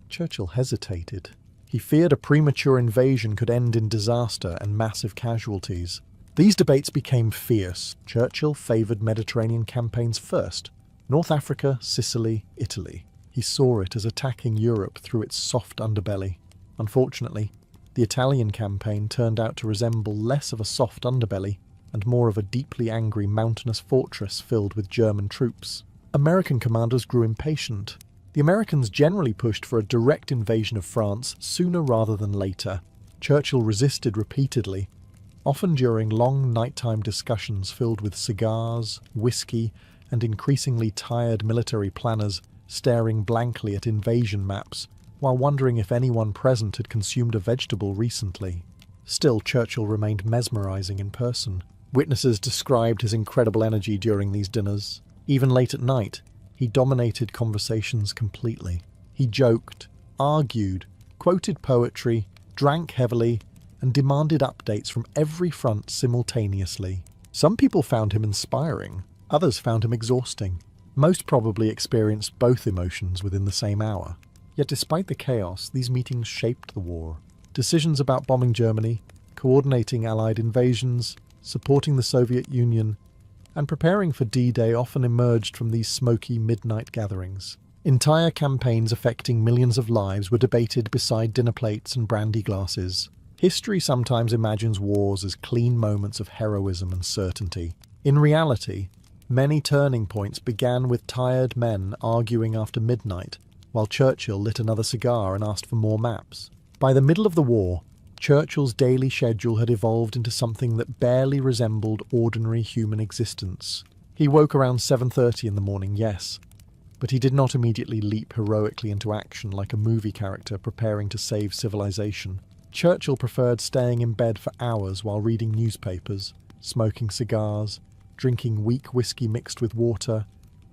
Churchill hesitated. He feared a premature invasion could end in disaster and massive casualties. These debates became fierce. Churchill favoured Mediterranean campaigns first. North Africa, Sicily, Italy. He saw it as attacking Europe through its soft underbelly. Unfortunately, the Italian campaign turned out to resemble less of a soft underbelly and more of a deeply angry mountainous fortress filled with German troops. American commanders grew impatient. The Americans generally pushed for a direct invasion of France sooner rather than later. Churchill resisted repeatedly, often during long nighttime discussions filled with cigars, whiskey, and increasingly tired military planners staring blankly at invasion maps, while wondering if anyone present had consumed a vegetable recently. Still, Churchill remained mesmerizing in person. Witnesses described his incredible energy during these dinners. Even late at night, he dominated conversations completely. He joked, argued, quoted poetry, drank heavily, and demanded updates from every front simultaneously. Some people found him inspiring, others found him exhausting. Most probably experienced both emotions within the same hour. Yet despite the chaos, these meetings shaped the war. Decisions about bombing Germany, coordinating Allied invasions, supporting the Soviet Union, and preparing for D-Day often emerged from these smoky midnight gatherings. Entire campaigns affecting millions of lives were debated beside dinner plates and brandy glasses. History sometimes imagines wars as clean moments of heroism and certainty. In reality, many turning points began with tired men arguing after midnight, while Churchill lit another cigar and asked for more maps. By the middle of the war, Churchill's daily schedule had evolved into something that barely resembled ordinary human existence. He woke around 7:30 in the morning, yes, but he did not immediately leap heroically into action like a movie character preparing to save civilization. Churchill preferred staying in bed for hours while reading newspapers, smoking cigars, drinking weak whiskey mixed with water,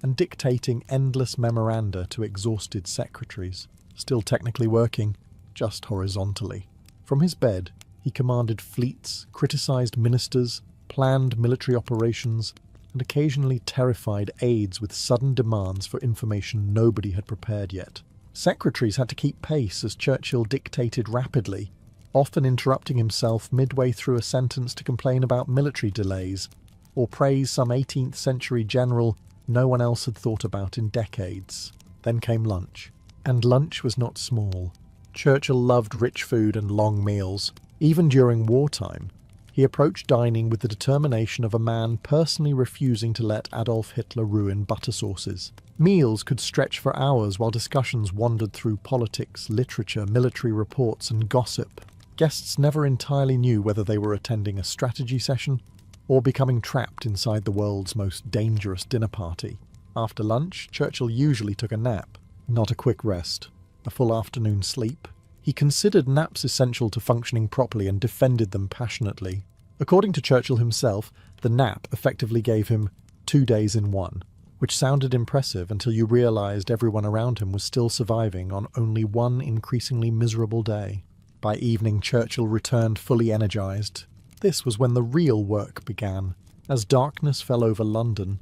and dictating endless memoranda to exhausted secretaries, still technically working, just horizontally. From his bed, he commanded fleets, criticised ministers, planned military operations, and occasionally terrified aides with sudden demands for information nobody had prepared yet. Secretaries had to keep pace as Churchill dictated rapidly, often interrupting himself midway through a sentence to complain about military delays, or praise some 18th century general no one else had thought about in decades. Then came lunch. And lunch was not small. Churchill loved rich food and long meals. Even during wartime, he approached dining with the determination of a man personally refusing to let Adolf Hitler ruin butter sauces. Meals could stretch for hours while discussions wandered through politics, literature, military reports, and gossip. Guests never entirely knew whether they were attending a strategy session or becoming trapped inside the world's most dangerous dinner party. After lunch, Churchill usually took a nap, not a quick rest, a full afternoon sleep. He considered naps essential to functioning properly and defended them passionately. According to Churchill himself, the nap effectively gave him 2 days in one, which sounded impressive until you realised everyone around him was still surviving on only one increasingly miserable day. By evening, Churchill returned fully energised. This was when the real work began. As darkness fell over London,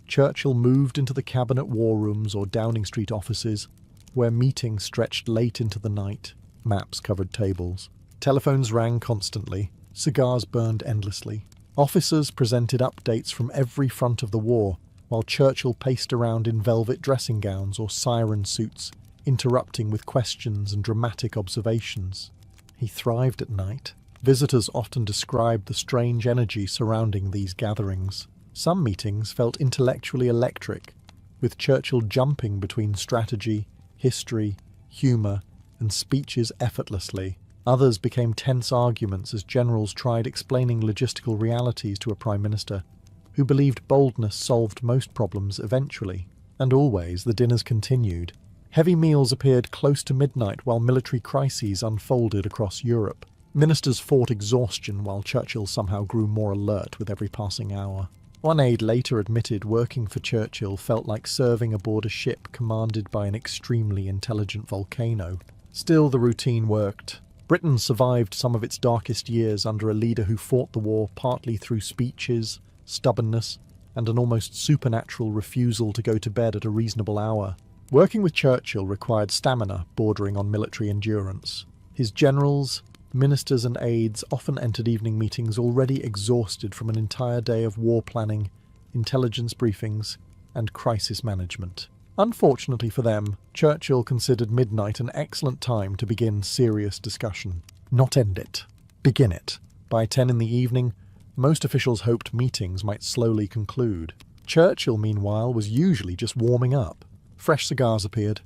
Churchill moved into the Cabinet war rooms or Downing Street offices, where meetings stretched late into the night. Maps covered tables. Telephones rang constantly. Cigars burned endlessly. Officers presented updates from every front of the war, while Churchill paced around in velvet dressing gowns or siren suits, interrupting with questions and dramatic observations. He thrived at night. Visitors often described the strange energy surrounding these gatherings. Some meetings felt intellectually electric, with Churchill jumping between strategy, history, humour, and speeches effortlessly. Others became tense arguments as generals tried explaining logistical realities to a prime minister, who believed boldness solved most problems eventually. And always the dinners continued. Heavy meals appeared close to midnight while military crises unfolded across Europe. Ministers fought exhaustion while Churchill somehow grew more alert with every passing hour. One aide later admitted working for Churchill felt like serving aboard a ship commanded by an extremely intelligent volcano. Still, the routine worked. Britain survived some of its darkest years under a leader who fought the war partly through speeches, stubbornness, and an almost supernatural refusal to go to bed at a reasonable hour. Working with Churchill required stamina bordering on military endurance. His generals, ministers and aides often entered evening meetings already exhausted from an entire day of war planning, intelligence briefings, and crisis management. Unfortunately for them, Churchill considered midnight an excellent time to begin serious discussion. Not end it. Begin it. By 10 in the evening, most officials hoped meetings might slowly conclude. Churchill, meanwhile, was usually just warming up. Fresh cigars appeared.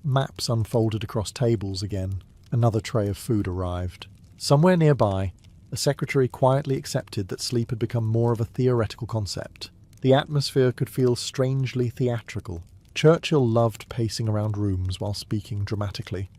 Maps unfolded across tables again. Another tray of food arrived. Somewhere nearby, a secretary quietly accepted that sleep had become more of a theoretical concept. The atmosphere could feel strangely theatrical. Churchill loved pacing around rooms while speaking dramatically,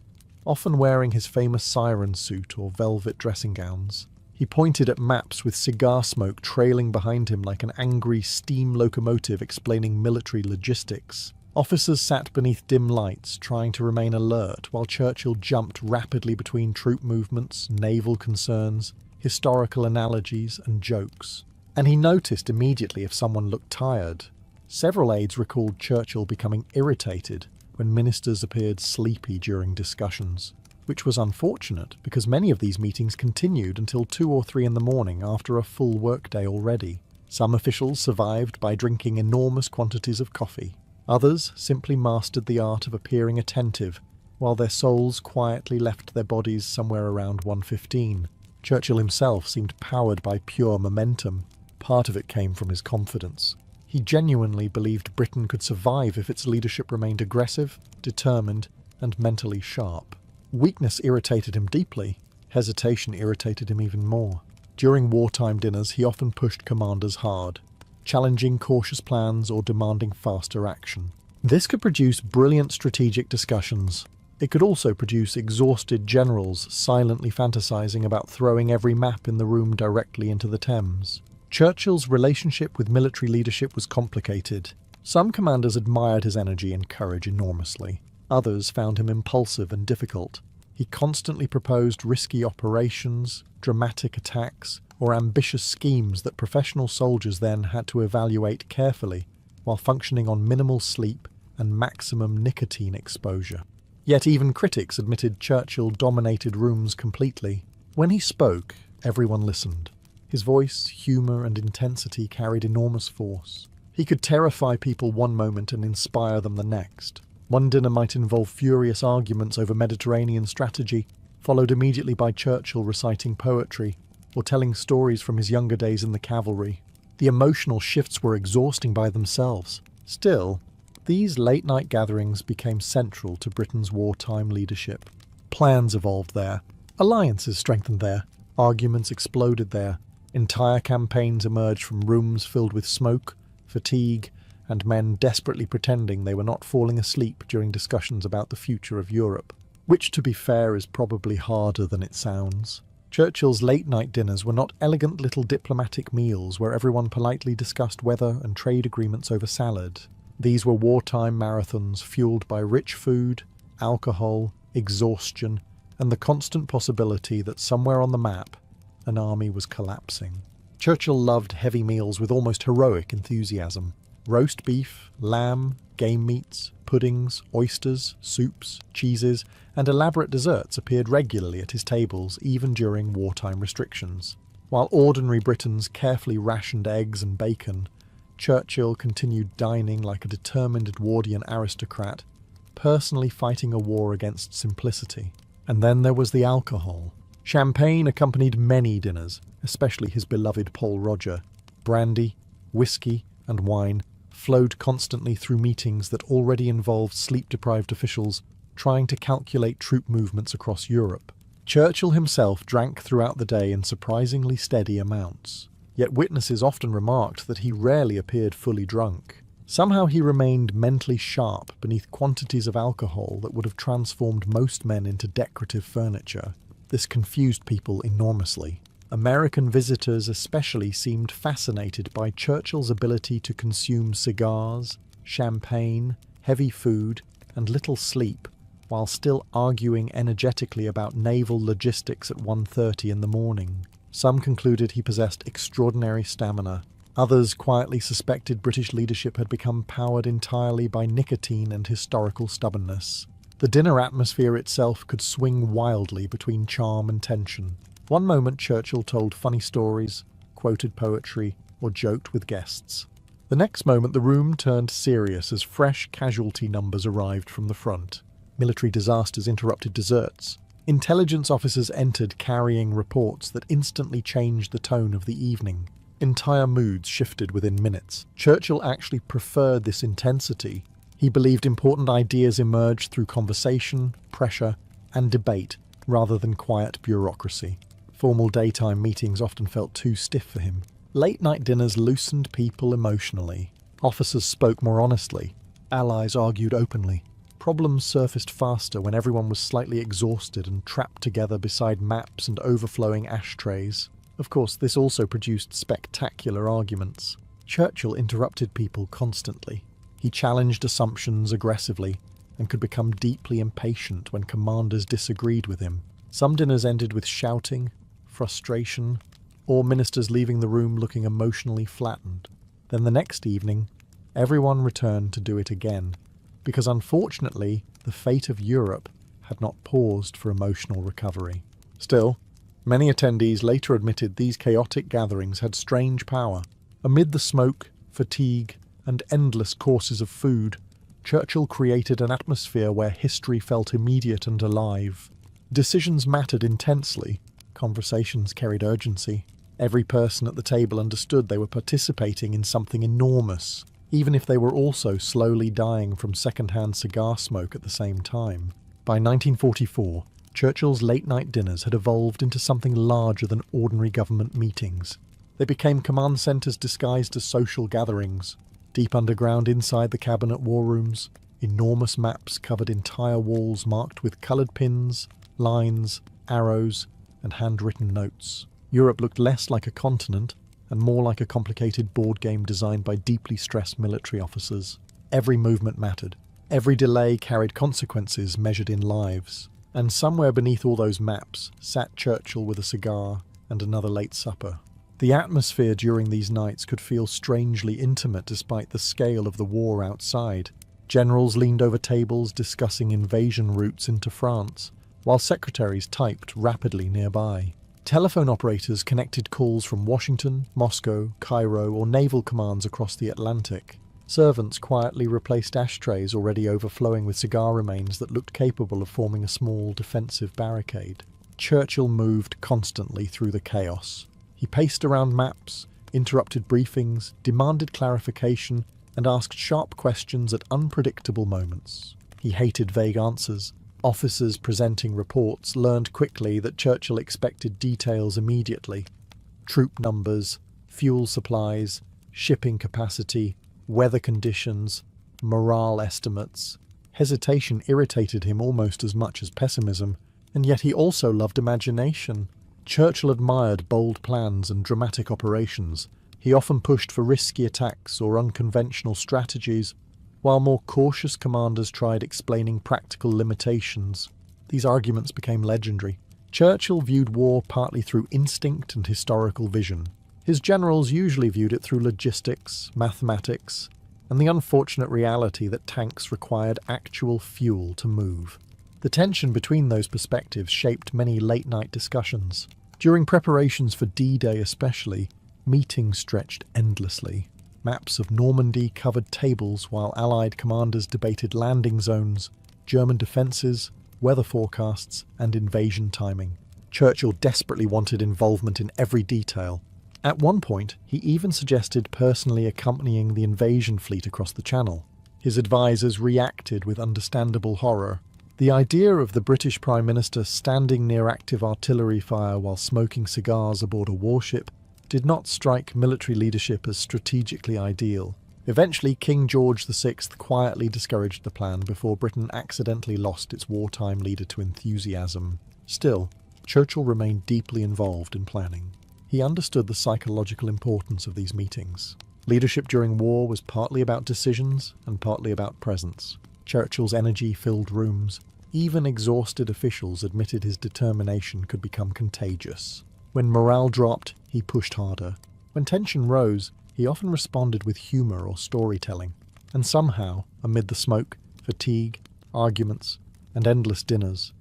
often wearing his famous siren suit or velvet dressing gowns. He pointed at maps with cigar smoke trailing behind him like an angry steam locomotive explaining military logistics. Officers sat beneath dim lights, trying to remain alert, while Churchill jumped rapidly between troop movements, naval concerns, historical analogies, and jokes. And he noticed immediately if someone looked tired. Several aides recalled Churchill becoming irritated when ministers appeared sleepy during discussions, which was unfortunate because many of these meetings continued until 2 or 3 in the morning after a full workday already. Some officials survived by drinking enormous quantities of coffee. Others simply mastered the art of appearing attentive, while their souls quietly left their bodies somewhere around 1:15. Churchill himself seemed powered by pure momentum. Part of it came from his confidence. He genuinely believed Britain could survive if its leadership remained aggressive, determined, and mentally sharp. Weakness irritated him deeply. Hesitation irritated him even more. During wartime dinners, he often pushed commanders hard, challenging cautious plans or demanding faster action. This could produce brilliant strategic discussions. It could also produce exhausted generals silently fantasizing about throwing every map in the room directly into the Thames. Churchill's relationship with military leadership was complicated. Some commanders admired his energy and courage enormously. Others found him impulsive and difficult. He constantly proposed risky operations, dramatic attacks, or ambitious schemes that professional soldiers then had to evaluate carefully while functioning on minimal sleep and maximum nicotine exposure. Yet even critics admitted Churchill dominated rooms completely. When he spoke, everyone listened. His voice, humour and intensity carried enormous force. He could terrify people one moment and inspire them the next. One dinner might involve furious arguments over Mediterranean strategy, followed immediately by Churchill reciting poetry or telling stories from his younger days in the cavalry. The emotional shifts were exhausting by themselves. Still, these late-night gatherings became central to Britain's wartime leadership. Plans evolved there. Alliances strengthened there. Arguments exploded there. Entire campaigns emerged from rooms filled with smoke, fatigue, and men desperately pretending they were not falling asleep during discussions about the future of Europe. Which, to be fair, is probably harder than it sounds. Churchill's late-night dinners were not elegant little diplomatic meals where everyone politely discussed weather and trade agreements over salad. These were wartime marathons fueled by rich food, alcohol, exhaustion, and the constant possibility that somewhere on the map, an army was collapsing. Churchill loved heavy meals with almost heroic enthusiasm. Roast beef, lamb, game meats, puddings, oysters, soups, cheeses, and elaborate desserts appeared regularly at his tables even during wartime restrictions. While ordinary Britons carefully rationed eggs and bacon, Churchill continued dining like a determined Edwardian aristocrat, personally fighting a war against simplicity. And then there was the alcohol. Champagne accompanied many dinners, especially his beloved Pol Roger. Brandy, whiskey, and wine flowed constantly through meetings that already involved sleep-deprived officials trying to calculate troop movements across Europe. Churchill himself drank throughout the day in surprisingly steady amounts, yet witnesses often remarked that he rarely appeared fully drunk. Somehow he remained mentally sharp beneath quantities of alcohol that would have transformed most men into decorative furniture. This confused people enormously. American visitors especially seemed fascinated by Churchill's ability to consume cigars, champagne, heavy food, and little sleep, while still arguing energetically about naval logistics at 1:30 in the morning. Some concluded he possessed extraordinary stamina. Others quietly suspected British leadership had become powered entirely by nicotine and historical stubbornness. The dinner atmosphere itself could swing wildly between charm and tension. One moment Churchill told funny stories, quoted poetry, or joked with guests. The next moment the room turned serious as fresh casualty numbers arrived from the front. Military disasters interrupted desserts. Intelligence officers entered carrying reports that instantly changed the tone of the evening. Entire moods shifted within minutes. Churchill actually preferred this intensity. He believed important ideas emerged through conversation, pressure, and debate, rather than quiet bureaucracy. Formal daytime meetings often felt too stiff for him. Late-night dinners loosened people emotionally. Officers spoke more honestly. Allies argued openly. Problems surfaced faster when everyone was slightly exhausted and trapped together beside maps and overflowing ashtrays. Of course, this also produced spectacular arguments. Churchill interrupted people constantly. He challenged assumptions aggressively and could become deeply impatient when commanders disagreed with him. Some dinners ended with shouting, frustration, or ministers leaving the room looking emotionally flattened. Then the next evening, everyone returned to do it again, because unfortunately, the fate of Europe had not paused for emotional recovery. Still, many attendees later admitted these chaotic gatherings had strange power. Amid the smoke, fatigue, and endless courses of food, Churchill created an atmosphere where history felt immediate and alive. Decisions mattered intensely. Conversations carried urgency. Every person at the table understood they were participating in something enormous, even if they were also slowly dying from second-hand cigar smoke at the same time. By 1944, Churchill's late-night dinners had evolved into something larger than ordinary government meetings. They became command centres disguised as social gatherings. Deep underground inside the cabinet war rooms, enormous maps covered entire walls marked with coloured pins, lines, arrows, and handwritten notes. Europe looked less like a continent and more like a complicated board game designed by deeply stressed military officers. Every movement mattered. Every delay carried consequences measured in lives. And somewhere beneath all those maps sat Churchill with a cigar and another late supper. The atmosphere during these nights could feel strangely intimate despite the scale of the war outside. Generals leaned over tables discussing invasion routes into France, while secretaries typed rapidly nearby. Telephone operators connected calls from Washington, Moscow, Cairo, or naval commands across the Atlantic. Servants quietly replaced ashtrays already overflowing with cigar remains that looked capable of forming a small defensive barricade. Churchill moved constantly through the chaos. He paced around maps, interrupted briefings, demanded clarification, and asked sharp questions at unpredictable moments. He hated vague answers. Officers presenting reports learned quickly that Churchill expected details immediately. Troop numbers, fuel supplies, shipping capacity, weather conditions, morale estimates. Hesitation irritated him almost as much as pessimism, and yet he also loved imagination. Churchill admired bold plans and dramatic operations. He often pushed for risky attacks or unconventional strategies, while more cautious commanders tried explaining practical limitations. These arguments became legendary. Churchill viewed war partly through instinct and historical vision. His generals usually viewed it through logistics, mathematics, and the unfortunate reality that tanks required actual fuel to move. The tension between those perspectives shaped many late-night discussions. During preparations for D-Day especially, meetings stretched endlessly. Maps of Normandy covered tables while Allied commanders debated landing zones, German defences, weather forecasts, and invasion timing. Churchill desperately wanted involvement in every detail. At one point, he even suggested personally accompanying the invasion fleet across the Channel. His advisers reacted with understandable horror. The idea of the British Prime Minister standing near active artillery fire while smoking cigars aboard a warship did not strike military leadership as strategically ideal. Eventually, King George VI quietly discouraged the plan before Britain accidentally lost its wartime leader to enthusiasm. Still, Churchill remained deeply involved in planning. He understood the psychological importance of these meetings. Leadership during war was partly about decisions and partly about presence. Churchill's energy filled rooms. Even exhausted officials admitted his determination could become contagious. When morale dropped, he pushed harder. When tension rose, he often responded with humour or storytelling. And somehow, amid the smoke, fatigue, arguments, and endless dinners,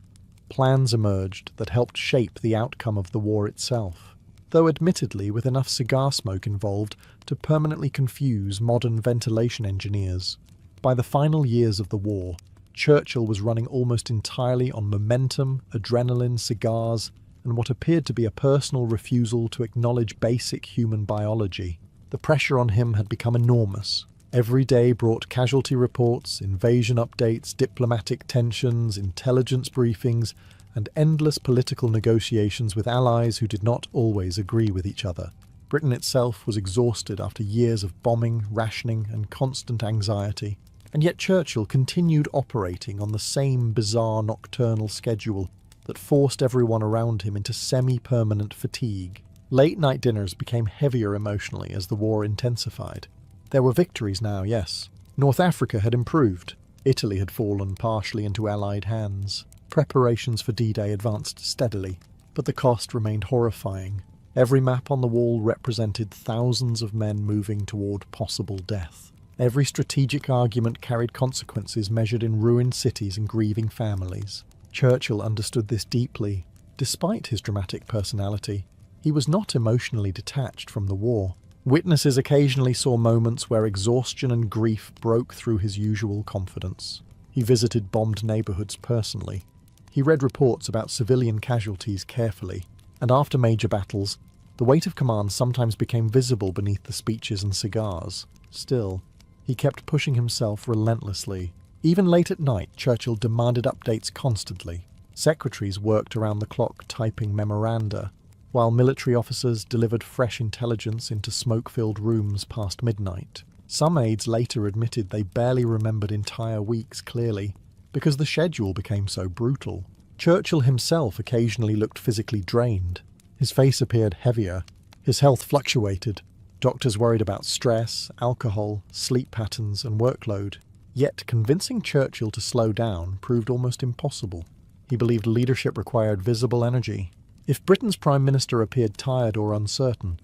plans emerged that helped shape the outcome of the war itself, though admittedly with enough cigar smoke involved to permanently confuse modern ventilation engineers. By the final years of the war, Churchill was running almost entirely on momentum, adrenaline, cigars, and what appeared to be a personal refusal to acknowledge basic human biology. The pressure on him had become enormous. Every day brought casualty reports, invasion updates, diplomatic tensions, intelligence briefings, and endless political negotiations with allies who did not always agree with each other. Britain itself was exhausted after years of bombing, rationing, and constant anxiety. And yet Churchill continued operating on the same bizarre nocturnal schedule that forced everyone around him into semi-permanent fatigue. Late-night dinners became heavier emotionally as the war intensified. There were victories now, yes. North Africa had improved. Italy had fallen partially into Allied hands. Preparations for D-Day advanced steadily, but the cost remained horrifying. Every map on the wall represented thousands of men moving toward possible death. Every strategic argument carried consequences measured in ruined cities and grieving families. Churchill understood this deeply. Despite his dramatic personality, he was not emotionally detached from the war. Witnesses occasionally saw moments where exhaustion and grief broke through his usual confidence. He visited bombed neighbourhoods personally. He read reports about civilian casualties carefully, and after major battles, the weight of command sometimes became visible beneath the speeches and cigars. Still, he kept pushing himself relentlessly. Even late at night, Churchill demanded updates constantly. Secretaries worked around the clock typing memoranda, while military officers delivered fresh intelligence into smoke-filled rooms past midnight. Some aides later admitted they barely remembered entire weeks clearly, because the schedule became so brutal. Churchill himself occasionally looked physically drained. His face appeared heavier. His health fluctuated. Doctors worried about stress, alcohol, sleep patterns, and workload. Yet convincing Churchill to slow down proved almost impossible. He believed leadership required visible energy. If Britain's Prime Minister appeared tired or uncertain,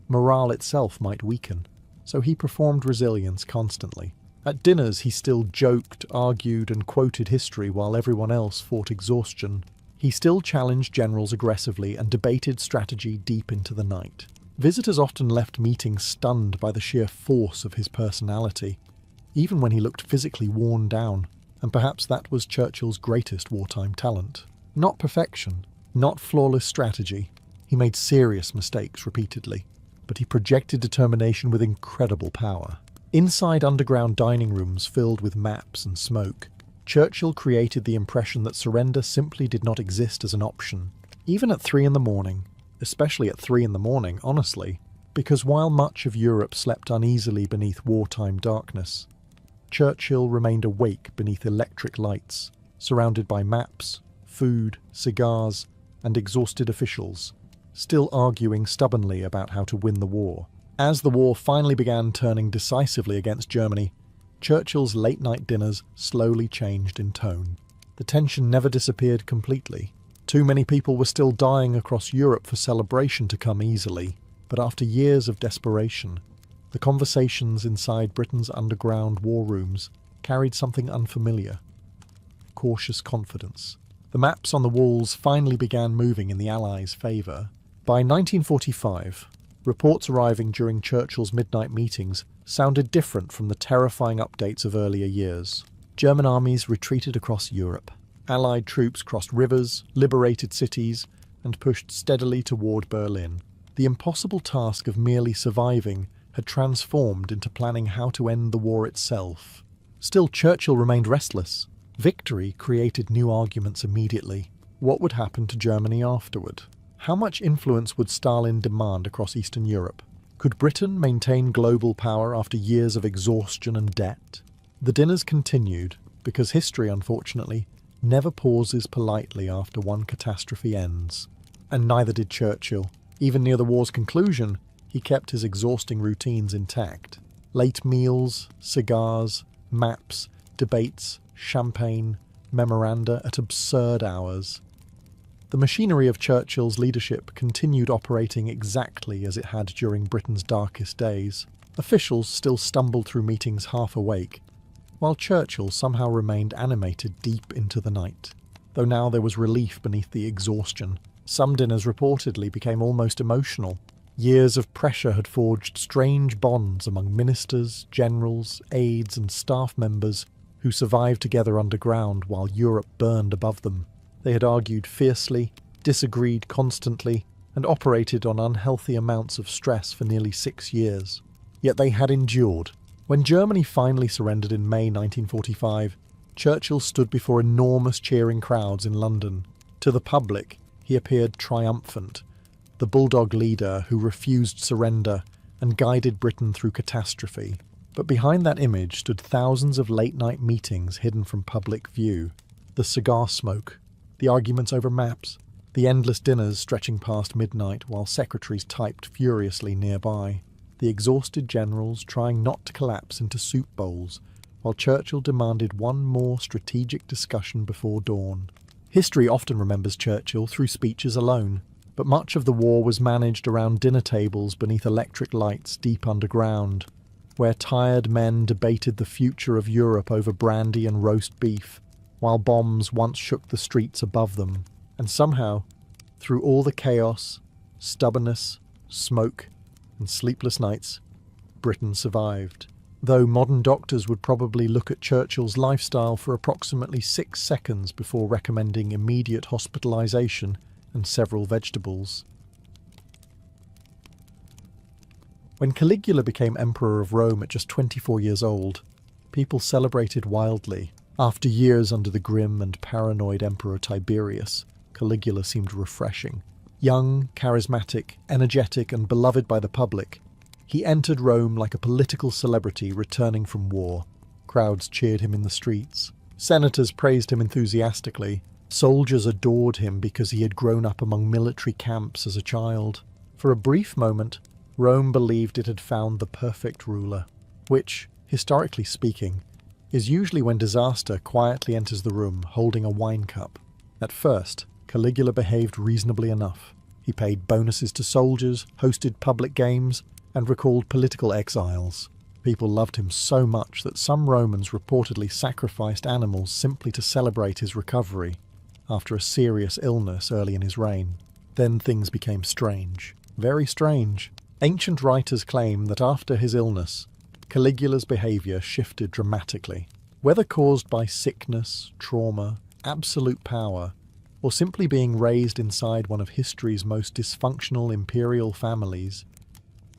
morale itself might weaken, so he performed resilience constantly. At dinners he still joked, argued, and quoted history while everyone else fought exhaustion. He still challenged generals aggressively and debated strategy deep into the night. Visitors often left meetings stunned by the sheer force of his personality. even when he looked physically worn down, and perhaps that was Churchill's greatest wartime talent. Not perfection, not flawless strategy. He made serious mistakes repeatedly, but he projected determination with incredible power. Inside underground dining rooms filled with maps and smoke, Churchill created the impression that surrender simply did not exist as an option, even at 3 in the morning, especially at 3 in the morning, honestly, because while much of Europe slept uneasily beneath wartime darkness, Churchill remained awake beneath electric lights, surrounded by maps, food, cigars, and exhausted officials, still arguing stubbornly about how to win the war. As the war finally began turning decisively against Germany, Churchill's late-night dinners slowly changed in tone. The tension never disappeared completely. Too many people were still dying across Europe for celebration to come easily, but after years of desperation, the conversations inside Britain's underground war rooms carried something unfamiliar: cautious confidence. The maps on the walls finally began moving in the Allies' favour. By 1945, reports arriving during Churchill's midnight meetings sounded different from the terrifying updates of earlier years. German armies retreated across Europe. Allied troops crossed rivers, liberated cities, and pushed steadily toward Berlin. The impossible task of merely surviving had transformed into planning how to end the war itself. Still, Churchill remained restless. Victory created new arguments immediately. What would happen to Germany afterward? How much influence would Stalin demand across Eastern Europe? Could Britain maintain global power after years of exhaustion and debt? The dinners continued, because history, unfortunately, never pauses politely after one catastrophe ends. And neither did Churchill. Even near the war's conclusion, he kept his exhausting routines intact. Late meals, cigars, maps, debates, champagne, memoranda at absurd hours. The machinery of Churchill's leadership continued operating exactly as it had during Britain's darkest days. Officials still stumbled through meetings half awake, while Churchill somehow remained animated deep into the night. Though now there was relief beneath the exhaustion. Some dinners reportedly became almost emotional. Years of pressure had forged strange bonds among ministers, generals, aides, and staff members who survived together underground while Europe burned above them. They had argued fiercely, disagreed constantly, and operated on unhealthy amounts of stress for nearly 6 years. Yet they had endured. When Germany finally surrendered in May 1945, Churchill stood before enormous cheering crowds in London. To the public, he appeared triumphant, the bulldog leader who refused surrender and guided Britain through catastrophe. But behind that image stood thousands of late-night meetings hidden from public view. The cigar smoke, the arguments over maps, the endless dinners stretching past midnight while secretaries typed furiously nearby, the exhausted generals trying not to collapse into soup bowls, while Churchill demanded one more strategic discussion before dawn. History often remembers Churchill through speeches alone, but much of the war was managed around dinner tables beneath electric lights deep underground, where tired men debated the future of Europe over brandy and roast beef, while bombs once shook the streets above them. And somehow, through all the chaos, stubbornness, smoke, and sleepless nights, Britain survived. Though modern doctors would probably look at Churchill's lifestyle for approximately 6 seconds before recommending immediate hospitalisation and several vegetables. When Caligula became Emperor of Rome at just 24 years old, people celebrated wildly. After years under the grim and paranoid Emperor Tiberius, Caligula seemed refreshing. Young, charismatic, energetic, and beloved by the public, he entered Rome like a political celebrity returning from war. Crowds cheered him in the streets. Senators praised him enthusiastically. Soldiers adored him because he had grown up among military camps as a child. For a brief moment, Rome believed it had found the perfect ruler, which, historically speaking, is usually when disaster quietly enters the room holding a wine cup. At first, Caligula behaved reasonably enough. He paid bonuses to soldiers, hosted public games, and recalled political exiles. People loved him so much that some Romans reportedly sacrificed animals simply to celebrate his recovery after a serious illness early in his reign. Then things became strange. Very strange. Ancient writers claim that after his illness, Caligula's behavior shifted dramatically. Whether caused by sickness, trauma, absolute power, or simply being raised inside one of history's most dysfunctional imperial families,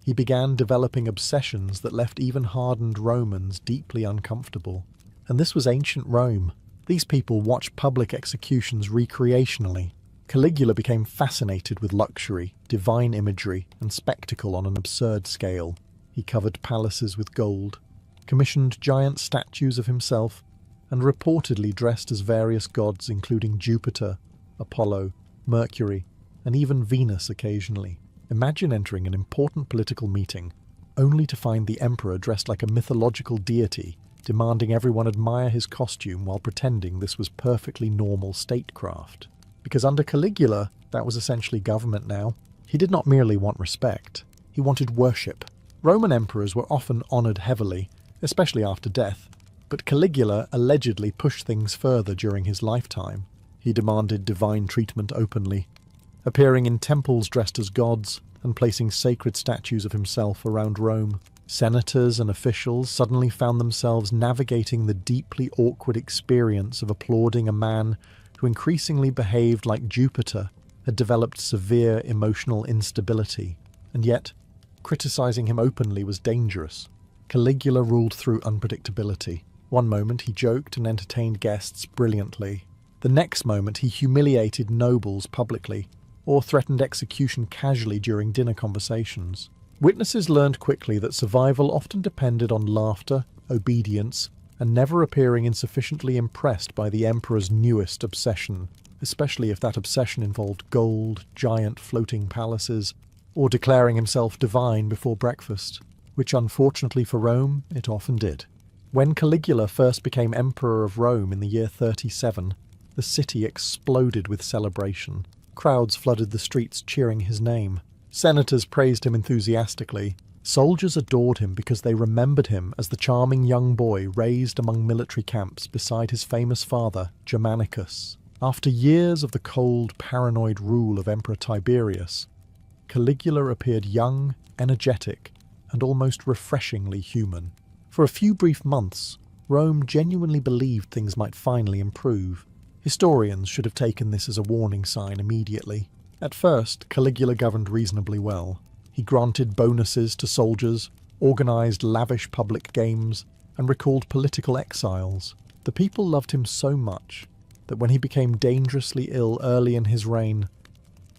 he began developing obsessions that left even hardened Romans deeply uncomfortable. And this was ancient Rome. These people watched public executions recreationally. Caligula became fascinated with luxury, divine imagery, and spectacle on an absurd scale. He covered palaces with gold, commissioned giant statues of himself, and reportedly dressed as various gods including Jupiter, Apollo, Mercury, and even Venus occasionally. Imagine entering an important political meeting, only to find the emperor dressed like a mythological deity, demanding everyone admire his costume while pretending this was perfectly normal statecraft. Because under Caligula, that was essentially government now. He did not merely want respect, he wanted worship. Roman emperors were often honoured heavily, especially after death, but Caligula allegedly pushed things further during his lifetime. He demanded divine treatment openly, appearing in temples dressed as gods and placing sacred statues of himself around Rome. Senators and officials suddenly found themselves navigating the deeply awkward experience of applauding a man who increasingly behaved like Jupiter, had developed severe emotional instability, and yet criticizing him openly was dangerous. Caligula ruled through unpredictability. One moment he joked and entertained guests brilliantly. The next moment he humiliated nobles publicly, or threatened execution casually during dinner conversations. Witnesses learned quickly that survival often depended on laughter, obedience, and never appearing insufficiently impressed by the emperor's newest obsession, especially if that obsession involved gold, giant floating palaces, or declaring himself divine before breakfast, which unfortunately for Rome, it often did. When Caligula first became emperor of Rome in the year 37, the city exploded with celebration. Crowds flooded the streets cheering his name. Senators praised him enthusiastically. Soldiers adored him because they remembered him as the charming young boy raised among military camps beside his famous father, Germanicus. After years of the cold, paranoid rule of Emperor Tiberius, Caligula appeared young, energetic, and almost refreshingly human. For a few brief months, Rome genuinely believed things might finally improve. Historians should have taken this as a warning sign immediately. At first, Caligula governed reasonably well. He granted bonuses to soldiers, organised lavish public games, and recalled political exiles. The people loved him so much that when he became dangerously ill early in his reign,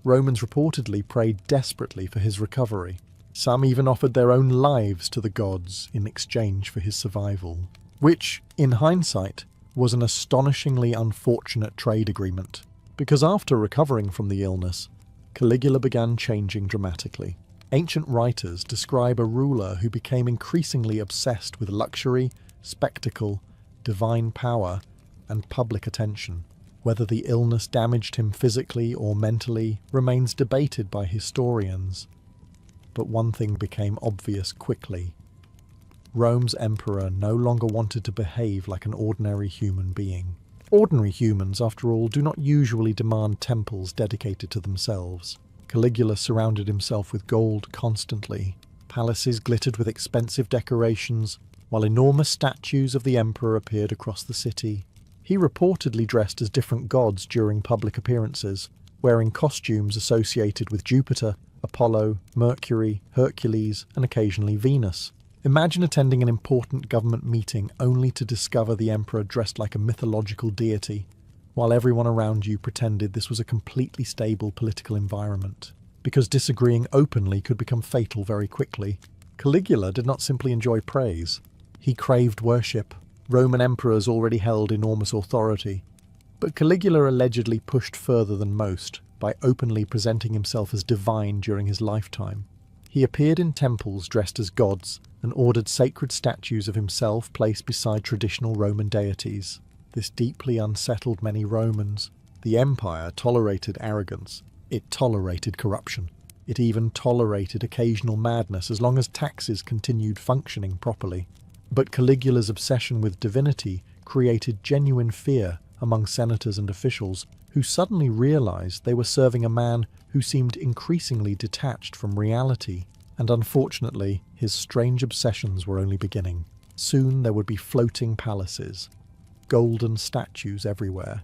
Romans reportedly prayed desperately for his recovery. Some even offered their own lives to the gods in exchange for his survival, which, in hindsight, was an astonishingly unfortunate trade agreement, because after recovering from the illness, Caligula began changing dramatically. Ancient writers describe a ruler who became increasingly obsessed with luxury, spectacle, divine power, and public attention. Whether the illness damaged him physically or mentally remains debated by historians. But one thing became obvious quickly. Rome's emperor no longer wanted to behave like an ordinary human being. Ordinary humans, after all, do not usually demand temples dedicated to themselves. Caligula surrounded himself with gold constantly. Palaces glittered with expensive decorations, while enormous statues of the emperor appeared across the city. He reportedly dressed as different gods during public appearances, wearing costumes associated with Jupiter, Apollo, Mercury, Hercules, and occasionally Venus. Imagine attending an important government meeting only to discover the emperor dressed like a mythological deity, while everyone around you pretended this was a completely stable political environment. Because disagreeing openly could become fatal very quickly, Caligula did not simply enjoy praise. He craved worship. Roman emperors already held enormous authority, but Caligula allegedly pushed further than most by openly presenting himself as divine during his lifetime. He appeared in temples dressed as gods and ordered sacred statues of himself placed beside traditional Roman deities. This deeply unsettled many Romans. The empire tolerated arrogance. It tolerated corruption. It even tolerated occasional madness as long as taxes continued functioning properly. But Caligula's obsession with divinity created genuine fear among senators and officials who suddenly realized they were serving a man who seemed increasingly detached from reality. And unfortunately, his strange obsessions were only beginning. Soon there would be floating palaces, golden statues everywhere,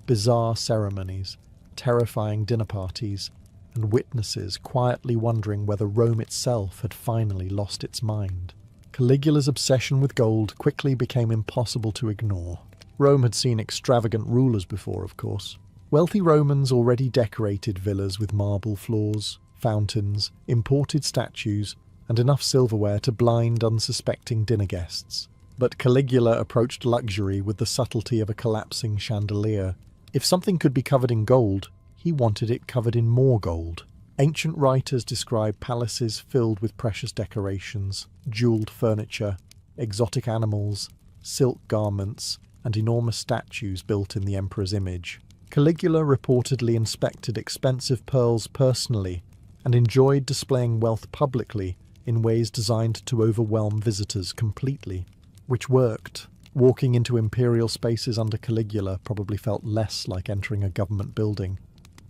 bizarre ceremonies, terrifying dinner parties, and witnesses quietly wondering whether Rome itself had finally lost its mind. Caligula's obsession with gold quickly became impossible to ignore. Rome had seen extravagant rulers before, of course. Wealthy Romans already decorated villas with marble floors, fountains, imported statues, and enough silverware to blind unsuspecting dinner guests. But Caligula approached luxury with the subtlety of a collapsing chandelier. If something could be covered in gold, he wanted it covered in more gold. Ancient writers describe palaces filled with precious decorations, jewelled furniture, exotic animals, silk garments, and enormous statues built in the emperor's image. Caligula reportedly inspected expensive pearls personally and enjoyed displaying wealth publicly in ways designed to overwhelm visitors completely. Which worked. Walking into imperial spaces under Caligula probably felt less like entering a government building,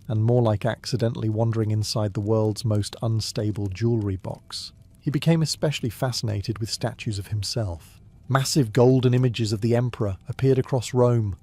and more like accidentally wandering inside the world's most unstable jewellery box. He became especially fascinated with statues of himself. Massive golden images of the emperor appeared across Rome,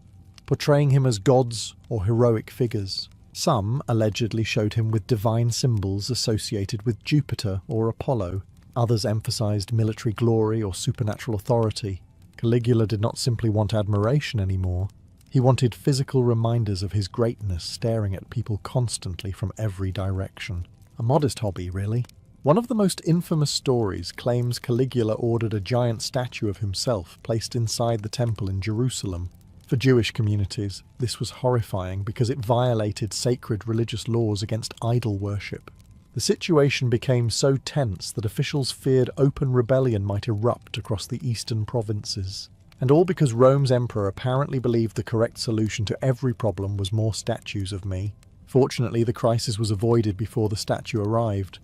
portraying him as gods or heroic figures. Some allegedly showed him with divine symbols associated with Jupiter or Apollo. Others emphasized military glory or supernatural authority. Caligula did not simply want admiration anymore. He wanted physical reminders of his greatness staring at people constantly from every direction. A modest hobby, really. One of the most infamous stories claims Caligula ordered a giant statue of himself placed inside the temple in Jerusalem. For Jewish communities, this was horrifying because it violated sacred religious laws against idol worship. The situation became so tense that officials feared open rebellion might erupt across the eastern provinces. And all because Rome's emperor apparently believed the correct solution to every problem was more statues of me. Fortunately, the crisis was avoided before the statue arrived,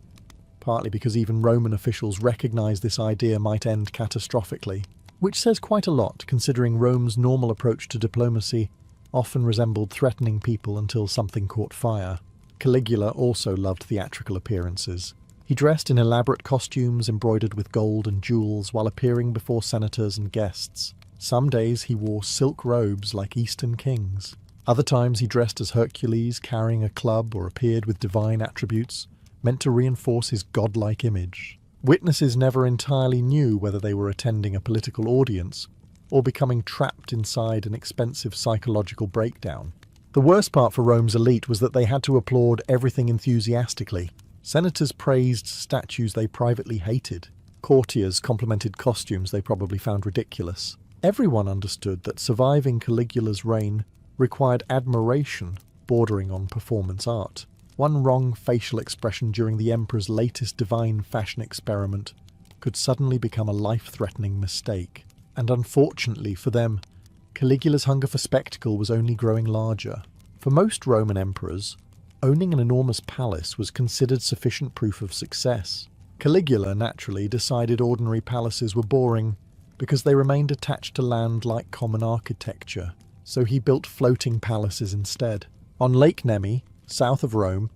partly because even Roman officials recognized this idea might end catastrophically, which says quite a lot considering Rome's normal approach to diplomacy often resembled threatening people until something caught fire. Caligula also loved theatrical appearances. He dressed in elaborate costumes embroidered with gold and jewels while appearing before senators and guests. Some days he wore silk robes like Eastern kings. Other times he dressed as Hercules, carrying a club, or appeared with divine attributes, meant to reinforce his godlike image. Witnesses never entirely knew whether they were attending a political audience or becoming trapped inside an expensive psychological breakdown. The worst part for Rome's elite was that they had to applaud everything enthusiastically. Senators praised statues they privately hated. Courtiers complimented costumes they probably found ridiculous. Everyone understood that surviving Caligula's reign required admiration bordering on performance art. One wrong facial expression during the emperor's latest divine fashion experiment could suddenly become a life-threatening mistake. And unfortunately for them, Caligula's hunger for spectacle was only growing larger. For most Roman emperors, owning an enormous palace was considered sufficient proof of success. Caligula, naturally, decided ordinary palaces were boring because they remained attached to land like common architecture, so he built floating palaces instead. On Lake Nemi, south of Rome,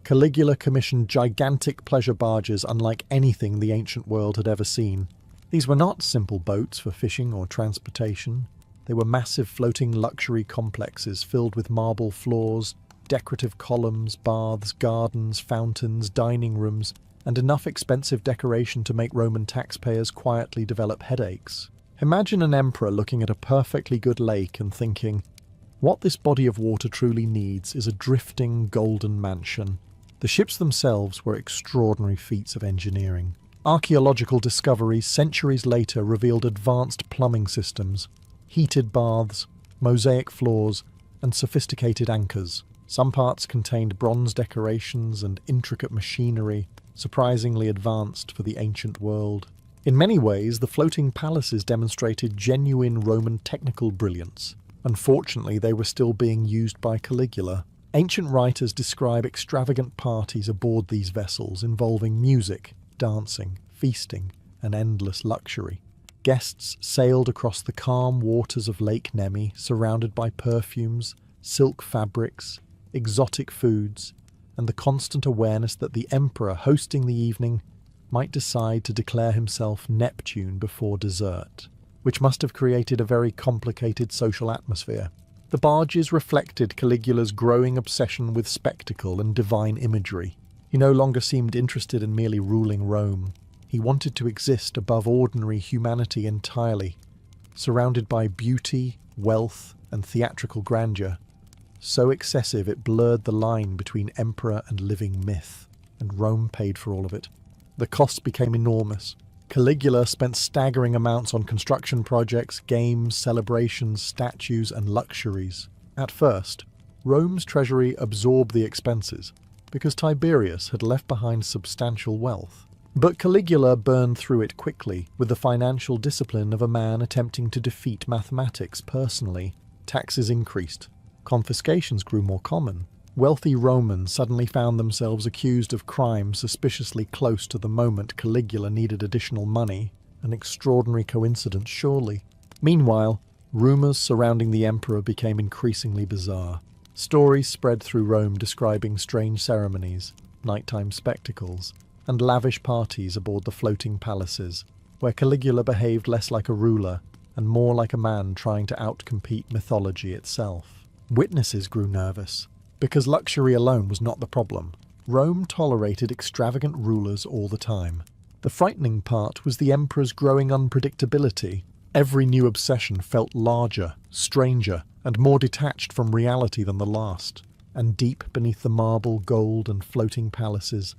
Caligula commissioned gigantic pleasure barges unlike anything the ancient world had ever seen. These were not simple boats for fishing or transportation. They were massive floating luxury complexes filled with marble floors, decorative columns, baths, gardens, fountains, dining rooms, and enough expensive decoration to make Roman taxpayers quietly develop headaches. Imagine an emperor looking at a perfectly good lake and thinking, what this body of water truly needs is a drifting golden mansion. The ships themselves were extraordinary feats of engineering. Archaeological discoveries centuries later revealed advanced plumbing systems, heated baths, mosaic floors, and sophisticated anchors. Some parts contained bronze decorations and intricate machinery, surprisingly advanced for the ancient world. In many ways, the floating palaces demonstrated genuine Roman technical brilliance. Unfortunately, they were still being used by Caligula. Ancient writers describe extravagant parties aboard these vessels involving music, dancing, feasting, and endless luxury. Guests sailed across the calm waters of Lake Nemi, surrounded by perfumes, silk fabrics, exotic foods, and the constant awareness that the emperor hosting the evening might decide to declare himself Neptune before dessert, which must have created a very complicated social atmosphere. The barges reflected Caligula's growing obsession with spectacle and divine imagery. He no longer seemed interested in merely ruling Rome. He wanted to exist above ordinary humanity entirely, surrounded by beauty, wealth, and theatrical grandeur, so excessive it blurred the line between emperor and living myth, and Rome paid for all of it. The costs became enormous. Caligula spent staggering amounts on construction projects, games, celebrations, statues, and luxuries. At first, Rome's treasury absorbed the expenses, because Tiberius had left behind substantial wealth. But Caligula burned through it quickly, with the financial discipline of a man attempting to defeat mathematics personally. Taxes increased. Confiscations grew more common. Wealthy Romans suddenly found themselves accused of crimes suspiciously close to the moment Caligula needed additional money. An extraordinary coincidence, surely. Meanwhile, rumours surrounding the emperor became increasingly bizarre. Stories spread through Rome describing strange ceremonies, nighttime spectacles, and lavish parties aboard the floating palaces, where Caligula behaved less like a ruler and more like a man trying to outcompete mythology itself. Witnesses grew nervous, because luxury alone was not the problem. Rome tolerated extravagant rulers all the time. The frightening part was the emperor's growing unpredictability. Every new obsession felt larger, stranger, and more detached from reality than the last. And deep beneath the marble, gold, and floating palaces,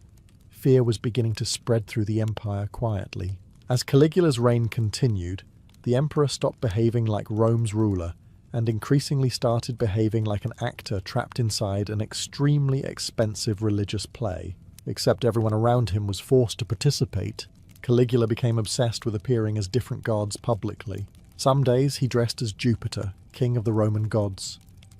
fear was beginning to spread through the empire quietly. As Caligula's reign continued, the emperor stopped behaving like Rome's ruler and increasingly started behaving like an actor trapped inside an extremely expensive religious play. Except everyone around him was forced to participate, Caligula became obsessed with appearing as different gods publicly. Some days he dressed as Jupiter, king of the Roman gods,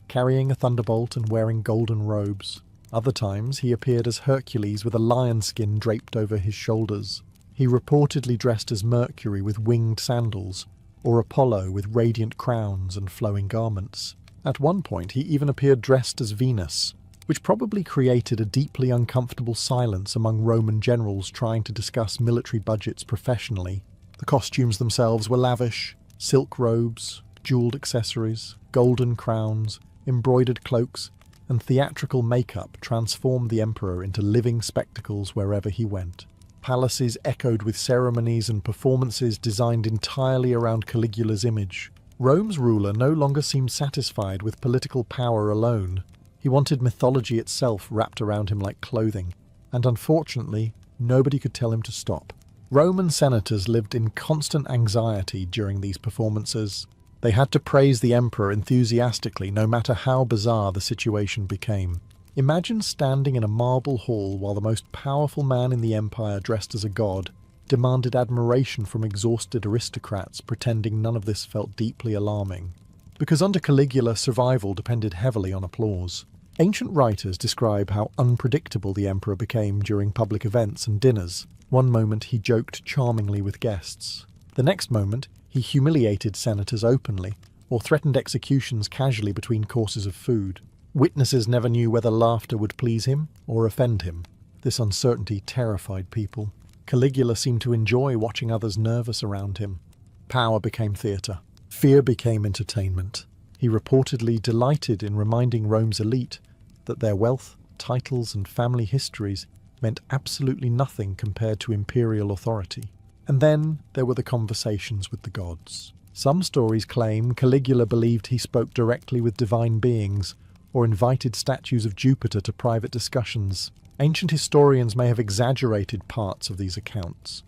carrying a thunderbolt and wearing golden robes. Other times he appeared as Hercules with a lion skin draped over his shoulders. He reportedly dressed as Mercury with winged sandals, or Apollo with radiant crowns and flowing garments. At one point he even appeared dressed as Venus, which probably created a deeply uncomfortable silence among Roman generals trying to discuss military budgets professionally. The costumes themselves were lavish: silk robes, jeweled accessories, golden crowns, embroidered cloaks, and theatrical makeup transformed the emperor into living spectacles wherever he went. Palaces echoed with ceremonies and performances designed entirely around Caligula's image. Rome's ruler no longer seemed satisfied with political power alone. He wanted mythology itself wrapped around him like clothing, and unfortunately, nobody could tell him to stop. Roman senators lived in constant anxiety during these performances. They had to praise the emperor enthusiastically no matter how bizarre the situation became. Imagine standing in a marble hall while the most powerful man in the empire, dressed as a god, demanded admiration from exhausted aristocrats pretending none of this felt deeply alarming. Because under Caligula, survival depended heavily on applause. Ancient writers describe how unpredictable the emperor became during public events and dinners. One moment he joked charmingly with guests. The next moment he humiliated senators openly, or threatened executions casually between courses of food. Witnesses never knew whether laughter would please him or offend him. This uncertainty terrified people. Caligula seemed to enjoy watching others nervous around him. Power became theatre. Fear became entertainment. He reportedly delighted in reminding Rome's elite that their wealth, titles, and family histories meant absolutely nothing compared to imperial authority. And then there were the conversations with the gods. Some stories claim Caligula believed he spoke directly with divine beings, or invited statues of Jupiter to private discussions. Ancient historians may have exaggerated parts of these accounts,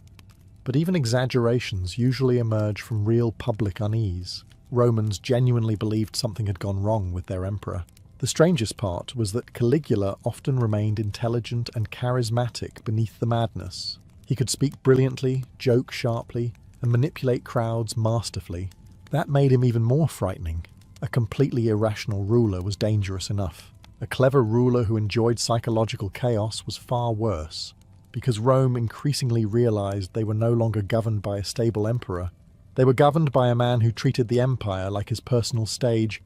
but even exaggerations usually emerge from real public unease. Romans genuinely believed something had gone wrong with their emperor. The strangest part was that Caligula often remained intelligent and charismatic beneath the madness. He could speak brilliantly, joke sharply, and manipulate crowds masterfully. That made him even more frightening. A completely irrational ruler was dangerous enough. A clever ruler who enjoyed psychological chaos was far worse, because Rome increasingly realized they were no longer governed by a stable emperor. They were governed by a man who treated the empire like his personal stage,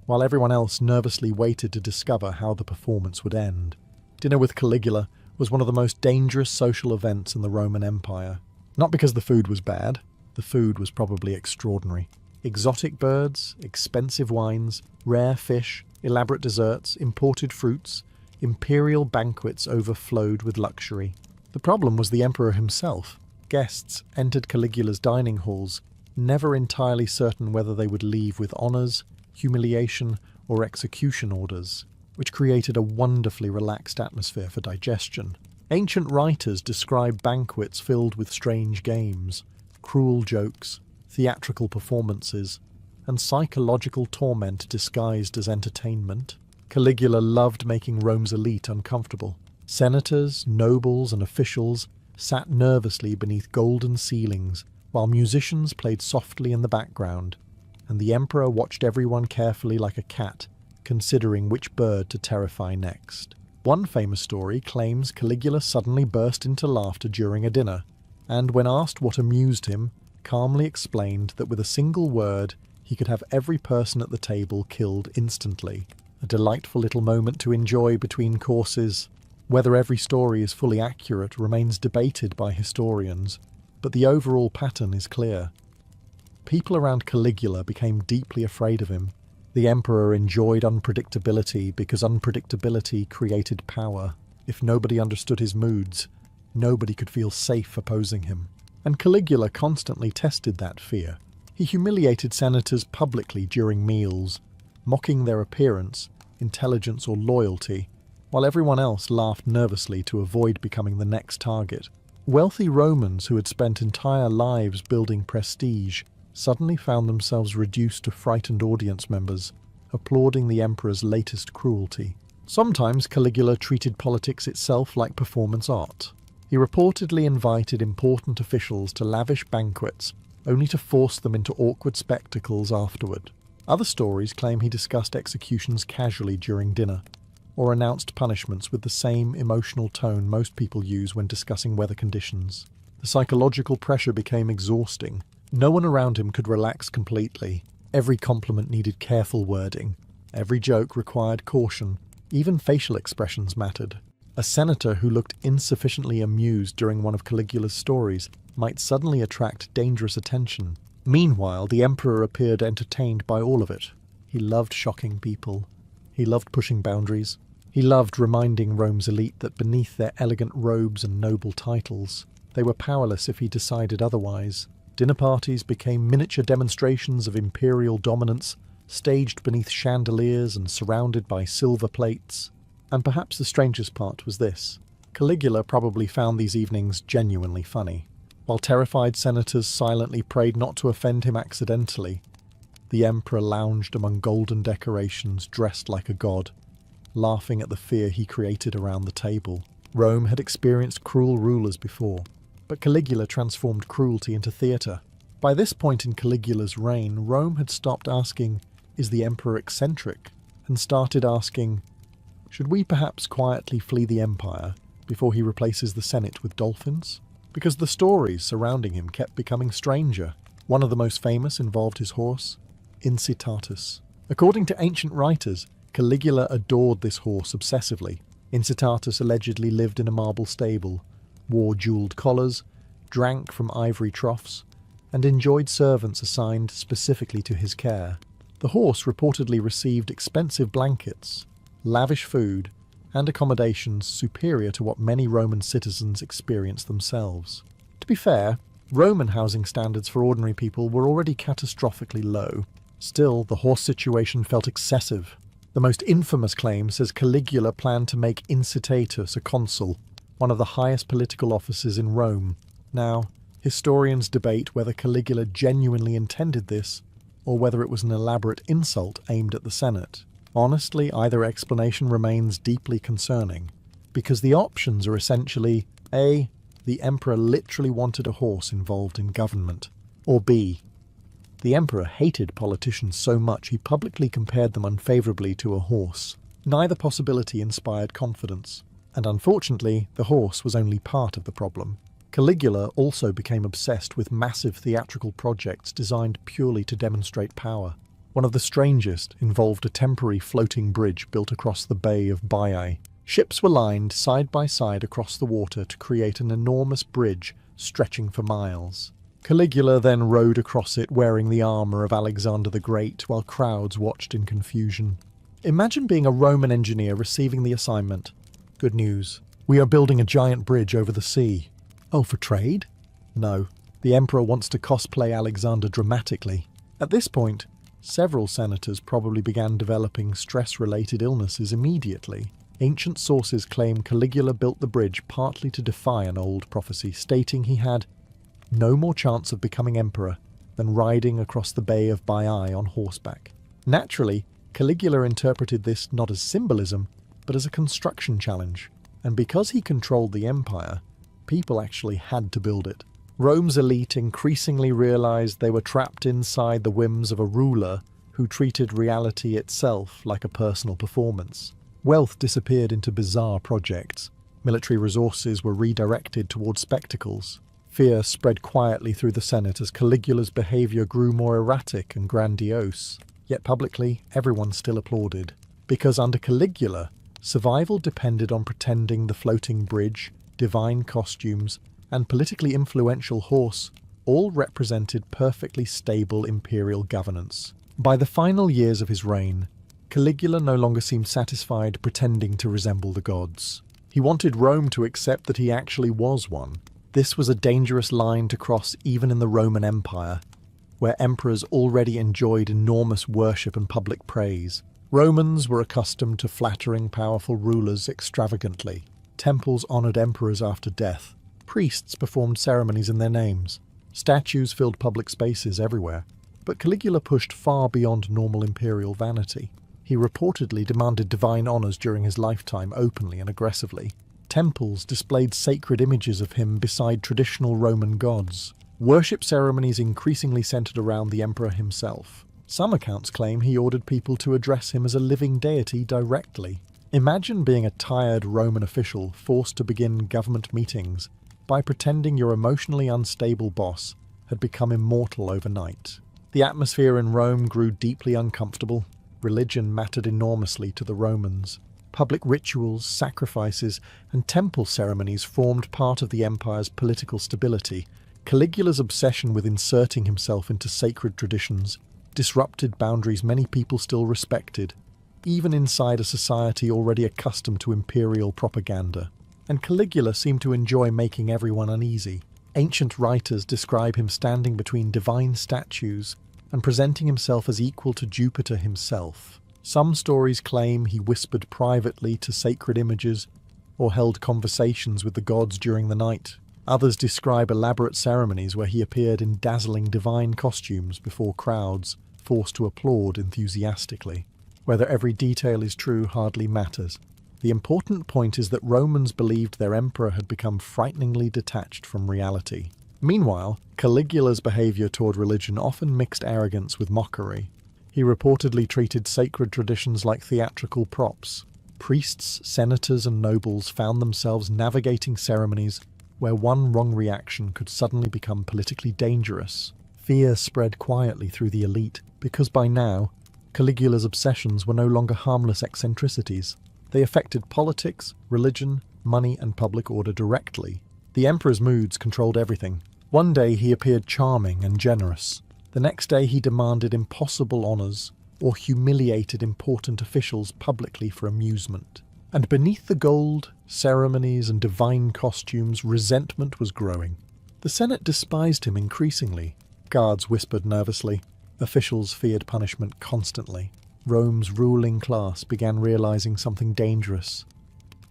while everyone else nervously waited to discover how the performance would end. Dinner with Caligula was one of the most dangerous social events in the Roman Empire. Not because the food was bad, the food was probably extraordinary. Exotic birds, expensive wines, rare fish, elaborate desserts, imported fruits, imperial banquets overflowed with luxury. The problem was the emperor himself. Guests entered Caligula's dining halls, never entirely certain whether they would leave with honours, humiliation, or execution orders, which created a wonderfully relaxed atmosphere for digestion. Ancient writers describe banquets filled with strange games, cruel jokes, theatrical performances, and psychological torment disguised as entertainment. Caligula loved making Rome's elite uncomfortable. Senators, nobles, and officials sat nervously beneath golden ceilings, while musicians played softly in the background, and the emperor watched everyone carefully like a cat, considering which bird to terrify next. One famous story claims Caligula suddenly burst into laughter during a dinner, and when asked what amused him, calmly explained that with a single word he could have every person at the table killed instantly. A delightful little moment to enjoy between courses. Whether every story is fully accurate remains debated by historians, but the overall pattern is clear. People around Caligula became deeply afraid of him. The emperor enjoyed unpredictability because unpredictability created power. If nobody understood his moods, nobody could feel safe opposing him. And Caligula constantly tested that fear. He humiliated senators publicly during meals, mocking their appearance, intelligence, or loyalty, while everyone else laughed nervously to avoid becoming the next target. Wealthy Romans who had spent entire lives building prestige suddenly found themselves reduced to frightened audience members, applauding the emperor's latest cruelty. Sometimes Caligula treated politics itself like performance art. He reportedly invited important officials to lavish banquets, only to force them into awkward spectacles afterward. Other stories claim he discussed executions casually during dinner, or announced punishments with the same emotional tone most people use when discussing weather conditions. The psychological pressure became exhausting. No one around him could relax completely. Every compliment needed careful wording. Every joke required caution. Even facial expressions mattered. A senator who looked insufficiently amused during one of Caligula's stories might suddenly attract dangerous attention. Meanwhile, the emperor appeared entertained by all of it. He loved shocking people. He loved pushing boundaries. He loved reminding Rome's elite that beneath their elegant robes and noble titles, they were powerless if he decided otherwise. Dinner parties became miniature demonstrations of imperial dominance, staged beneath chandeliers and surrounded by silver plates. And perhaps the strangest part was this. Caligula probably found these evenings genuinely funny. While terrified senators silently prayed not to offend him accidentally, the emperor lounged among golden decorations dressed like a god, laughing at the fear he created around the table. Rome had experienced cruel rulers before, but Caligula transformed cruelty into theatre. By this point in Caligula's reign, Rome had stopped asking, "Is the emperor eccentric?" and started asking, "Should we perhaps quietly flee the empire before he replaces the Senate with dolphins?" Because the stories surrounding him kept becoming stranger. One of the most famous involved his horse, Incitatus. According to ancient writers, Caligula adored this horse obsessively. Incitatus allegedly lived in a marble stable, wore jewelled collars, drank from ivory troughs, and enjoyed servants assigned specifically to his care. The horse reportedly received expensive blankets, lavish food, and accommodations superior to what many Roman citizens experienced themselves. To be fair, Roman housing standards for ordinary people were already catastrophically low. Still, the horse situation felt excessive. The most infamous claim says Caligula planned to make Incitatus a consul, one of the highest political offices in Rome. Now, historians debate whether Caligula genuinely intended this, or whether it was an elaborate insult aimed at the Senate. Honestly, either explanation remains deeply concerning, because the options are essentially A. The emperor literally wanted a horse involved in government, or B. The emperor hated politicians so much he publicly compared them unfavourably to a horse. Neither possibility inspired confidence, and unfortunately, the horse was only part of the problem. Caligula also became obsessed with massive theatrical projects designed purely to demonstrate power. One of the strangest involved a temporary floating bridge built across the Bay of Baiae, Ships were lined side by side across the water to create an enormous bridge stretching for miles. Caligula then rode across it wearing the armour of Alexander the Great while crowds watched in confusion. Imagine being a Roman engineer receiving the assignment. Good news. We are building a giant bridge over the sea. Oh, for trade? No. The emperor wants to cosplay Alexander dramatically. At this point, several senators probably began developing stress-related illnesses immediately. Ancient sources claim Caligula built the bridge partly to defy an old prophecy, stating he had no more chance of becoming emperor than riding across the Bay of Baiae on horseback. Naturally, Caligula interpreted this not as symbolism, but as a construction challenge. And because he controlled the empire, people actually had to build it. Rome's elite increasingly realized they were trapped inside the whims of a ruler who treated reality itself like a personal performance. Wealth disappeared into bizarre projects. Military resources were redirected towards spectacles. Fear spread quietly through the Senate as Caligula's behavior grew more erratic and grandiose. Yet publicly, everyone still applauded. Because under Caligula, survival depended on pretending the floating bridge, divine costumes, and politically influential horse all represented perfectly stable imperial governance. By the final years of his reign, Caligula no longer seemed satisfied pretending to resemble the gods. He wanted Rome to accept that he actually was one. This was a dangerous line to cross even in the Roman Empire, where emperors already enjoyed enormous worship and public praise. Romans were accustomed to flattering powerful rulers extravagantly. Temples honored emperors after death. Priests performed ceremonies in their names. Statues filled public spaces everywhere. But Caligula pushed far beyond normal imperial vanity. He reportedly demanded divine honors during his lifetime openly and aggressively. Temples displayed sacred images of him beside traditional Roman gods. Worship ceremonies increasingly centered around the emperor himself. Some accounts claim he ordered people to address him as a living deity directly. Imagine being a tired Roman official forced to begin government meetings by pretending your emotionally unstable boss had become immortal overnight. The atmosphere in Rome grew deeply uncomfortable. Religion mattered enormously to the Romans. Public rituals, sacrifices, and temple ceremonies formed part of the empire's political stability. Caligula's obsession with inserting himself into sacred traditions disrupted boundaries many people still respected, even inside a society already accustomed to imperial propaganda. And Caligula seemed to enjoy making everyone uneasy. Ancient writers describe him standing between divine statues and presenting himself as equal to Jupiter himself. Some stories claim he whispered privately to sacred images or held conversations with the gods during the night. Others describe elaborate ceremonies where he appeared in dazzling divine costumes before crowds forced to applaud enthusiastically. Whether every detail is true hardly matters. The important point is that Romans believed their emperor had become frighteningly detached from reality. Meanwhile, Caligula's behavior toward religion often mixed arrogance with mockery. He reportedly treated sacred traditions like theatrical props. Priests, senators, and nobles found themselves navigating ceremonies where one wrong reaction could suddenly become politically dangerous. Fear spread quietly through the elite, because by now, Caligula's obsessions were no longer harmless eccentricities. They affected politics, religion, money, and public order directly. The emperor's moods controlled everything. One day he appeared charming and generous. The next day he demanded impossible honors or humiliated important officials publicly for amusement. And beneath the gold, ceremonies, and divine costumes, resentment was growing. The Senate despised him increasingly. Guards whispered nervously. Officials feared punishment constantly. Rome's ruling class began realizing something dangerous.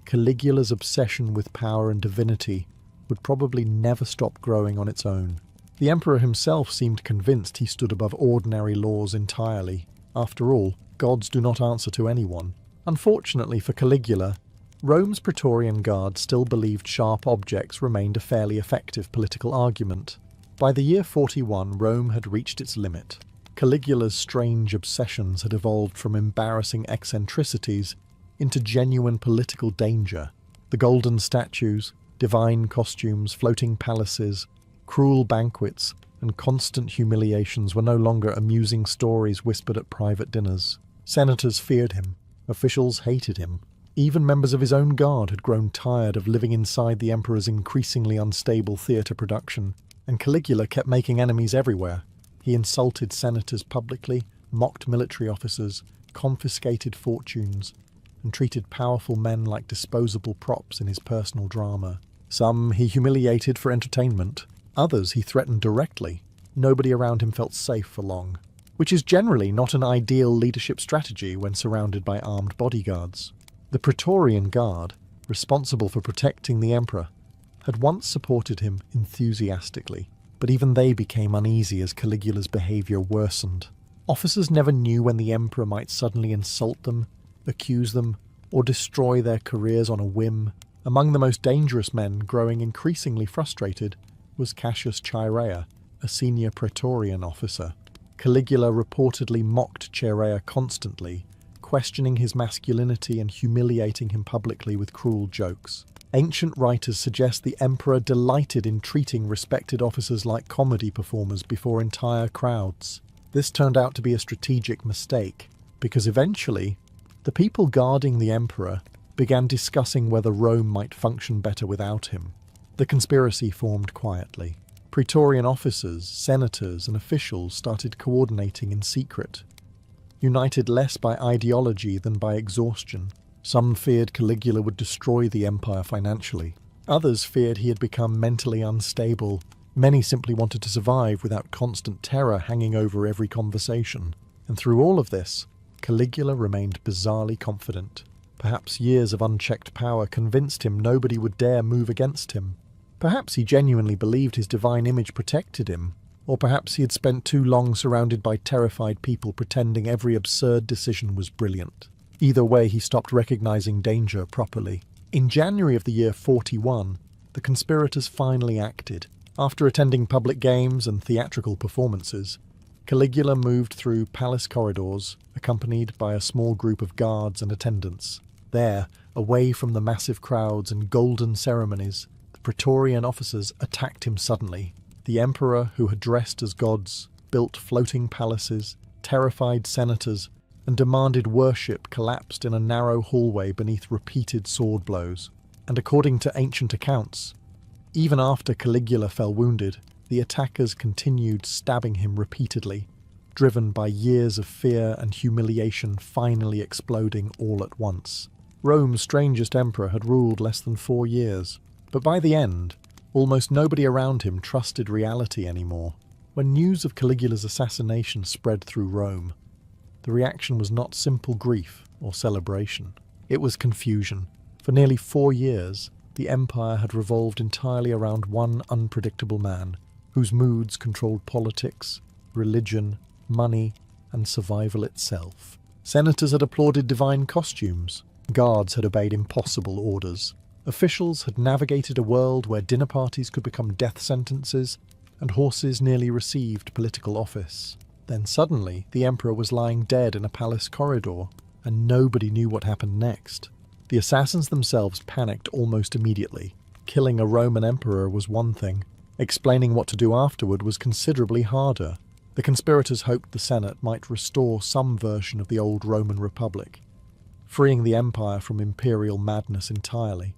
Caligula's obsession with power and divinity would probably never stop growing on its own. The emperor himself seemed convinced he stood above ordinary laws entirely. After all, gods do not answer to anyone. Unfortunately for Caligula, Rome's Praetorian Guard still believed sharp objects remained a fairly effective political argument. By the year 41, Rome had reached its limit. Caligula's strange obsessions had evolved from embarrassing eccentricities into genuine political danger. The golden statues, divine costumes, floating palaces, cruel banquets, and constant humiliations were no longer amusing stories whispered at private dinners. Senators feared him. Officials hated him. Even members of his own guard had grown tired of living inside the emperor's increasingly unstable theatre production, and Caligula kept making enemies everywhere. He insulted senators publicly, mocked military officers, confiscated fortunes, and treated powerful men like disposable props in his personal drama. Some he humiliated for entertainment, others he threatened directly. Nobody around him felt safe for long, which is generally not an ideal leadership strategy when surrounded by armed bodyguards. The Praetorian Guard, responsible for protecting the emperor, had once supported him enthusiastically, but even they became uneasy as Caligula's behaviour worsened. Officers never knew when the emperor might suddenly insult them, accuse them, or destroy their careers on a whim. Among the most dangerous men, growing increasingly frustrated, was Cassius Chaerea, a senior Praetorian officer. Caligula reportedly mocked Chaerea constantly, questioning his masculinity and humiliating him publicly with cruel jokes. Ancient writers suggest the emperor delighted in treating respected officers like comedy performers before entire crowds. This turned out to be a strategic mistake, because eventually, the people guarding the emperor began discussing whether Rome might function better without him. The conspiracy formed quietly. Praetorian officers, senators, and officials started coordinating in secret, united less by ideology than by exhaustion. Some feared Caligula would destroy the empire financially. Others feared he had become mentally unstable. Many simply wanted to survive without constant terror hanging over every conversation. And through all of this, Caligula remained bizarrely confident. Perhaps years of unchecked power convinced him nobody would dare move against him. Perhaps he genuinely believed his divine image protected him, or perhaps he had spent too long surrounded by terrified people pretending every absurd decision was brilliant. Either way, he stopped recognizing danger properly. In January of the year 41, the conspirators finally acted. After attending public games and theatrical performances, Caligula moved through palace corridors, accompanied by a small group of guards and attendants. There, away from the massive crowds and golden ceremonies, the Praetorian officers attacked him suddenly. The emperor, who had dressed as gods, built floating palaces, terrified senators, and demanded worship, collapsed in a narrow hallway beneath repeated sword blows. And according to ancient accounts, even after Caligula fell wounded, the attackers continued stabbing him repeatedly, driven by years of fear and humiliation finally exploding all at once. Rome's strangest emperor had ruled less than 4 years, but by the end, almost nobody around him trusted reality anymore. When news of Caligula's assassination spread through Rome, the reaction was not simple grief or celebration. It was confusion. For nearly 4 years, the empire had revolved entirely around one unpredictable man, whose moods controlled politics, religion, money, and survival itself. Senators had applauded divine costumes. Guards had obeyed impossible orders. Officials had navigated a world where dinner parties could become death sentences, and horses nearly received political office. Then suddenly, the emperor was lying dead in a palace corridor, and nobody knew what happened next. The assassins themselves panicked almost immediately. Killing a Roman emperor was one thing. Explaining what to do afterward was considerably harder. The conspirators hoped the Senate might restore some version of the old Roman Republic, freeing the empire from imperial madness entirely.